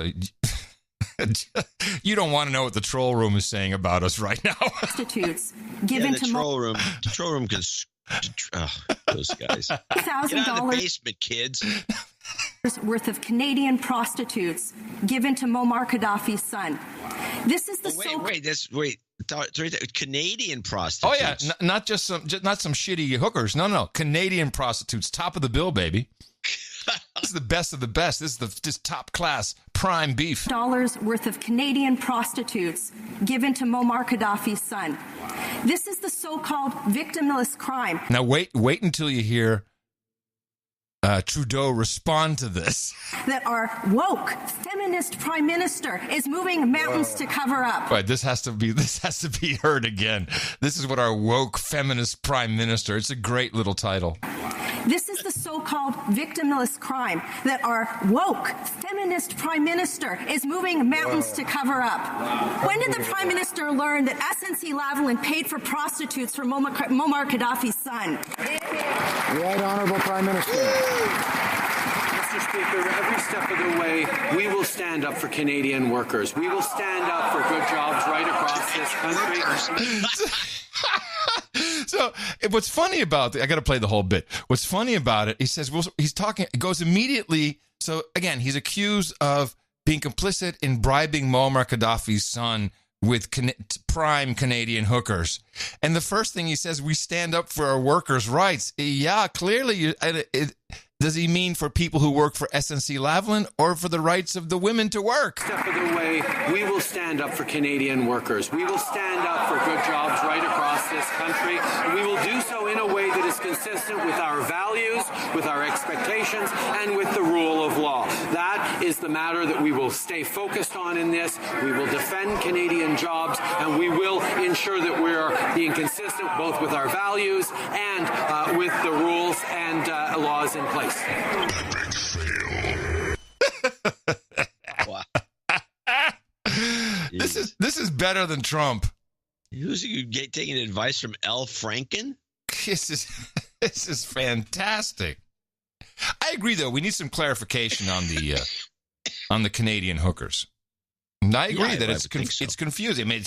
you don't want to know what the troll room is saying about us right now. Prostitutes given the troll room. The troll room can... those guys. Get out of the basement, kids. Worth of Canadian prostitutes given to Muammar Gaddafi's son. This is the Canadian prostitutes. Oh yeah, not some shitty hookers. No, Canadian prostitutes, top of the bill, baby. This is the best of the best. This is just top class prime beef. Dollars worth of Canadian prostitutes given to Muammar Gaddafi's son. This is the so-called victimless crime. Now wait until you hear Trudeau respond to this. That our woke feminist prime minister is moving mountains to cover up. Right, this has to be heard again. This is what our woke feminist prime minister. It's a great little title. This is the so-called victimless crime that our woke feminist prime minister is moving mountains to cover up. When did the prime minister learn that SNC-Lavalin paid for prostitutes for Muammar Gaddafi's son? Right, Honourable Prime Minister. Mr. Speaker, every step of the way, we will stand up for Canadian workers. We will stand up for good jobs right across this country. So what's funny about it, I got to play the whole bit. What's funny about it, he says, well, goes immediately. So again, he's accused of being complicit in bribing Muammar Gaddafi's son with prime Canadian hookers. And the first thing he says, we stand up for our workers' rights. Yeah, clearly. Does he mean for people who work for SNC-Lavalin or for the rights of the women to work? Step of the way, we will stand up for Canadian workers. We will stand up for good jobs right across this country. And we will do so in a way that is consistent with our values, with our expectations, and with the rule of law. That is the matter that we will stay focused on in this. We will defend Canadian jobs, and we will ensure that we are being consistent both with our values and with the rules and laws in place. Wow. This is better than Trump. Who's taking advice from L. Franken? This is fantastic. I agree, though. We need some clarification on the Canadian hookers. And I agree that it's confusing. I mean,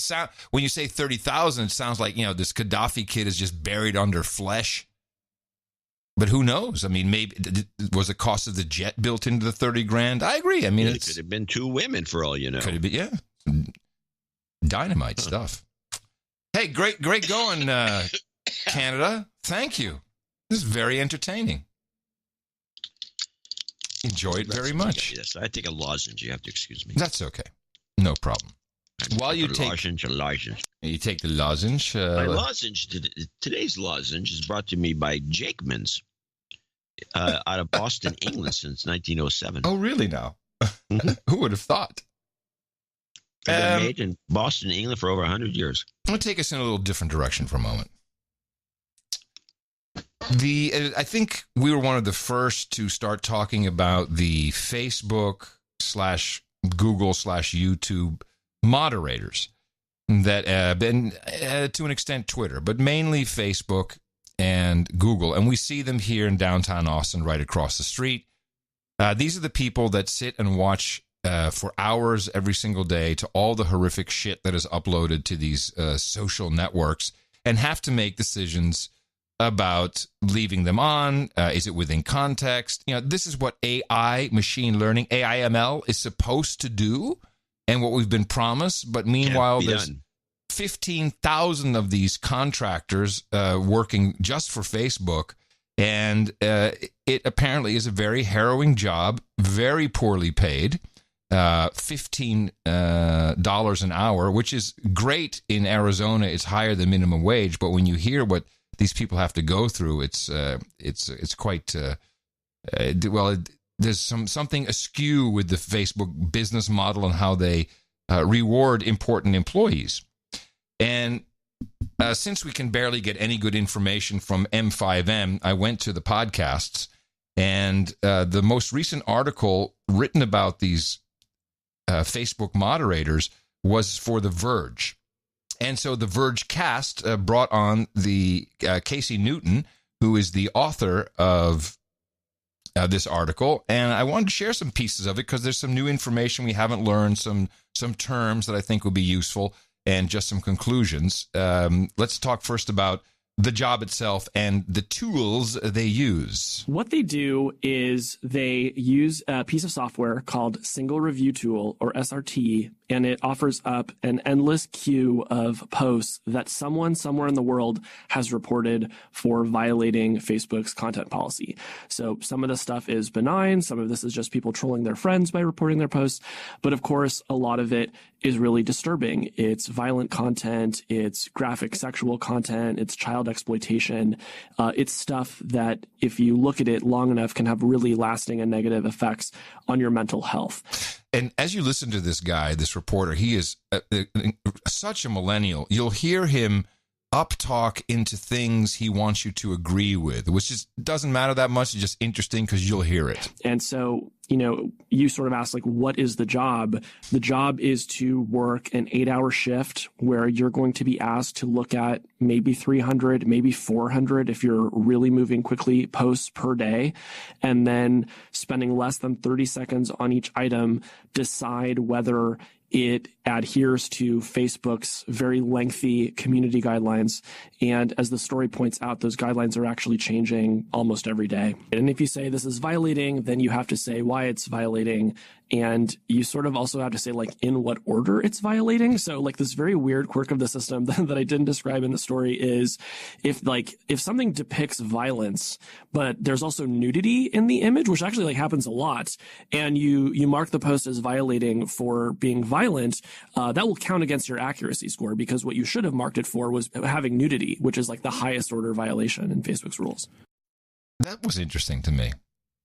when you say 30,000, it sounds like this Gaddafi kid is just buried under flesh. But who knows? I mean, maybe was the cost of the jet built into the $30,000? I agree. I mean, it could have been 2 women for all you know. Could have been, yeah. Dynamite stuff. Hey, great going, Canada. Thank you. This is very entertaining. Enjoy it very much. Yes, I take a lozenge. You have to excuse me. That's okay. No problem. While you take lozenge. You take the lozenge. My lozenge today's lozenge is brought to me by Jakeman's out of Boston, England, since 1907. Oh, really? Now, who would have thought? Been made in Boston, England, for over 100 years. I'm going to take us in a little different direction for a moment. I think we were one of the first to start talking about the Facebook / Google / YouTube moderators that been to an extent Twitter, but mainly Facebook and Google. And we see them here in downtown Austin right across the street. These are the people that sit and watch for hours every single day to all the horrific shit that is uploaded to these social networks and have to make decisions about leaving them on. Is it within context? This is what AI, machine learning, AIML is supposed to do and what we've been promised. But meanwhile, there's 15,000 of these contractors working just for Facebook. And it apparently is a very harrowing job, very poorly paid, $15 an hour, which is great in Arizona. It's higher than minimum wage. But when you hear what these people have to go through, it's quite, there's something askew with the Facebook business model and how they reward important employees. And since we can barely get any good information from M5M, I went to the podcasts, and the most recent article written about these Facebook moderators was for The Verge. And so The Verge cast brought on the Casey Newton, who is the author of this article, and I wanted to share some pieces of it because there's some new information we haven't learned, some terms that I think will be useful, and just some conclusions. Let's talk first about the job itself and the tools they use. What they do is they use a piece of software called Single Review Tool, or SRT, and it offers up an endless queue of posts that someone somewhere in the world has reported for violating Facebook's content policy. So some of this stuff is benign. Some of this is just people trolling their friends by reporting their posts. But of course, a lot of it is really disturbing. It's violent content. It's graphic sexual content. It's child exploitation. It's stuff that, if you look at it long enough, can have really lasting and negative effects on your mental health. And as you listen to this guy, this reporter, he is such a millennial. You'll hear him uptalk into things he wants you to agree with, which just doesn't matter that much. It's just interesting because you'll hear it. And so, you sort of ask, like, what is the job? The job is to work an 8-hour shift where you're going to be asked to look at maybe 300, maybe 400 if you're really moving quickly, posts per day, and then spending less than 30 seconds on each item, decide whether it adheres to Facebook's very lengthy community guidelines. And as the story points out, those guidelines are actually changing almost every day. And if you say this is violating, then you have to say why it's violating. And you sort of also have to say, like, in what order it's violating. So, like, this very weird quirk of the system that I didn't describe in the story is if something depicts violence, but there's also nudity in the image, which actually happens a lot, and you mark the post as violating for being violent, that will count against your accuracy score, because what you should have marked it for was having nudity, which is the highest order violation in Facebook's rules. That was interesting to me.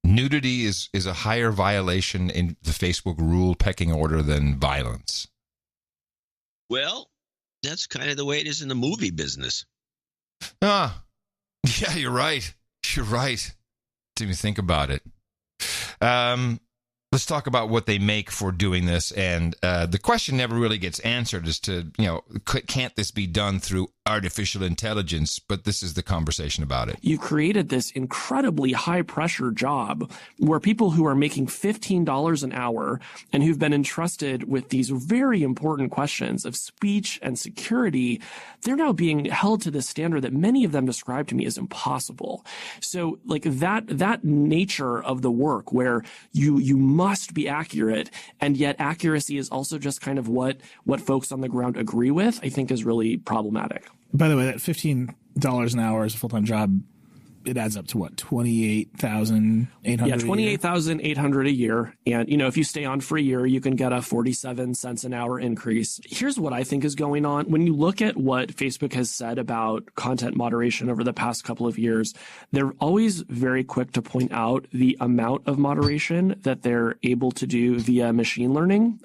Nudity is a higher violation in the Facebook rule pecking order than violence. Well, that's kind of the way it is in the movie business. Yeah, you're right. You're right. Didn't even think about it. Let's talk about what they make for doing this. And the question never really gets answered as to, can't this be done through artificial intelligence? But this is the conversation about it. You created this incredibly high pressure job where people who are making $15 an hour and who've been entrusted with these very important questions of speech and security, they're now being held to this standard that many of them describe to me as impossible. So that nature of the work where you must be accurate, and yet accuracy is also just kind of what folks on the ground agree with, I think is really problematic. By the way, that $15 an hour is a full-time job. It adds up to what, $28,800? Yeah, $28,800 a year. And, if you stay on for a year, you can get a 47 cents an hour increase. Here's what I think is going on. When you look at what Facebook has said about content moderation over the past couple of years, they're always very quick to point out the amount of moderation that they're able to do via machine learning,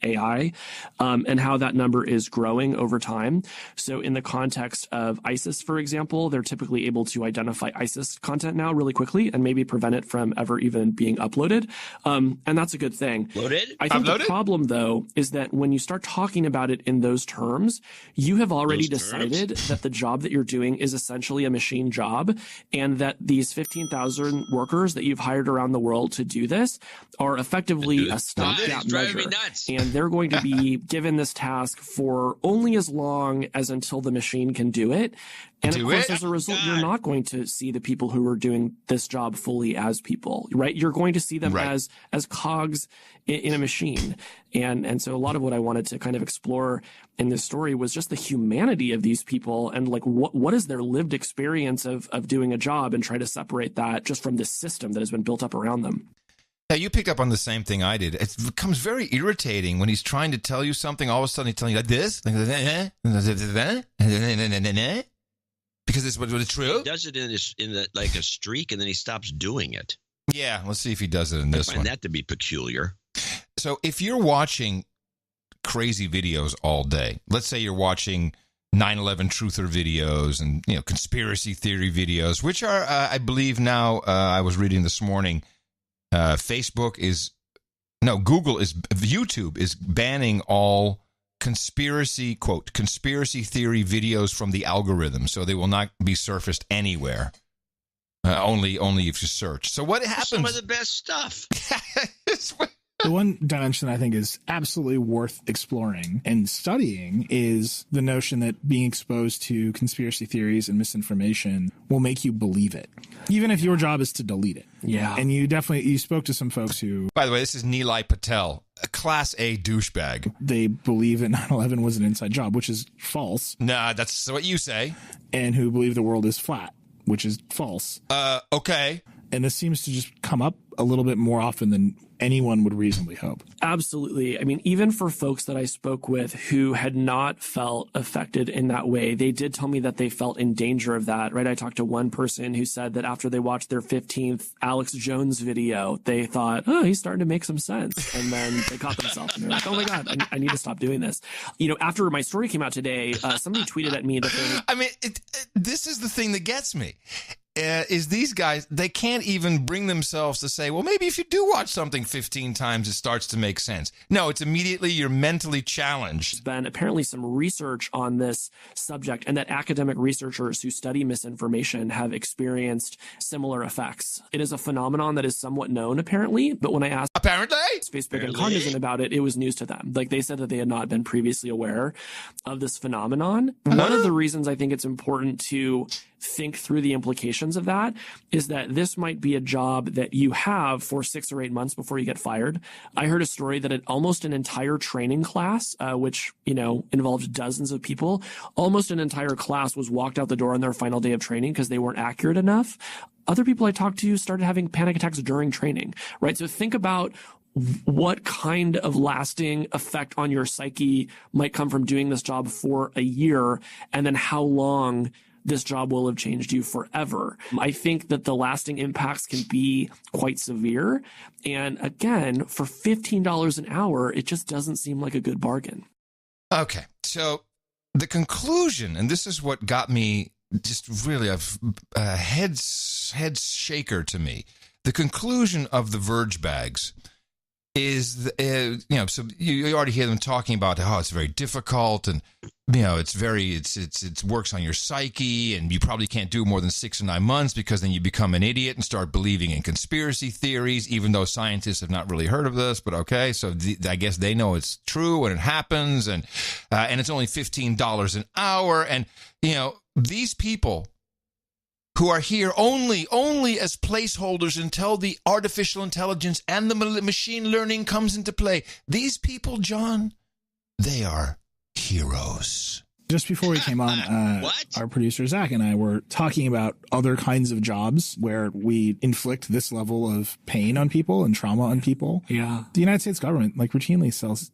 AI, and how that number is growing over time. So in the context of ISIS, for example, they're typically able to identify ISIS content now really quickly and maybe prevent it from ever even being uploaded. And that's a good thing. I think the problem, though, is that when you start talking about it in those terms, you have already decided that the job that you're doing is essentially a machine job, and that these 15,000 workers that you've hired around the world to do this are effectively a stopgap measure. And they're going to be given this task for only as long as until the machine can do it. And of course, as a result, you're not going to see the people who are doing this job fully as people, right? You're going to see them as cogs in a machine. And so a lot of what I wanted to kind of explore in this story was just the humanity of these people and like what is their lived experience of doing a job, and try to separate that just from this system that has been built up around them. Yeah, you picked up on the same thing I did. It becomes very irritating when he's trying to tell you something. All of a sudden, he's telling you like this, because it's what it's true. He does it in like a streak, and then he stops doing it. Yeah, let's see if he does it in this one. I find that to be peculiar. So if you're watching crazy videos all day, let's say you're watching 9/11 truther videos and conspiracy theory videos, which are I believe now I was reading this morning. YouTube is banning all conspiracy theory videos from the algorithm, so they will not be surfaced anywhere. Only if you search. So what happens? Some of the best stuff. The one dimension I think is absolutely worth exploring and studying is the notion that being exposed to conspiracy theories and misinformation will make you believe it, even if your job is to delete it. Yeah. And you spoke to some folks who... By the way, this is Nilay Patel, a Class A douchebag. They believe that 9/11 was an inside job, which is false. Nah, that's what you say. And who believe the world is flat, which is false. Okay. And this seems to just come up a little bit more often than anyone would reasonably hope. Absolutely. I mean, even for folks that I spoke with who had not felt affected in that way, they did tell me that they felt in danger of that, right? I talked to one person who said that after they watched their 15th Alex Jones video, they thought, oh, he's starting to make some sense. And then they caught themselves and they're like, oh my God, I need to stop doing this. After my story came out today, somebody tweeted at me that this is the thing that gets me. Is these guys, they can't even bring themselves to say, well, maybe if you do watch something 15 times, it starts to make sense. No, it's immediately you're mentally challenged. There's been apparently some research on this subject, and that academic researchers who study misinformation have experienced similar effects. It is a phenomenon that is somewhat known, apparently, but when I asked Facebook and Cognizant about it, it was news to them. Like, they said that they had not been previously aware of this phenomenon. One of the reasons I think it's important to think through the implications of that is that this might be a job that you have for 6 or 8 months before you get fired. I heard a story that almost an entire training class, which, involved dozens of people, almost an entire class was walked out the door on their final day of training because they weren't accurate enough. Other people I talked to started having panic attacks during training, right? So think about what kind of lasting effect on your psyche might come from doing this job for a year, and then how long this job will have changed you forever. I think that the lasting impacts can be quite severe. And again, for $15 an hour, it just doesn't seem like a good bargain. Okay. So the conclusion, and this is what got me just really a head shaker to me. The conclusion of the Verge bags is, so you already hear them talking about how it's very difficult and, it works on your psyche, and you probably can't do more than 6 or 9 months because then you become an idiot and start believing in conspiracy theories, even though scientists have not really heard of this. But okay, so I guess they know it's true when it happens, and it's only $15 an hour, and these people who are here only as placeholders until the artificial intelligence and the machine learning comes into play. These people, John, they are heroes. Just before we came on, our producer Zach and I were talking about other kinds of jobs where we inflict this level of pain on people and trauma on people. Yeah. The United States government routinely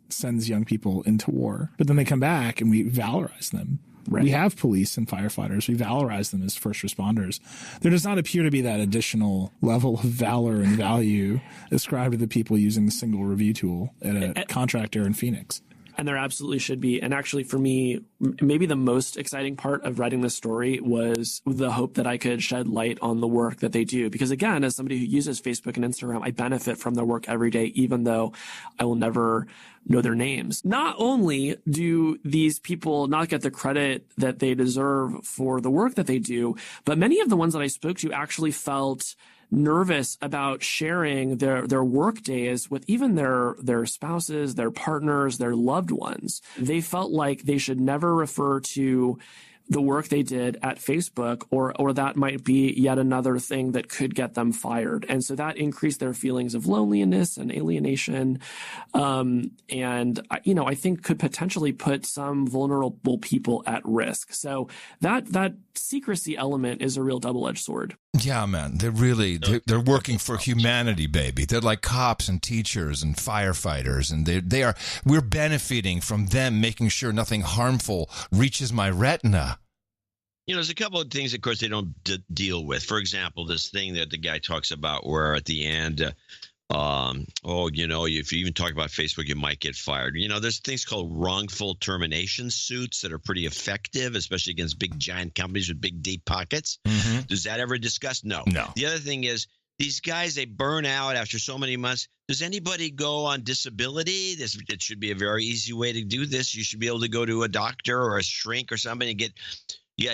sends young people into war, but then they come back and we valorize them. Right. We have police and firefighters. We valorize them as first responders. There does not appear to be that additional level of valor and value ascribed to the people using the single review tool at a contractor in Phoenix. And there absolutely should be. And actually, for me, maybe the most exciting part of writing this story was the hope that I could shed light on the work that they do. Because again, as somebody who uses Facebook and Instagram, I benefit from their work every day, even though I will never know their names. Not only do these people not get the credit that they deserve for the work that they do, but many of the ones that I spoke to actually felt nervous about sharing their work days with even their spouses, their partners, their loved ones. They felt like they should never refer to the work they did at Facebook, or that might be yet another thing that could get them fired. And so that increased their feelings of loneliness and alienation. And, I think could potentially put some vulnerable people at risk. So that secrecy element is a real double-edged sword. Yeah, man. They're working for humanity, baby. They're like cops and teachers and firefighters, and we're benefiting from them making sure nothing harmful reaches my retina. There's a couple of things, of course, they don't deal with. For example, this thing that the guy talks about where at the end, if you even talk about Facebook, you might get fired. There's things called wrongful termination suits that are pretty effective, especially against big, giant companies with big, deep pockets. Mm-hmm. Does that ever discuss? No. The other thing is these guys, they burn out after so many months. Does anybody go on disability? It should be a very easy way to do this. You should be able to go to a doctor or a shrink or somebody and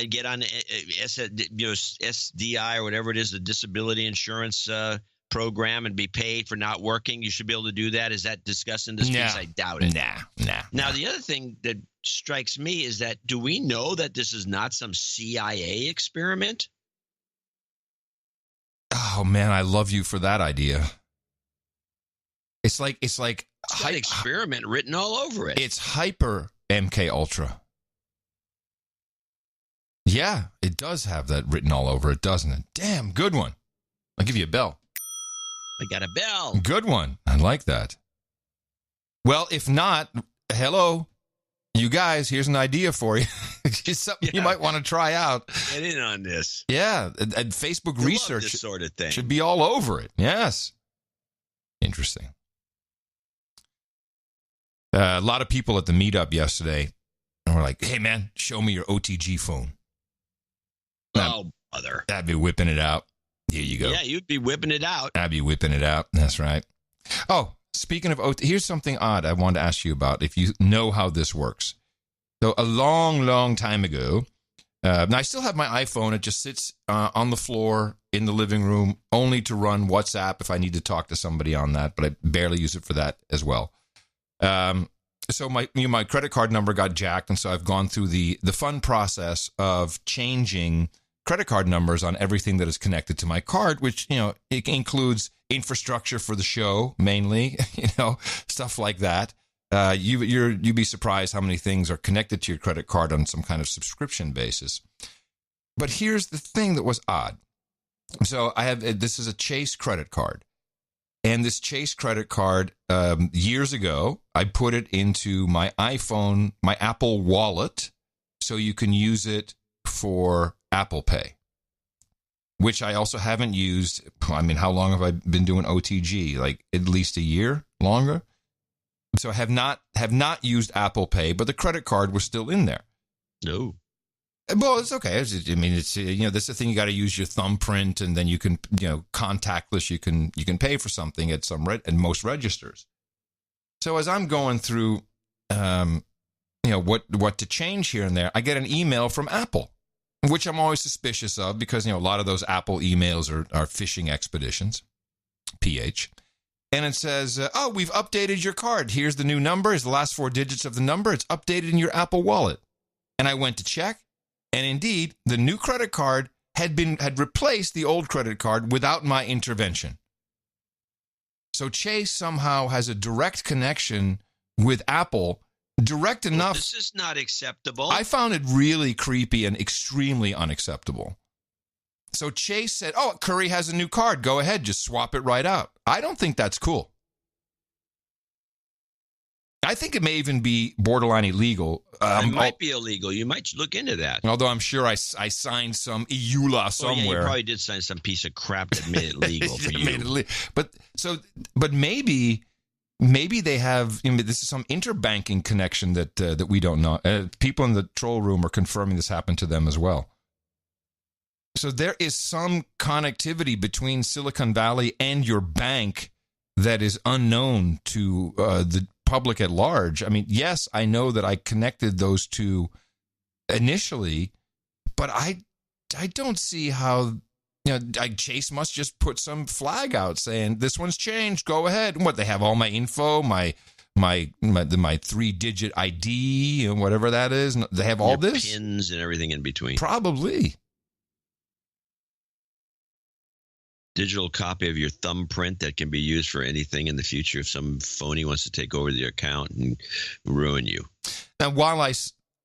get on SDI or whatever it is, the disability insurance program, and be paid for not working. You should be able to do that. Is that discussed in this piece? I doubt it. Now, the other thing that strikes me is that, do we know that this is not some CIA experiment? Oh, man, I love you for that idea. It's like got experiment written all over it. It's hyper MK Ultra. Yeah, it does have that written all over it, doesn't it? Damn, good one. I'll give you a bell. I got a bell. Good one. I like that. Well, if not, hello, you guys, here's an idea for you. It's something you might want to try out. Get in on this. Yeah, and Facebook research love this sort of thing. Should be all over it. Yes. Interesting. A lot of people at the meetup yesterday were like, hey, man, show me your OTG phone. Oh, brother. I'd be whipping it out. Here you go. Yeah, you'd be whipping it out. I'd be whipping it out. That's right. Oh, speaking of here's something odd I wanted to ask you about, if you know how this works. So a long, long time ago, now I still have my iPhone. It just sits on the floor in the living room, only to run WhatsApp if I need to talk to somebody on that, but I barely use it for that as well. So my credit card number got jacked, and so I've gone through the fun process of changing credit card numbers on everything that is connected to my card, which, it includes infrastructure for the show, mainly, stuff like that. You'd be surprised how many things are connected to your credit card on some kind of subscription basis. But here's the thing that was odd. So this is a Chase credit card. And this Chase credit card, years ago, I put it into my iPhone, my Apple Wallet, so you can use it for Apple Pay, which I also haven't used. I mean, how long have I been doing OTG? Like at least a year longer. So I have not used Apple Pay, but the credit card was still in there. No. Well, it's okay. It's this is the thing. You got to use your thumbprint, and then you can, contactless. You can pay for something at and most registers. So as I'm going through, what to change here and there, I get an email from Apple, which I'm always suspicious of because, a lot of those Apple emails are phishing expeditions, PH. And it says, we've updated your card. Here's the new number. Here's the last 4 digits of the number. It's updated in your Apple Wallet. And I went to check. And indeed, the new credit card had replaced the old credit card without my intervention. So Chase somehow has a direct connection with Apple, direct enough. This is not acceptable. I found it really creepy and extremely unacceptable. So Chase said, Curry has a new card. Go ahead, just swap it right out. I don't think that's cool. I think it may even be borderline illegal. It might be illegal. You might look into that. Although I'm sure I signed some EULA somewhere. Yeah, you probably did sign some piece of crap that made it legal for you. But maybe they have. This is some interbanking connection that we don't know. People in the troll room are confirming this happened to them as well. So there is some connectivity between Silicon Valley and your bank that is unknown to the public at large. I mean, yes, I know that I connected those two initially, but I don't see how, Chase must just put some flag out saying this one's changed. Go ahead. And what, they have all my info, my my 3-digit ID and whatever that is. They have all this pins and everything in between. Probably. Digital copy of your thumbprint that can be used for anything in the future if some phony wants to take over your account and ruin you. Now, while I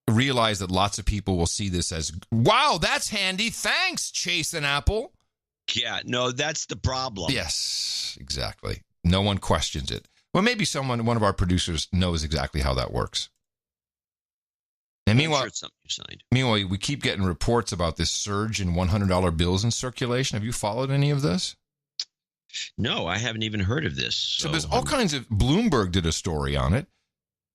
realize that lots of people will see this as, wow, that's handy. Thanks, Chase and Apple. Yeah, no, that's the problem. Yes, exactly. No one questions it. Well, maybe one of our producers knows exactly how that works. And meanwhile, it's something you signed. Meanwhile, we keep getting reports about this surge in $100 bills in circulation. Have you followed any of this? No, I haven't even heard of this. So there's all kinds of. Bloomberg did a story on it.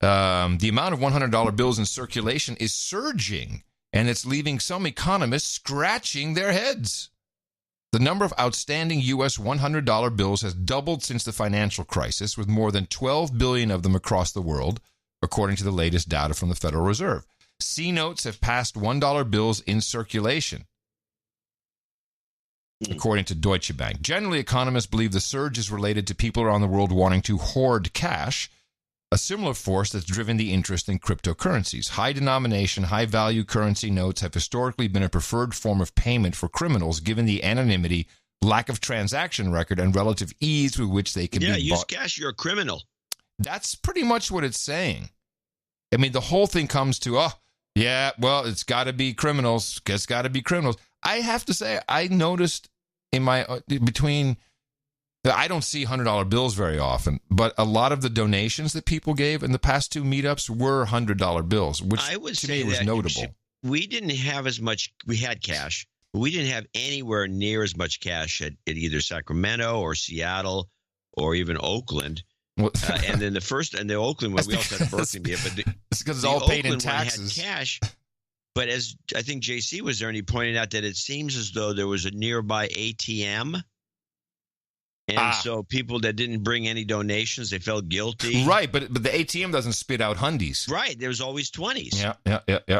The amount of $100 bills in circulation is surging, and it's leaving some economists scratching their heads. The number of outstanding U.S. $100 bills has doubled since the financial crisis, with more than 12 billion of them across the world, according to the latest data from the Federal Reserve. C-notes have passed $1 bills in circulation, according to Deutsche Bank. Generally, economists believe the surge is related to people around the world wanting to hoard cash, a similar force that's driven the interest in cryptocurrencies. High-denomination, high-value currency notes have historically been a preferred form of payment for criminals, given the anonymity, lack of transaction record, and relative ease with which they can be bought. Yeah, use cash, you're a criminal. That's pretty much what it's saying. I mean, the whole thing comes to, yeah, well, it's got to be criminals. It's got to be criminals. I have to say, I noticed in my I don't see $100 bills very often, but a lot of the donations that people gave in the past two meetups were $100 bills, which I would to say me was that notable. We didn't have as much. We had cash, but we didn't have anywhere near as much cash at either Sacramento or Seattle or even Oakland. And then the Oakland one, we also had Berkeley, but it's because it's all paid in Oakland taxes. One had cash, but as I think JC was there, and he pointed out that it seems as though there was a nearby ATM, and so people that didn't bring any donations, they felt guilty. Right, but the ATM doesn't spit out hundies. Right, there's always 20s. Yeah.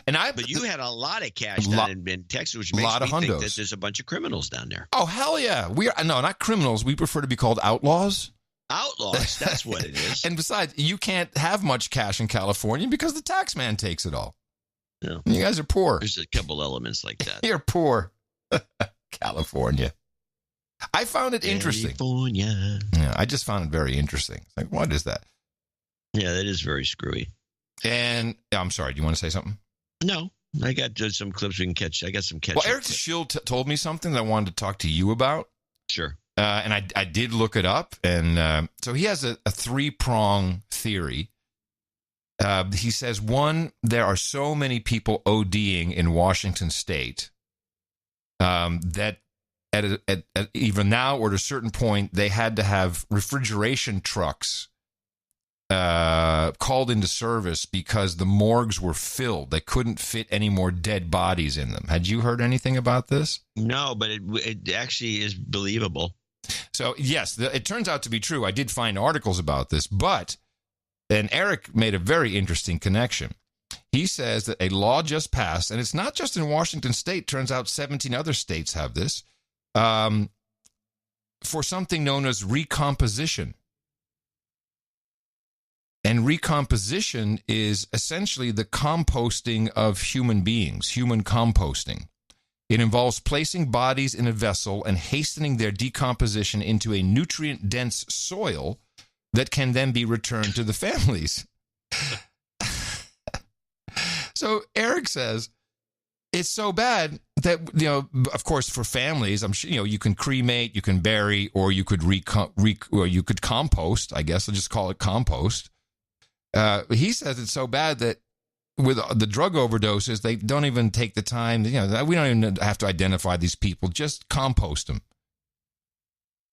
But you had a lot of cash down in Texas, which makes me think that there's a bunch of criminals down there. Oh, hell yeah. No, not criminals. We prefer to be called outlaws. Outlaws, that's what it is. And besides, you can't have much cash in California because the tax man takes it all. Yeah. You guys are poor. There's a couple elements like that. You're poor. California. I found it interesting. California. Yeah, I just found it very interesting. It's like, what is that? Yeah, that is very screwy. And I'm sorry, do you want to say something? No, I got some clips we can catch. I got some catch. Well, Eric Schill told me something that I wanted to talk to you about. Sure. And I did look it up. And so he has a 3-prong theory. He says, one, there are so many people ODing in Washington State that at even now or at a certain point, they had to have refrigeration trucks called into service because the morgues were filled. They couldn't fit any more dead bodies in them. Had you heard anything about this? No, but it actually is believable. So, yes, it turns out to be true. I did find articles about this, but then Eric made a very interesting connection. He says that a law just passed, and it's not just in Washington State. Turns out 17 other states have this, for something known as recomposition. And recomposition is essentially the composting of human beings, human composting. It involves placing bodies in a vessel and hastening their decomposition into a nutrient-dense soil that can then be returned to the families. So Eric says it's so bad that, of course, for families, I'm sure, you can cremate, you can bury, or you could or you could compost. I guess I'll just call it compost. He says it's so bad that with the drug overdoses, they don't even take the time. We don't even have to identify these people. Just compost them.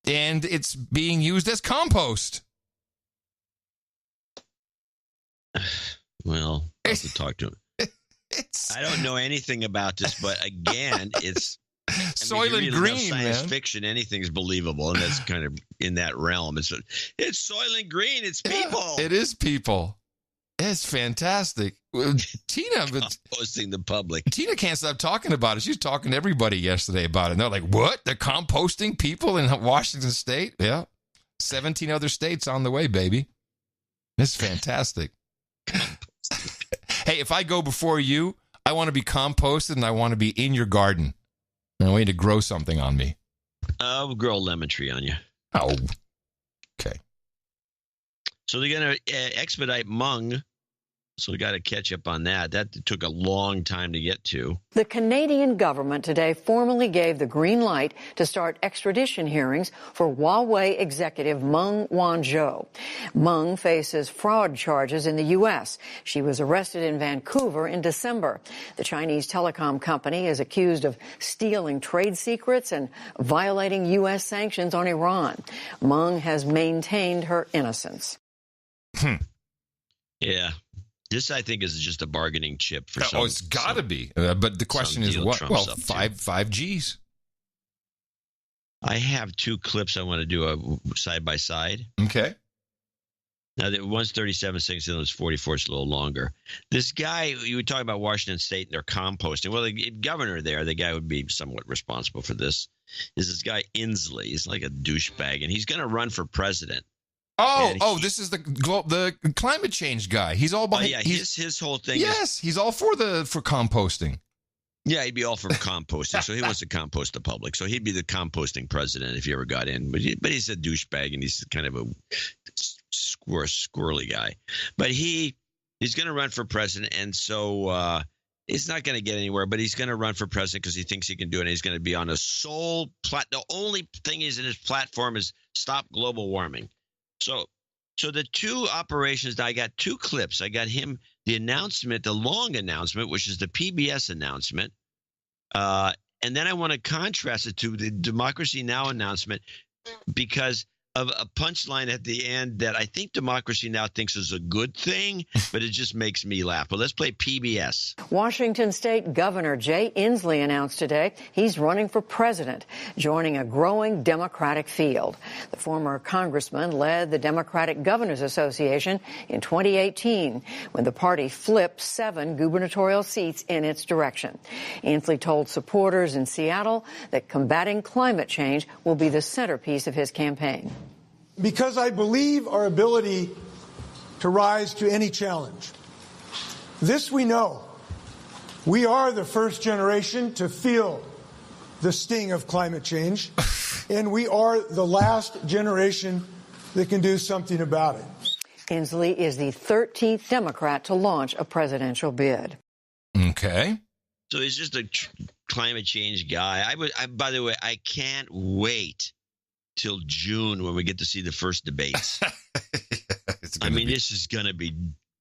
And it's being used as compost. Well, I'll have to talk to him. I don't know anything about this, but again, it's Soylent Green, science man. Fiction, anything's believable, and that's kind of in that realm. It's Soylent Green. It's people. It is people. It's fantastic. Tina, composting the public. Tina can't stop talking about it. She was talking to everybody yesterday about it. And they're like, "What? They're composting people in Washington State?" Yeah. 17 other states on the way, baby. This is fantastic. Hey, if I go before you, I want to be composted and I want to be in your garden. And I want you to grow something on me. I'll grow a lemon tree on you. Oh, okay. So they're going to expedite Hmong. So we got to catch up on that. That took a long time to get to. The Canadian government today formally gave the green light to start extradition hearings for Huawei executive Meng Wanzhou. Meng faces fraud charges in the U.S. She was arrested in Vancouver in December. The Chinese telecom company is accused of stealing trade secrets and violating U.S. sanctions on Iran. Meng has maintained her innocence. Yeah. This, I think, is just a bargaining chip for some. Oh, it's got to be. But the question is what? Well, five Gs. I have two clips I want to do a side by side. Okay. Now, one's 37 seconds, the other's 44. It's a little longer. This guy, you were talking about Washington State and their composting. Well, the governor there, the guy would be somewhat responsible for this, is this guy Inslee. He's like a douchebag, and he's going to run for president. This is the climate change guy. He's all behind. Oh, yeah, his whole thing. Yes, he's all for composting. Yeah, he'd be all for composting. So he wants to compost the public. So he'd be the composting president if he ever got in. But he's a douchebag and he's kind of a squirrely guy. But he's going to run for president, and so he's not going to get anywhere. But he's going to run for president because he thinks he can do it. And he's going to be on a sole the only thing is in his platform is stop global warming. So the two operations, I got two clips. I got him, the announcement, the long announcement, which is the PBS announcement. And then I want to contrast it to the Democracy Now! Announcement because of a punchline at the end that I think Democracy Now! Thinks is a good thing, but it just makes me laugh. But let's play PBS. Washington State Governor Jay Inslee announced today he's running for president, joining a growing Democratic field. The former congressman led the Democratic Governors Association in 2018 when the party flipped 7 gubernatorial seats in its direction. Inslee told supporters in Seattle that combating climate change will be the centerpiece of his campaign. Because I believe our ability to rise to any challenge. This we know. We are the first generation to feel the sting of climate change, and we are the last generation that can do something about it. Inslee is the 13th Democrat to launch a presidential bid. Okay. So he's just a climate change guy. By the way, I can't wait till June when we get to see the first debates. This is going to be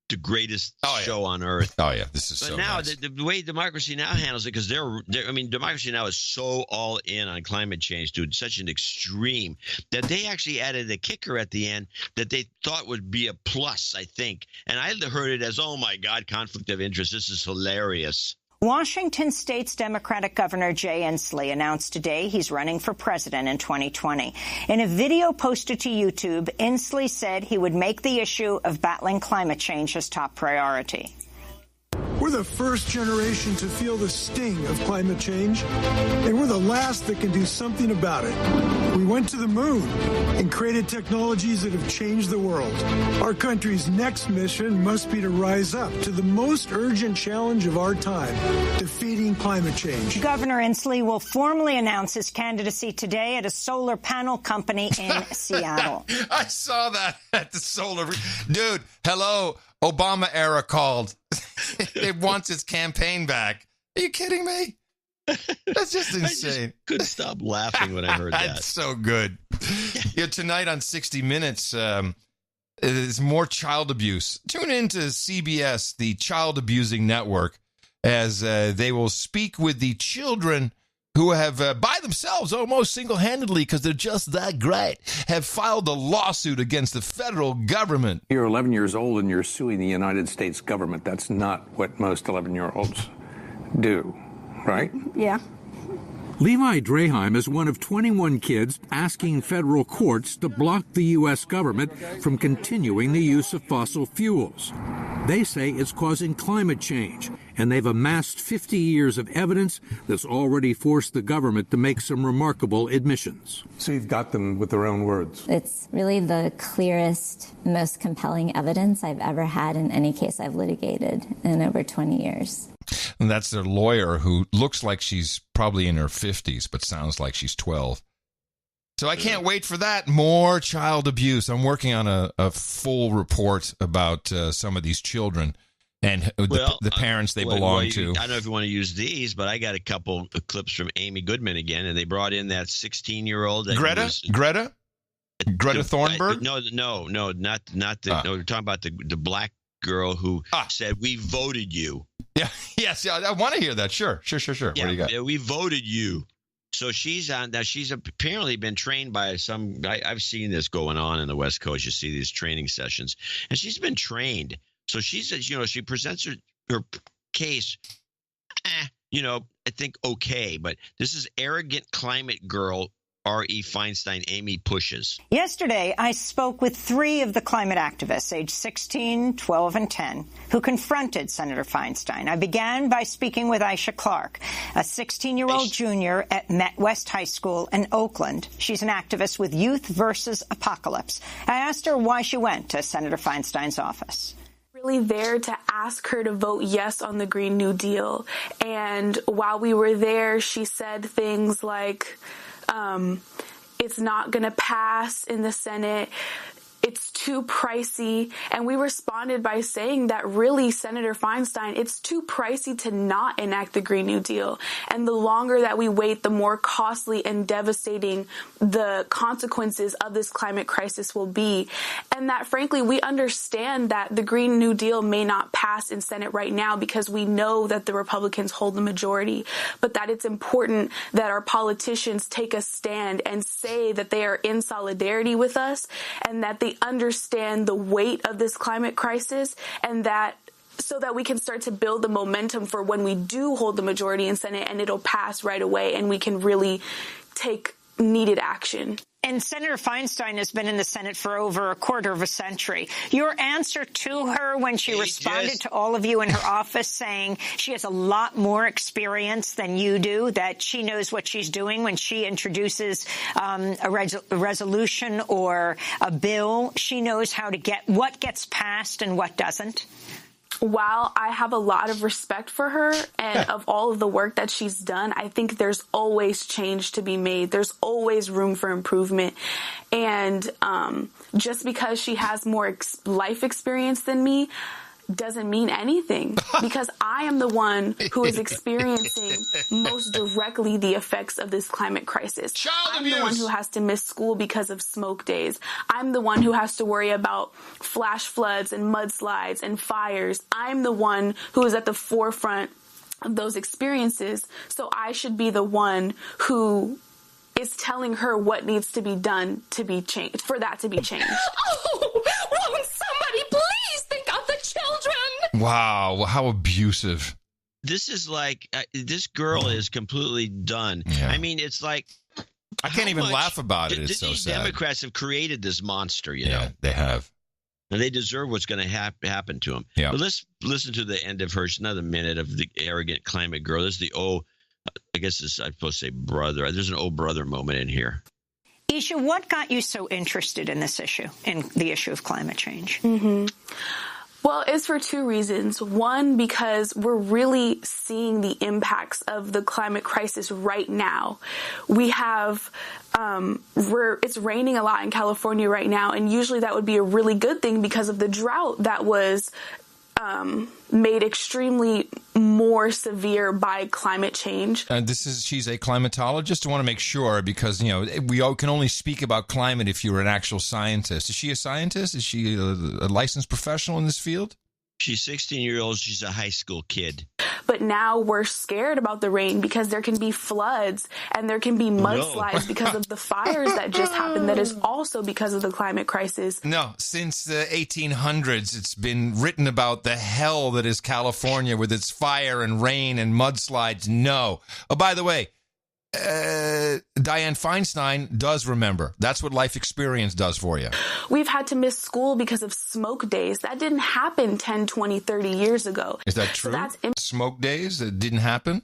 the greatest show on earth. Oh, yeah. This is but so now, nice. the way Democracy Now! Handles it, because Democracy Now! Is so all in on climate change to such an extreme that they actually added a kicker at the end that they thought would be a plus, I think. And I heard it as, oh, my God, conflict of interest. This is hilarious. Washington State's Democratic Governor Jay Inslee announced today he's running for president in 2020. In a video posted to YouTube, Inslee said he would make the issue of battling climate change his top priority. We're the first generation to feel the sting of climate change, and we're the last that can do something about it. We went to the moon and created technologies that have changed the world. Our country's next mission must be to rise up to the most urgent challenge of our time, defeating climate change. Governor Inslee will formally announce his candidacy today at a solar panel company in Seattle. I saw that at the solar. Dude, hello. Obama era called. It wants its campaign back. Are you kidding me? That's just insane. I just couldn't stop laughing when I heard that. That's so good. Tonight on 60 Minutes, is more child abuse. Tune into CBS, the child abusing network, as they will speak with the children who have, by themselves, almost single-handedly, because they're just that great, have filed a lawsuit against the federal government. You're 11 years old and you're suing the United States government. That's not what most 11-year-olds do, right? Yeah. Levi Draheim is one of 21 kids asking federal courts to block the U.S. government from continuing the use of fossil fuels. They say it's causing climate change, and they've amassed 50 years of evidence that's already forced the government to make some remarkable admissions. So you've got them with their own words. It's really the clearest, most compelling evidence I've ever had in any case I've litigated in over 20 years. And that's their lawyer, who looks like she's probably in her 50s, but sounds like she's 12. So I can't wait for that. More child abuse. I'm working on a full report about some of these children and the parents they belong to. I don't know if you want to use these, but I got a couple of clips from Amy Goodman again, and they brought in that 16-year-old. Greta Thunberg? No, not the. No, we're talking about the black girl who said, "We voted you." Yeah, yes, yeah. I want to hear that. Sure. Yeah, what do you got? We voted you. So she's on now. She's apparently been trained by some. I've seen this going on in the West Coast. You see these training sessions, and she's been trained. So she says, she presents her case. I think okay, but this is arrogant climate girl. R.E. Feinstein, Amy pushes. Yesterday, I spoke with 3 of the climate activists, age 16, 12, and 10, who confronted Senator Feinstein. I began by speaking with Aisha Clark, a 16-year-old junior at Met West High School in Oakland. She's an activist with Youth versus Apocalypse. I asked her why she went to Senator Feinstein's office. Really there to ask her to vote yes on the Green New Deal. And while we were there, she said things like, it's not going to pass in the Senate. It's too pricey. And we responded by saying that really, Senator Feinstein, it's too pricey to not enact the Green New Deal. And the longer that we wait, the more costly and devastating the consequences of this climate crisis will be. And that, frankly, we understand that the Green New Deal may not pass in Senate right now because we know that the Republicans hold the majority, but that it's important that our politicians take a stand and say that they are in solidarity with us and that they understand the weight of this climate crisis, and that so that we can start to build the momentum for when we do hold the majority in Senate and it'll pass right away and we can really take needed action. And Senator Feinstein has been in the Senate for over a quarter of a century. Your answer to her when she responded to all of you in her office saying she has a lot more experience than you do, that she knows what she's doing when she introduces a resolution or a bill. She knows how to get what gets passed and what doesn't. While I have a lot of respect for her and of all of the work that she's done, I think there's always change to be made. There's always room for improvement. And just because she has more life experience than me doesn't mean anything, because I am the one who is experiencing most directly the effects of this climate crisis. I'm the one who has to miss school because of smoke days. I'm the one who has to worry about flash floods and mudslides and fires. I'm the one who is at the forefront of those experiences. So I should be the one who is telling her what needs to be done to be changed, for that to be changed. Oh, won't somebody please think of the children? Wow, how abusive. This is like, this girl is completely done. Yeah. I mean, it's like, I can't even laugh about it. It's so these sad. Democrats have created this monster, you know. They have. And they deserve what's going to happen to them. Yeah. But let's listen to the end of her, another minute of the arrogant climate girl. This is the I guess I'm supposed to say brother. There's an old brother moment in here. Isha, what got you so interested in this issue, in the issue of climate change? Well, it's for 2 reasons. One, because we're really seeing the impacts of the climate crisis right now. We have, it's raining a lot in California right now, and usually that would be a really good thing because of the drought that was made extremely more severe by climate change. She's a climatologist. I want to make sure, because, we all can only speak about climate if you're an actual scientist. Is she a scientist? Is she a licensed professional in this field? She's 16-year-old. She's a high school kid. But now we're scared about the rain because there can be floods and there can be mudslides because of the fires that just happened. That is also because of the climate crisis. No, since the 1800s, it's been written about the hell that is California with its fire and rain and mudslides. No. Oh, by the way, Dianne Feinstein does remember. That's what life experience does for you. We've had to miss school because of smoke days. That didn't happen 10, 20, 30 years ago. Is that true? So Smoke days that didn't happen?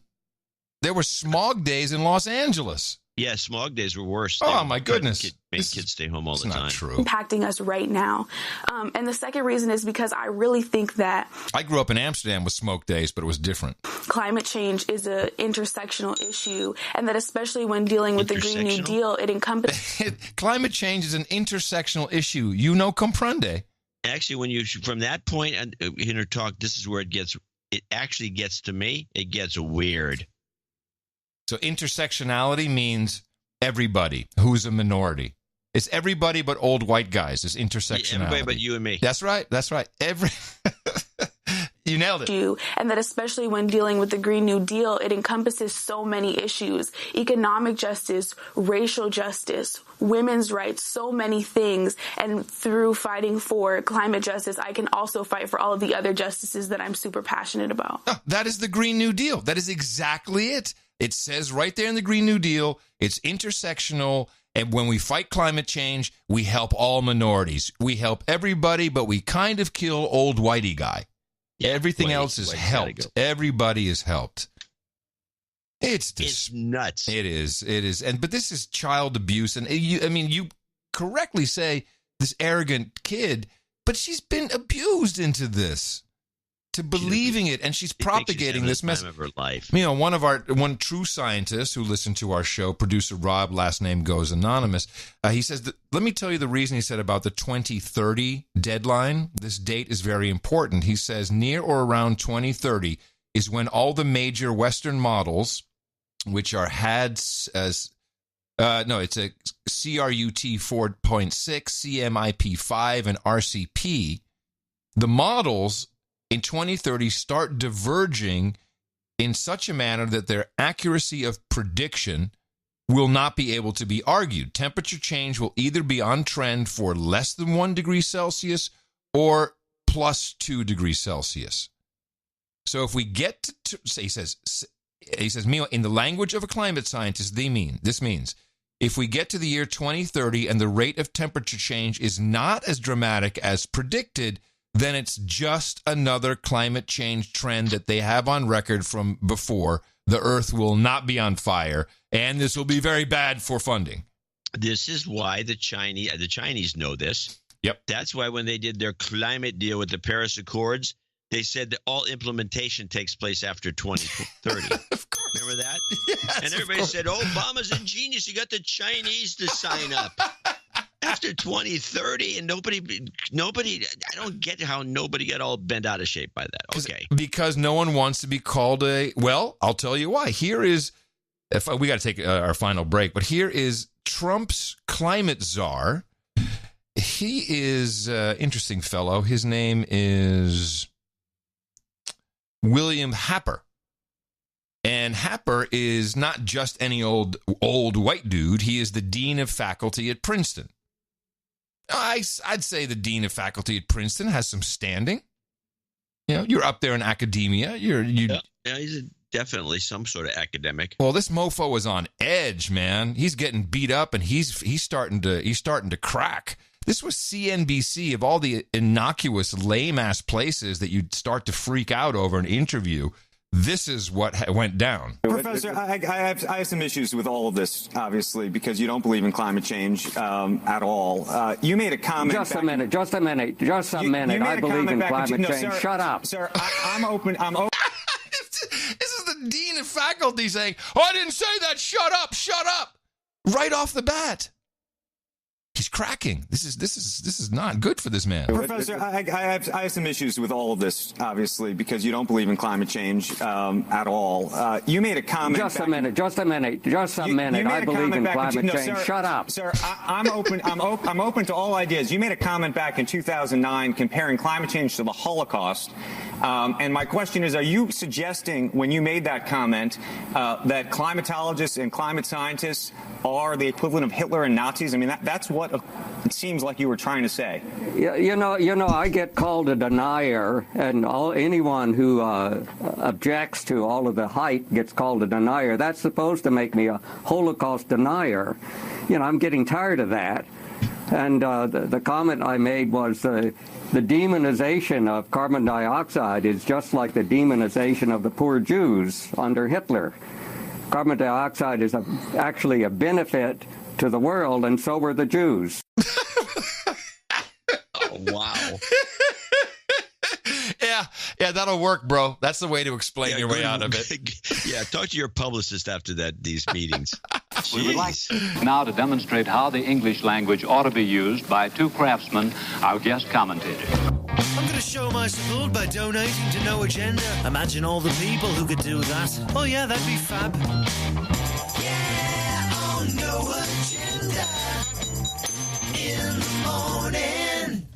There were smog days in Los Angeles. Yeah, smog days were worse. Oh, my goodness. Make kids stay home all the time. True. Impacting us right now. And the second reason is because I really think that I grew up in Amsterdam with smoke days, but it was different. Climate change is an intersectional issue, and that especially when dealing with the Green New Deal, it encompasses... Climate change is an intersectional issue. You know, comprende. Actually, when you, from that point in her talk, this is where it actually gets to me. It gets weird. So intersectionality means everybody who's a minority. It's everybody but old white guys. It's intersectionality. Yeah, everybody but you and me. That's right. That's right. You nailed it. And that especially when dealing with the Green New Deal, it encompasses so many issues: economic justice, racial justice, women's rights, so many things. And through fighting for climate justice, I can also fight for all of the other justices that I'm super passionate about. Oh, that is the Green New Deal. That is exactly it. It says right there in the Green New Deal, it's intersectional. And when we fight climate change, we help all minorities. We help everybody, but we kind of kill old whitey guy. Yeah, everything else is helped. Everybody is helped. It's nuts. It is. But this is child abuse. And you correctly say this arrogant kid, but she's been abused into this, to believing it, and she's propagating this message of her life. You know, one true scientist who listened to our show, producer Rob, last name goes anonymous. He says that, let me tell you the reason he said about the 2030 deadline. This date is very important. He says near or around 2030 is when all the major Western models, which are it's a CRUT 4.6, CMIP5, and RCP. The models in 2030 start diverging in such a manner that their accuracy of prediction will not be able to be argued. Temperature change will either be on trend for less than 1 degree Celsius or plus 2 degrees Celsius. So if we get to he says, meanwhile, in the language of a climate scientist, this means if we get to the year 2030 and the rate of temperature change is not as dramatic as predicted, then it's just another climate change trend that they have on record from before. The Earth will not be on fire, and this will be very bad for funding. This is why the Chinese know this. Yep. That's why when they did their climate deal with the Paris Accords, they said that all implementation takes place after 2030. Of course. Remember that? Yes, and everybody said, oh, Obama's a genius. He got the Chinese to sign up. After 2030, and nobody, I don't get how nobody got all bent out of shape by that. Okay. Because no one wants to be called I'll tell you why. We got to take our final break, but here is Trump's climate czar. He is an interesting fellow. His name is William Happer. And Happer is not just any old white dude. He is the dean of faculty at Princeton. I'd say the dean of faculty at Princeton has some standing. You know, you're up there in academia. Yeah, he's definitely some sort of academic. Well, this mofo is on edge, man. He's getting beat up, and he's starting to crack. This was CNBC, of all the innocuous, lame-ass places that you'd start to freak out over an interview. This is what went down. Professor, I have some issues with all of this, obviously, because you don't believe in climate change at all. You made a comment. Just a minute. I believe in climate change. Sir, shut up. Sir, I'm open. This is the dean of faculty saying, oh, I didn't say that. Shut up. Right off the bat. He's cracking. This is not good for this man. Professor, I have some issues with all of this, obviously, because you don't believe in climate change at all. You made a comment. Just a minute. I believe in climate change. Shut up. Sir, I'm open. I'm open to all ideas. You made a comment back in 2009 comparing climate change to the Holocaust. And my question is, are you suggesting when you made that comment that climatologists and climate scientists are the equivalent of Hitler and Nazis? I mean, that's what it seems like you were trying to say. Yeah, you know, I get called a denier, and anyone who objects to all of the hype gets called a denier. That's supposed to make me a Holocaust denier. You know, I'm getting tired of that. And the comment I made was the demonization of carbon dioxide is just like the demonization of the poor Jews under Hitler. Carbon dioxide is actually a benefit to the world, and so were the Jews. Oh, wow. Yeah, that'll work, bro. That's the way to explain your way out of it. Yeah, talk to your publicist after these meetings. We would like now to demonstrate how the English language ought to be used by two craftsmen, our guest commentators. I'm going to show my support by donating to No Agenda. Imagine all the people who could do that. Oh, yeah, that'd be fab. Yeah, on No Agenda in the morning.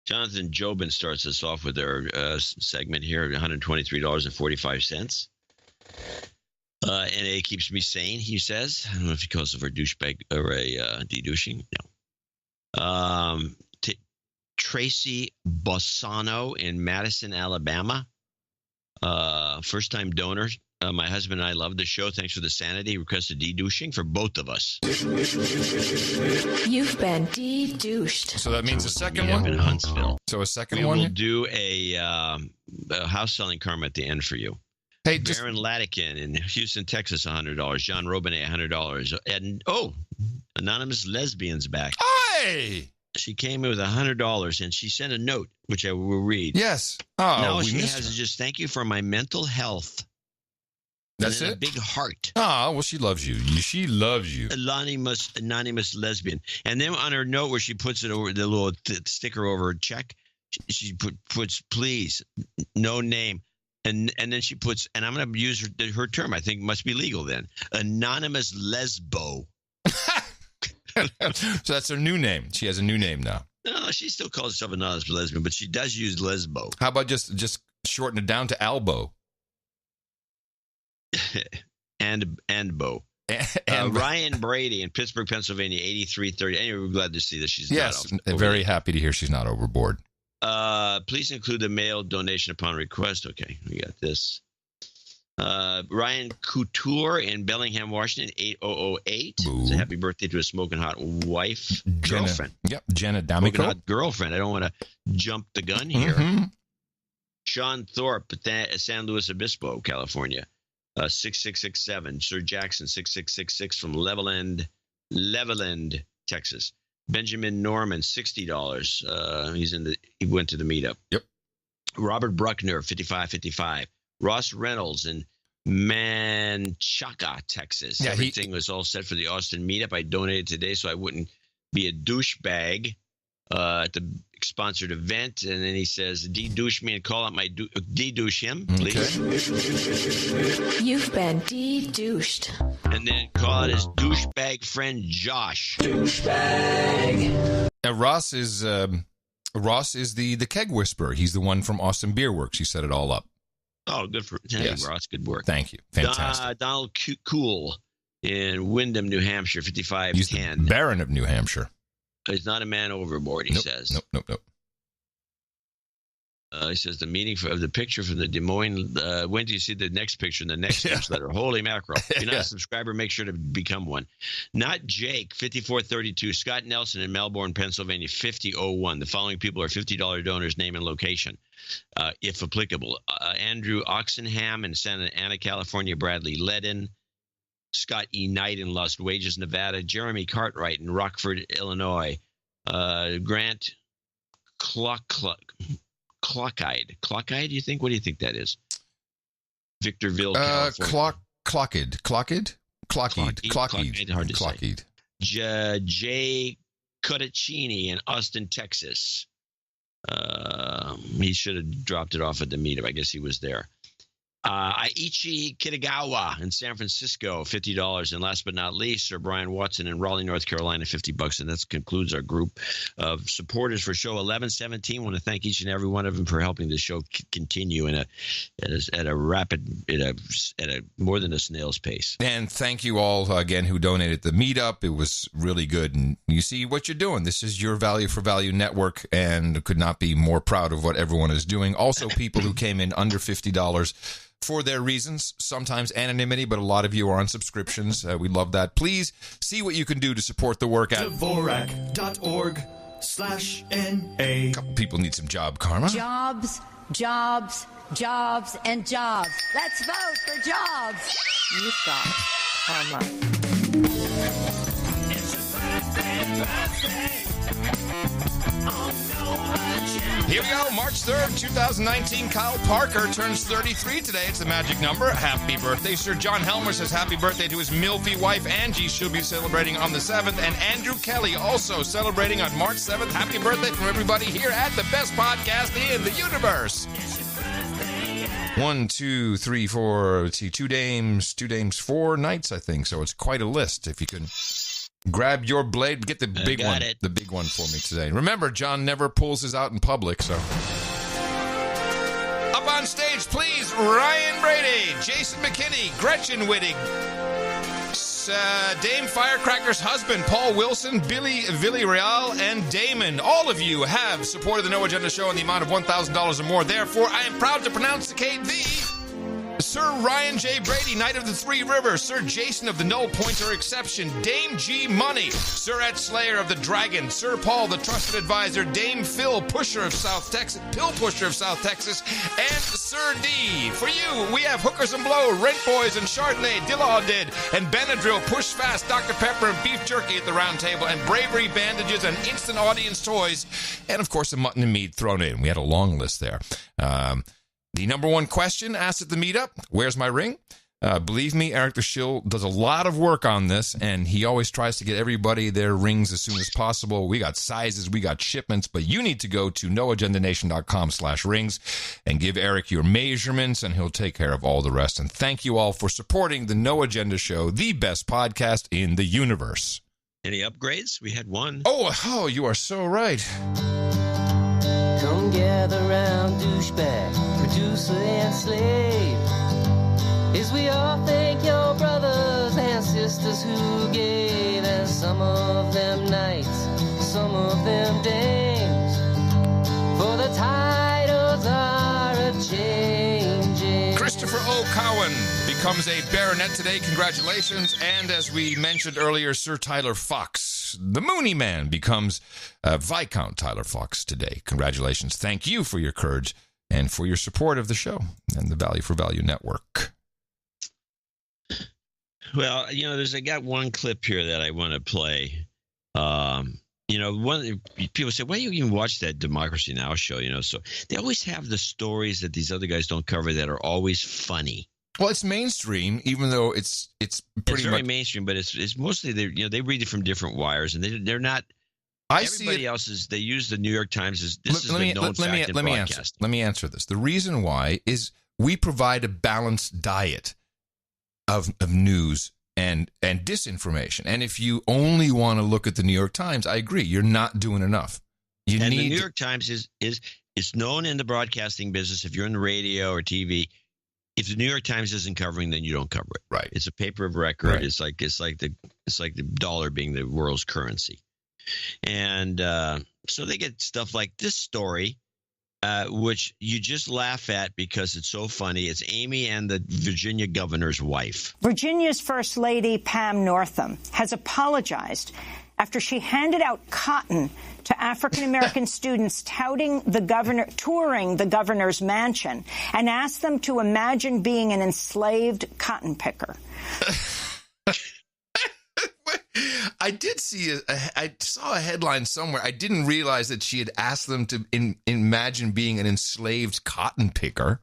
Jonathan Jobin starts us off with our segment here, $123.45. NA keeps me sane, he says. I don't know if he calls it a douchebag or a de-douching. No. Tracy Bossano in Madison, Alabama. First-time donor. My husband and I love the show. Thanks for the sanity. Requested de-douching for both of us. You've been de-douched. So that means a second one? In Huntsville. So a second we one? We will do a house-selling karma at the end for you. Hey, Baron Latikin in Houston, Texas, $100. John Robinet, $100. And, Anonymous Lesbian's back. Hey! She came in with $100, and she sent a note, which I will read. Yes. Oh, now she has to just thank you for my mental health. That's it? A big heart. Oh, well, she loves you. She loves you. Anonymous Lesbian. And then on her note where she puts it over, the little sticker over her check, she puts, please, no name. And then she puts, and I'm going to use her term, I think must be legal then, anonymous lesbo. So that's her new name. She has a new name now. No, she still calls herself anonymous lesbian, but she does use lesbo. How about just shorten it down to Albo? and Bo. Ryan Brady in Pittsburgh, Pennsylvania, 8330. Anyway, we're glad to see that she's very happy to hear she's not overboard. Please include the mail donation upon request. Okay, we got this. Ryan Couture in Bellingham, Washington, 8008. It's a happy birthday to a smoking hot wife, girlfriend. Yep, Jenna D'Amico. Smoking hot girlfriend. I don't want to jump the gun here. Mm-hmm. Sean Thorpe, San Luis Obispo, California, 6667. Sir Jackson, 6666 from Levelland, Texas. Benjamin Norman, $60. He went to the meetup. Yep. Robert Bruckner, 5555. Ross Reynolds in Manchaca, Texas. Yeah, everything was all set for the Austin meetup. I donated today so I wouldn't be a douchebag at the sponsored event. And then he says, de-douche me and call out my de-douche him, please. Okay. You've been de-douched. And then call out his douchebag friend Josh. Douchebag. Ross is the keg whisperer. He's the one from Austin Beer Works. He set it all up. Oh, good for yes. Ross. Good work. Thank you. Fantastic. Donald Cool in Windham, New Hampshire, 5510. He's the Baron of New Hampshire. He's not a man overboard, he says. Nope. He says the meaning of the picture from the Des Moines. When do you see the next picture in the next newsletter? Holy mackerel. If you're not a subscriber, make sure to become one. Not Jake, 5432. Scott Nelson in Melbourne, Pennsylvania, 5001. The following people are $50 donors, name and location, if applicable. Andrew Oxenham in Santa Ana, California. Bradley Ledin. Scott E. Knight in Lost Wages, Nevada. Jeremy Cartwright in Rockford, Illinois. Grant Clockide, you think? What do you think that is? Victorville, California. Clockide. Hard to say. Jay Cottacini in Austin, Texas. He should have dropped it off at the meetup. I guess he was there. Aichi Kitagawa in San Francisco, $50. And last but not least, Sir Brian Watson in Raleigh, North Carolina, $50. And that concludes our group of supporters for show 1117. I want to thank each and every one of them for helping the show continue at a more than a snail's pace. And thank you all again who donated the meetup. It was really good. And you see what you're doing. This is your Value for Value network, and could not be more proud of what everyone is doing. Also, people who came in under $50 for their reasons, sometimes anonymity, but a lot of you are on subscriptions. We love that. Please see what you can do to support the work at Dvorak.org/NA. Couple people need some job karma. Jobs, jobs, jobs, and jobs. Let's vote for jobs. You stop. Karma. It's your birthday. Here we go, March 3rd, 2019. Kyle Parker turns 33 today. It's the magic number. Happy birthday. Sir John Helmer says happy birthday to his milfy wife, Angie. She'll be celebrating on the 7th. And Andrew Kelly also celebrating on March 7th. Happy birthday from everybody here at the best podcast in the universe. 1, 2, 3, 4. Let's see, 2 dames, 4 nights, I think. So it's quite a list. If you can grab your blade, get the big one, the big one for me today. Remember, John never pulls his out in public, so. Up on stage, please, Ryan Brady, Jason McKinney, Gretchen Wittig, Dame Firecracker's husband, Paul Wilson, Billy Villarreal, and Damon. All of you have supported the No Agenda Show in the amount of $1,000 or more. Therefore, I am proud to pronouncate thee Sir Ryan J. Brady, Knight of the Three Rivers, Sir Jason of the No Pointer Exception, Dame G. Money, Sir Ed Slayer of the Dragon, Sir Paul, the Trusted Advisor, Dame Phil Pusher of South Texas, Pill Pusher of South Texas, and Sir D. For you, we have Hookers and Blow, Rent Boys and Chardonnay, Dillaw Did, and Benadryl, Push Fast, Dr. Pepper, and Beef Jerky at the round table, and Bravery Bandages and Instant Audience Toys, and of course the mutton and meat thrown in. We had a long list there. The number one question asked at the meetup, where's my ring? Believe me, Eric the Shill does a lot of work on this, and he always tries to get everybody their rings as soon as possible. We got sizes, we got shipments, but you need to go to noagendanation.com/rings and give Eric your measurements, and he'll take care of all the rest. And thank you all for supporting the No Agenda Show, the best podcast in the universe. Any upgrades? We had one. Oh, you are so right. Come gather round, douchebag, producer and slave, as we all thank your brothers and sisters who gave, and some of them knights, some of them dames, for the titles are a-changing. Christopher O. Cowan becomes a baronet today. Congratulations. And as we mentioned earlier, Sir Tyler Fox, the Mooney Man, becomes Viscount Tyler Fox today. Congratulations. Thank you for your courage and for your support of the show and the Value for Value Network. Well, I got one clip here that I want to play. One people say, why do you even watch that Democracy Now! Show? So they always have the stories that these other guys don't cover that are always funny. Well, it's mainstream, even though it's pretty very much mainstream, but it's mostly they read it from different wires, and they're not. Everybody else is. They use the New York Times as this is the known fact in broadcasting. Let me answer this. The reason why is we provide a balanced diet of news and disinformation. And if you only want to look at the New York Times, I agree, you're not doing enough. The New York Times is known in the broadcasting business. If you're in the radio or TV, if the New York Times isn't covering, then you don't cover it. Right. It's a paper of record. Right. It's like the dollar being the world's currency. And so they get stuff like this story, which you just laugh at because it's so funny. It's Amy and the Virginia governor's wife. Virginia's First Lady, Pam Northam, has apologized after she handed out cotton to African-American students touring the governor's mansion, and asked them to imagine being an enslaved cotton picker. I did see I saw a headline somewhere. I didn't realize that she had asked them to imagine being an enslaved cotton picker.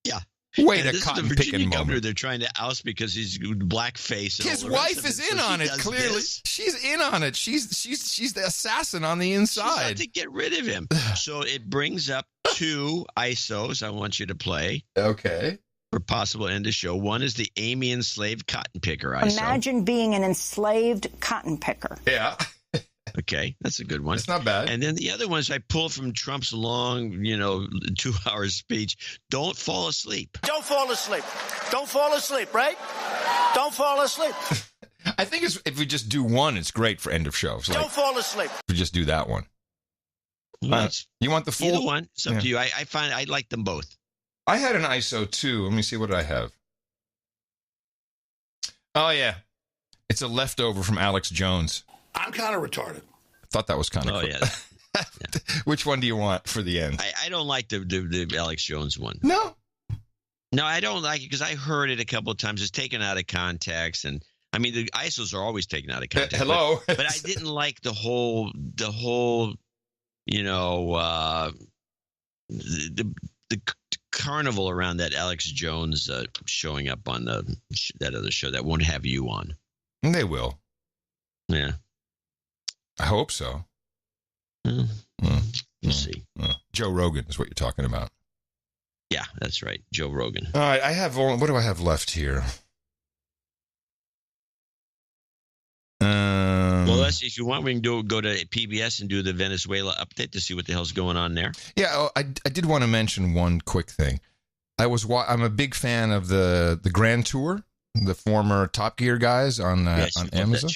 Yeah. Wait, and a cotton picking picking governor moment. They're trying to oust because he's blackface. His wife is in on it. Clearly, she's in on it. She's the assassin on the inside. She's out to get rid of him. So it brings up two ISOs I want you to play. Okay. for possible end of show. One is the Amy enslaved cotton picker. Imagine being an enslaved cotton picker. Yeah. Okay, that's a good one. It's not bad. And then the other ones I pulled from Trump's long, 2-hour speech. Don't fall asleep. Don't fall asleep. Don't fall asleep, right? Don't fall asleep. I think if we just do one, it's great for end of show. So Don't fall asleep. If we just do that one. You want the full either one? It's up to you. I find I like them both. I had an ISO too. Let me see, what did I have? Oh yeah, it's a leftover from Alex Jones. I'm kind of retarded. I thought that was kind of cool. Yeah. Which one do you want for the end? I don't like the Alex Jones one. No, I don't like it because I heard it a couple of times. It's taken out of context, and I mean the ISOs are always taken out of context. Hello, but I didn't like the whole the carnival around that Alex Jones showing up on that other show that won't have you on. They will. Yeah. I hope so. We'll see. Joe Rogan is what you're talking about. Yeah, that's right. Joe Rogan. All right. What do I have left here? Well, if you want, we can go to PBS and do the Venezuela update to see what the hell's going on there. Yeah, I did want to mention one quick thing. I'm a big fan of the Grand Tour, the former Top Gear guys on Amazon.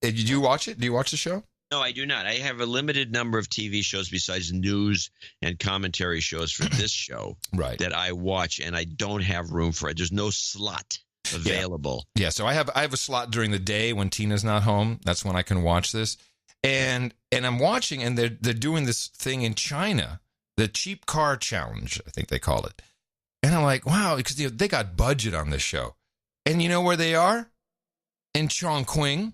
Did you watch it? Do you watch the show? No, I do not. I have a limited number of TV shows besides news and commentary shows for this show that I watch, and I don't have room for it. There's no slot available. Yeah, so I have a slot during the day when Tina's not home. That's when I can watch this. And I'm watching, and they're doing this thing in China, the cheap car challenge, I think they call it. And I'm like, wow, because they got budget on this show. And you know where they are? In Chongqing.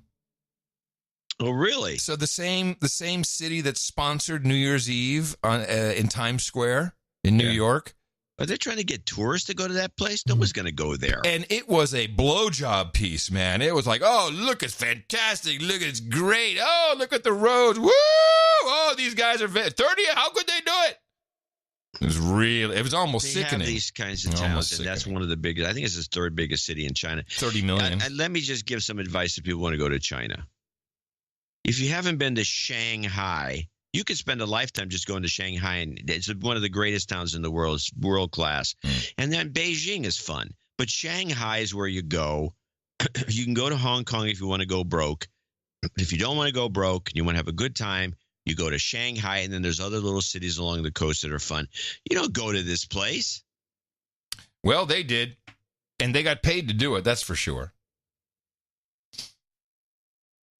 Oh, really? So the same city that sponsored New Year's Eve in Times Square in New York. Are they trying to get tourists to go to that place? No one's going to go there. And it was a blowjob piece, man. It was like, oh, look, it's fantastic. Look, it's great. Oh, look at the roads. Woo! Oh, these guys are 30. How could they do it? It was almost sickening. They have these kinds of towns, and that's one of the biggest. I think it's the third biggest city in China. 30 million. Let me just give some advice to people who want to go to China. If you haven't been to Shanghai, you could spend a lifetime just going to Shanghai, and it's one of the greatest towns in the world. It's world class. And then Beijing is fun, but Shanghai is where you go. You can go to Hong Kong if you want to go broke. If you don't want to go broke and you want to have a good time, you go to Shanghai, and then there's other little cities along the coast that are fun. You don't go to this place. Well, they did, and they got paid to do it. That's for sure.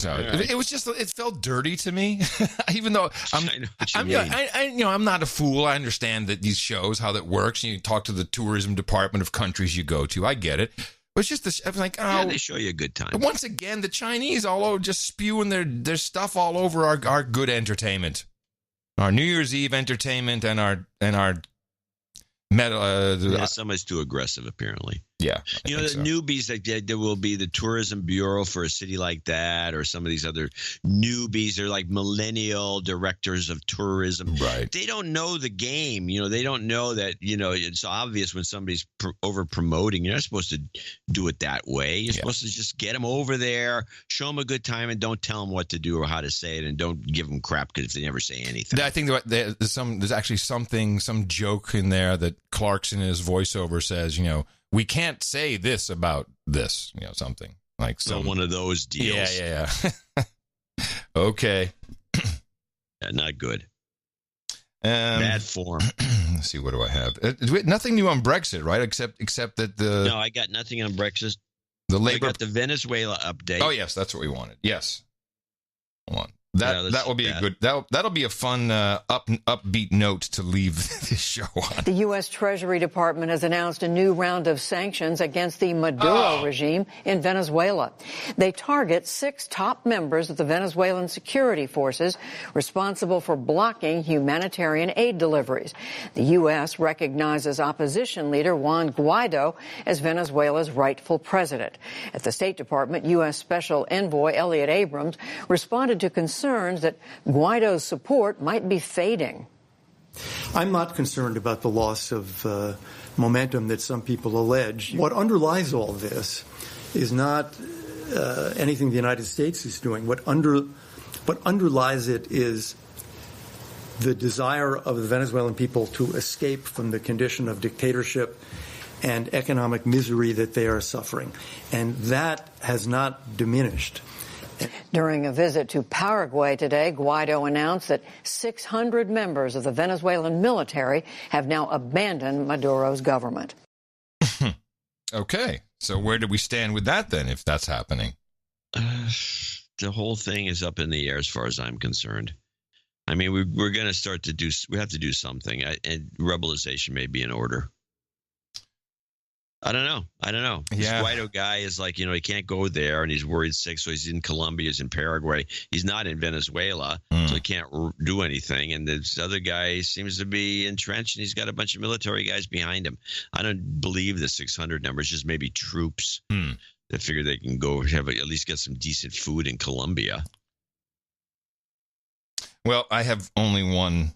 So it was just, it felt dirty to me, even though I'm not a fool. I understand that these shows, how that works. You talk to the tourism department of countries you go to. I get it. But it's just I was like, oh, they show you a good time. Once again, the Chinese all over just spewing their stuff all over our good entertainment, our New Year's Eve entertainment, and our metal. Somebody's too aggressive, apparently. Yeah, the newbies that there will be the tourism bureau for a city like that, or some of these other newbies. They're like millennial directors of tourism. Right. They don't know the game. They don't know that. It's obvious when somebody's over promoting. You're not supposed to do it that way. You're supposed to just get them over there, show them a good time, and don't tell them what to do or how to say it, and don't give them crap because if they never say anything. I think there's actually some joke in there that Clarkson in his voiceover says, we can't say this about this, something like one of those deals. Yeah. Okay. Yeah, not good. Bad form. Let's see. What do I have? Nothing new on Brexit, right? Except that No, I got nothing on Brexit. I got the Venezuela update. Oh yes, that's what we wanted. Yes. Hold on. That will be a good. That'll be a fun upbeat note to leave this show on. The U.S. Treasury Department has announced a new round of sanctions against the Maduro regime in Venezuela. They target 6 top members of the Venezuelan security forces responsible for blocking humanitarian aid deliveries. The U.S. recognizes opposition leader Juan Guaido as Venezuela's rightful president. At the State Department, U.S. Special Envoy Elliot Abrams responded to concerns that Guaido's support might be fading. I'm not concerned about the loss of momentum that some people allege. What underlies all this is not anything the United States is doing. What underlies it is the desire of the Venezuelan people to escape from the condition of dictatorship and economic misery that they are suffering. And that has not diminished. During a visit to Paraguay today, Guaido announced that 600 members of the Venezuelan military have now abandoned Maduro's government. Okay, so where do we stand with that then, if that's happening? The whole thing is up in the air as far as I'm concerned. I mean, we're going to start to do, we have to do something, and rebelization may be in order. I don't know. This Guaido guy is like, he can't go there, and he's worried sick, so he's in Colombia, he's in Paraguay. He's not in Venezuela, so he can't do anything. And this other guy seems to be entrenched, and he's got a bunch of military guys behind him. I don't believe the 600 number. It's just maybe troops that figure they can go have at least get some decent food in Colombia. Well, I have only one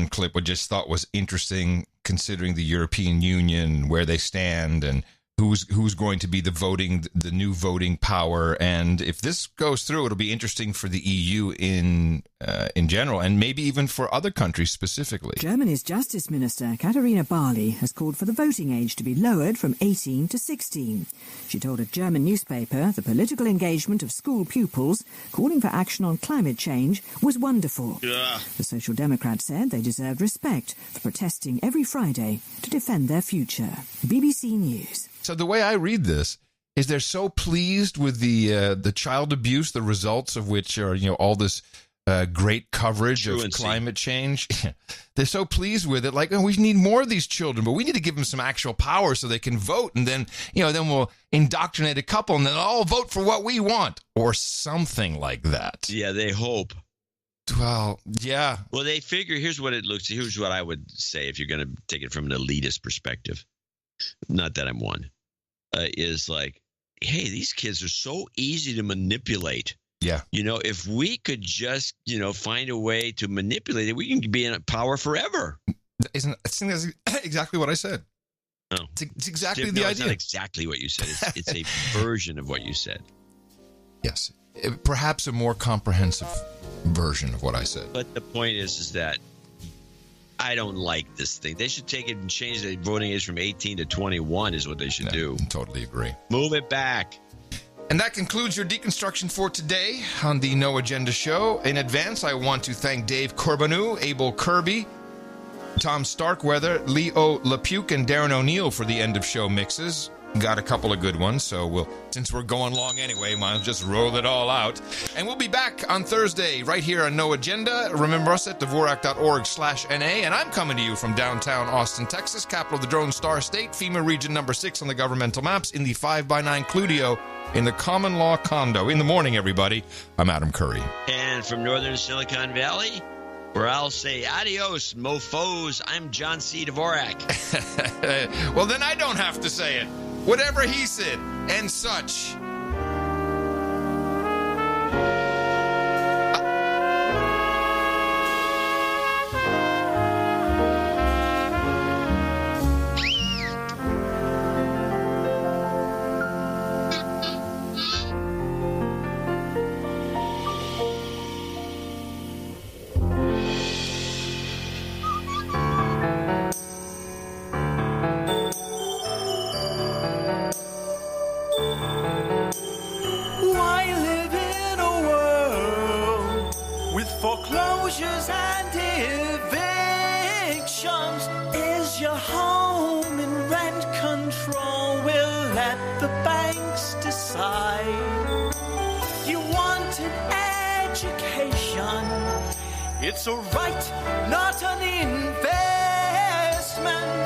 clip I just thought was interesting, considering the European Union, where they stand, and who's going to be the new voting power. And if this goes through, it'll be interesting for the EU in general, and maybe even for other countries specifically. Germany's Justice Minister Katharina Barley has called for the voting age to be lowered from 18 to 16. She told a German newspaper the political engagement of school pupils calling for action on climate change was wonderful. Yeah. The Social Democrats said they deserved respect for protesting every Friday to defend their future. BBC News. So the way I read this is they're so pleased with the child abuse, the results of which are, all this great coverage of climate change. They're so pleased with it, like, we need more of these children, but we need to give them some actual power so they can vote, and then, then we'll indoctrinate a couple, and then all vote for what we want, or something like that. Yeah, they hope. Well, yeah. Well, they figure, here's what I would say if you're going to take it from an elitist perspective. Not that I'm one, is like, hey, these kids are so easy to manipulate. Yeah. If we could just, find a way to manipulate it, we can be in power forever. I think that's exactly what I said. Oh. It's exactly the It's idea. not exactly what you said. It's a version of what you said. Yes. Perhaps a more comprehensive version of what I said. But the point is that I don't like this thing. They should take it and change the voting age from 18 to 21 is what they should do. Totally agree. Move it back. And that concludes your deconstruction for today on the No Agenda Show. In advance, I want to thank Dave Corbanu, Abel Kirby, Tom Starkweather, Leo LaPuke, and Darren O'Neill for the end of show mixes. Got a couple of good ones, so since we're going long anyway, might as well just roll it all out. And we'll be back on Thursday right here on No Agenda. Remember us at Dvorak.org/NA. And I'm coming to you from downtown Austin, Texas, capital of the Drone Star State, FEMA region number 6 on the governmental maps, in the 5x9 Cludio, in the common law condo. In the morning, everybody, I'm Adam Curry. And from northern Silicon Valley, where I'll say adios, mofos, I'm John C. Dvorak. Well, then I don't have to say it. Whatever he said, and such. Foreclosures and evictions. Is your home in rent control? We'll let the banks decide. You want an education? It's a right, not an investment.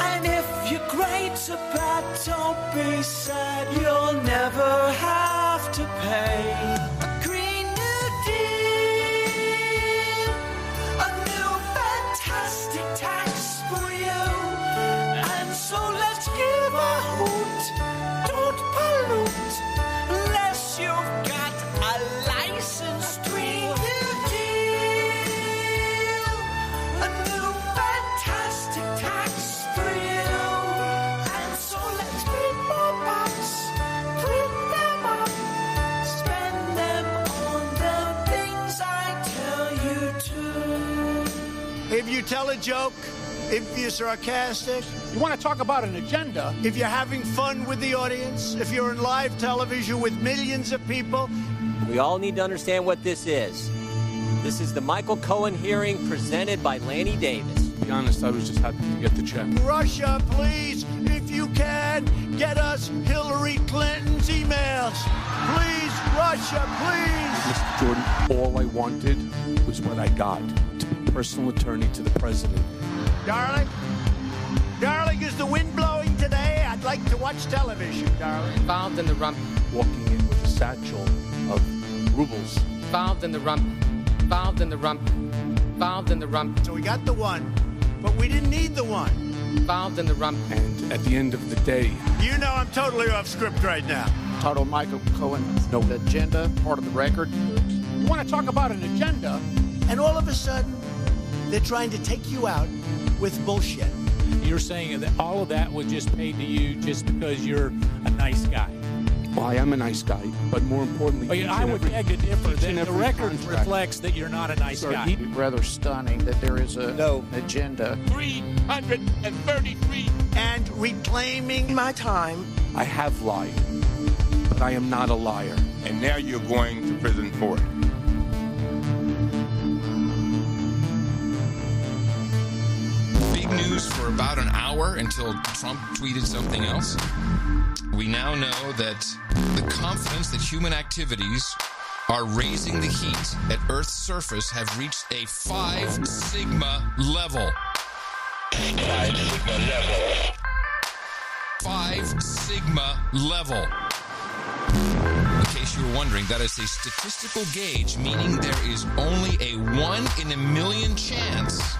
And if your grades are bad, don't be sad. You'll never have to pay. Tax for you, and so let's give a hoot. Don't pollute unless you've got a license. Green New Deal, a new fantastic if you tell a joke, if you're sarcastic, you want to talk about an agenda, if you're having fun with the audience, if you're in live television with millions of people. We all need to understand what this is. This is the Michael Cohen hearing presented by Lanny Davis. To be honest, I was just happy to get the check. Russia, please, if you can, get us Hillary Clinton's emails. Please, Russia, please. Mr. Jordan, all I wanted was what I got, to be personal attorney to the president. Darling, is the wind blowing today? I'd like to watch television, darling. Found in the rump. Walking in with a satchel of rubles. Found in the rump. Found in the rump. Found in the rump. So we got the one, but we didn't need the one. Found in the rump. And at the end of the day... You know I'm totally off script right now. Titled Michael Cohen, no agenda, part of the record. You want to talk about an agenda, and all of a sudden, they're trying to take you out with bullshit. You're saying that all of that was just paid to you just because you're a nice guy. Well, I am a nice guy, but more importantly... I would beg to differ. The record reflects that you're not a nice guy. It's rather stunning that there is no agenda. 333 and reclaiming my time. I have lied, but I am not a liar. And now you're going to prison for it. Big news for about an hour until Trump tweeted something else. We now know that the confidence that human activities are raising the heat at Earth's surface have reached a 5 sigma level. 5 sigma level. 5 sigma level. In case you were wondering, that is a statistical gauge, meaning there is only a 1 in a million chance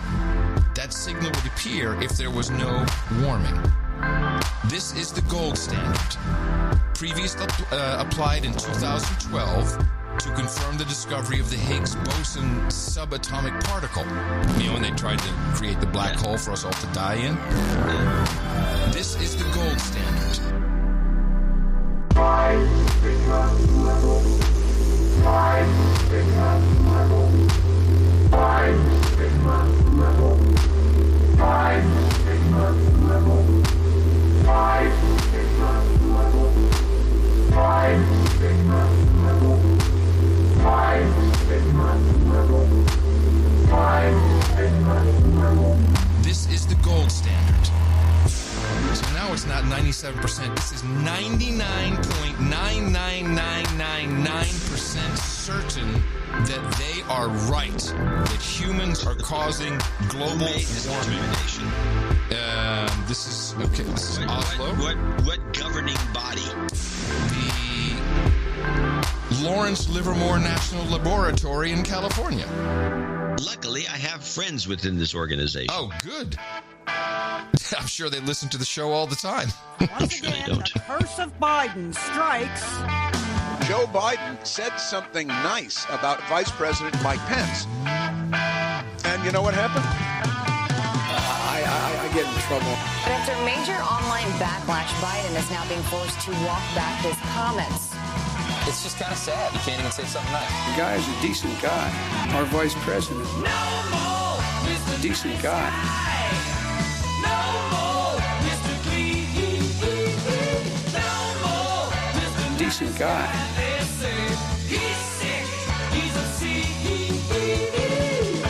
that signal would appear if there was no warming. This is the gold standard. Previously applied in 2012 to confirm the discovery of the Higgs boson subatomic particle. You know, when they tried to create the black hole for us all to die in? This is the gold standard. 5 sigma level. 5 sigma level. 5 sigma level. 5 sigma level. 5 sigma level. 5 sigma level. 5 sigma level. 5 sigma level. This is the gold standard. So now it's not 97%. This is 99.99999% certain that they are right. That humans are causing global warming. This is okay. This is Oslo. What governing body? The Lawrence Livermore National Laboratory in California. Luckily, I have friends within this organization. Oh, good. I'm sure they listen to the show all the time. Once again, the curse of Biden strikes. Joe Biden said something nice about Vice President Mike Pence. And you know what happened? I get in trouble. But after major online backlash, Biden is now being forced to walk back his comments. It's just kind of sad. You can't even say something nice. The guy is a decent guy. Our vice president. A decent guy. Decent guy.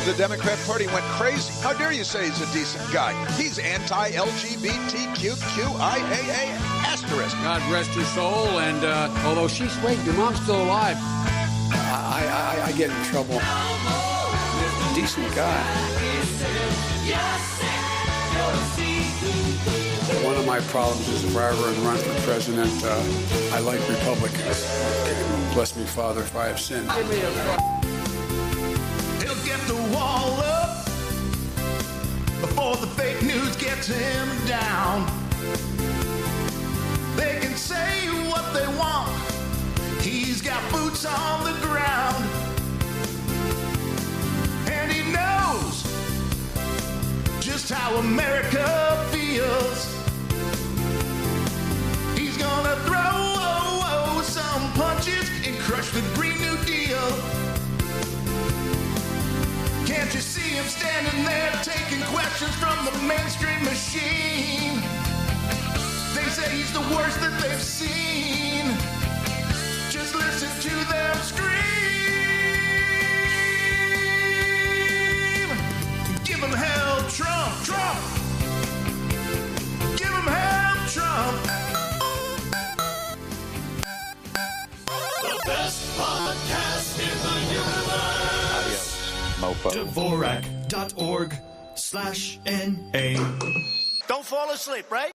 The Democrat Party went crazy. How dare you say he's a decent guy? He's anti-LGBTQIAA asterisk. God rest her soul, and although she swayed, your mom's still alive. I get in trouble. Decent guy. One of my problems is if I ever run for president, I like Republicans. Bless me, Father, if I have sinned. He'll get the wall up before the fake news gets him down. They can say what they want. He's got boots on the ground. And he knows just how America feels. He's gonna throw some punches and crush the Green New Deal. Can't you see him him standing there taking questions from the mainstream machine. They say he's the worst that they've seen. Just listen to them scream. Give him hell, Trump, Trump. Give him hell, Trump. The best podcast in the universe. Mofo. Dvorak.org/NA. Don't fall asleep, right?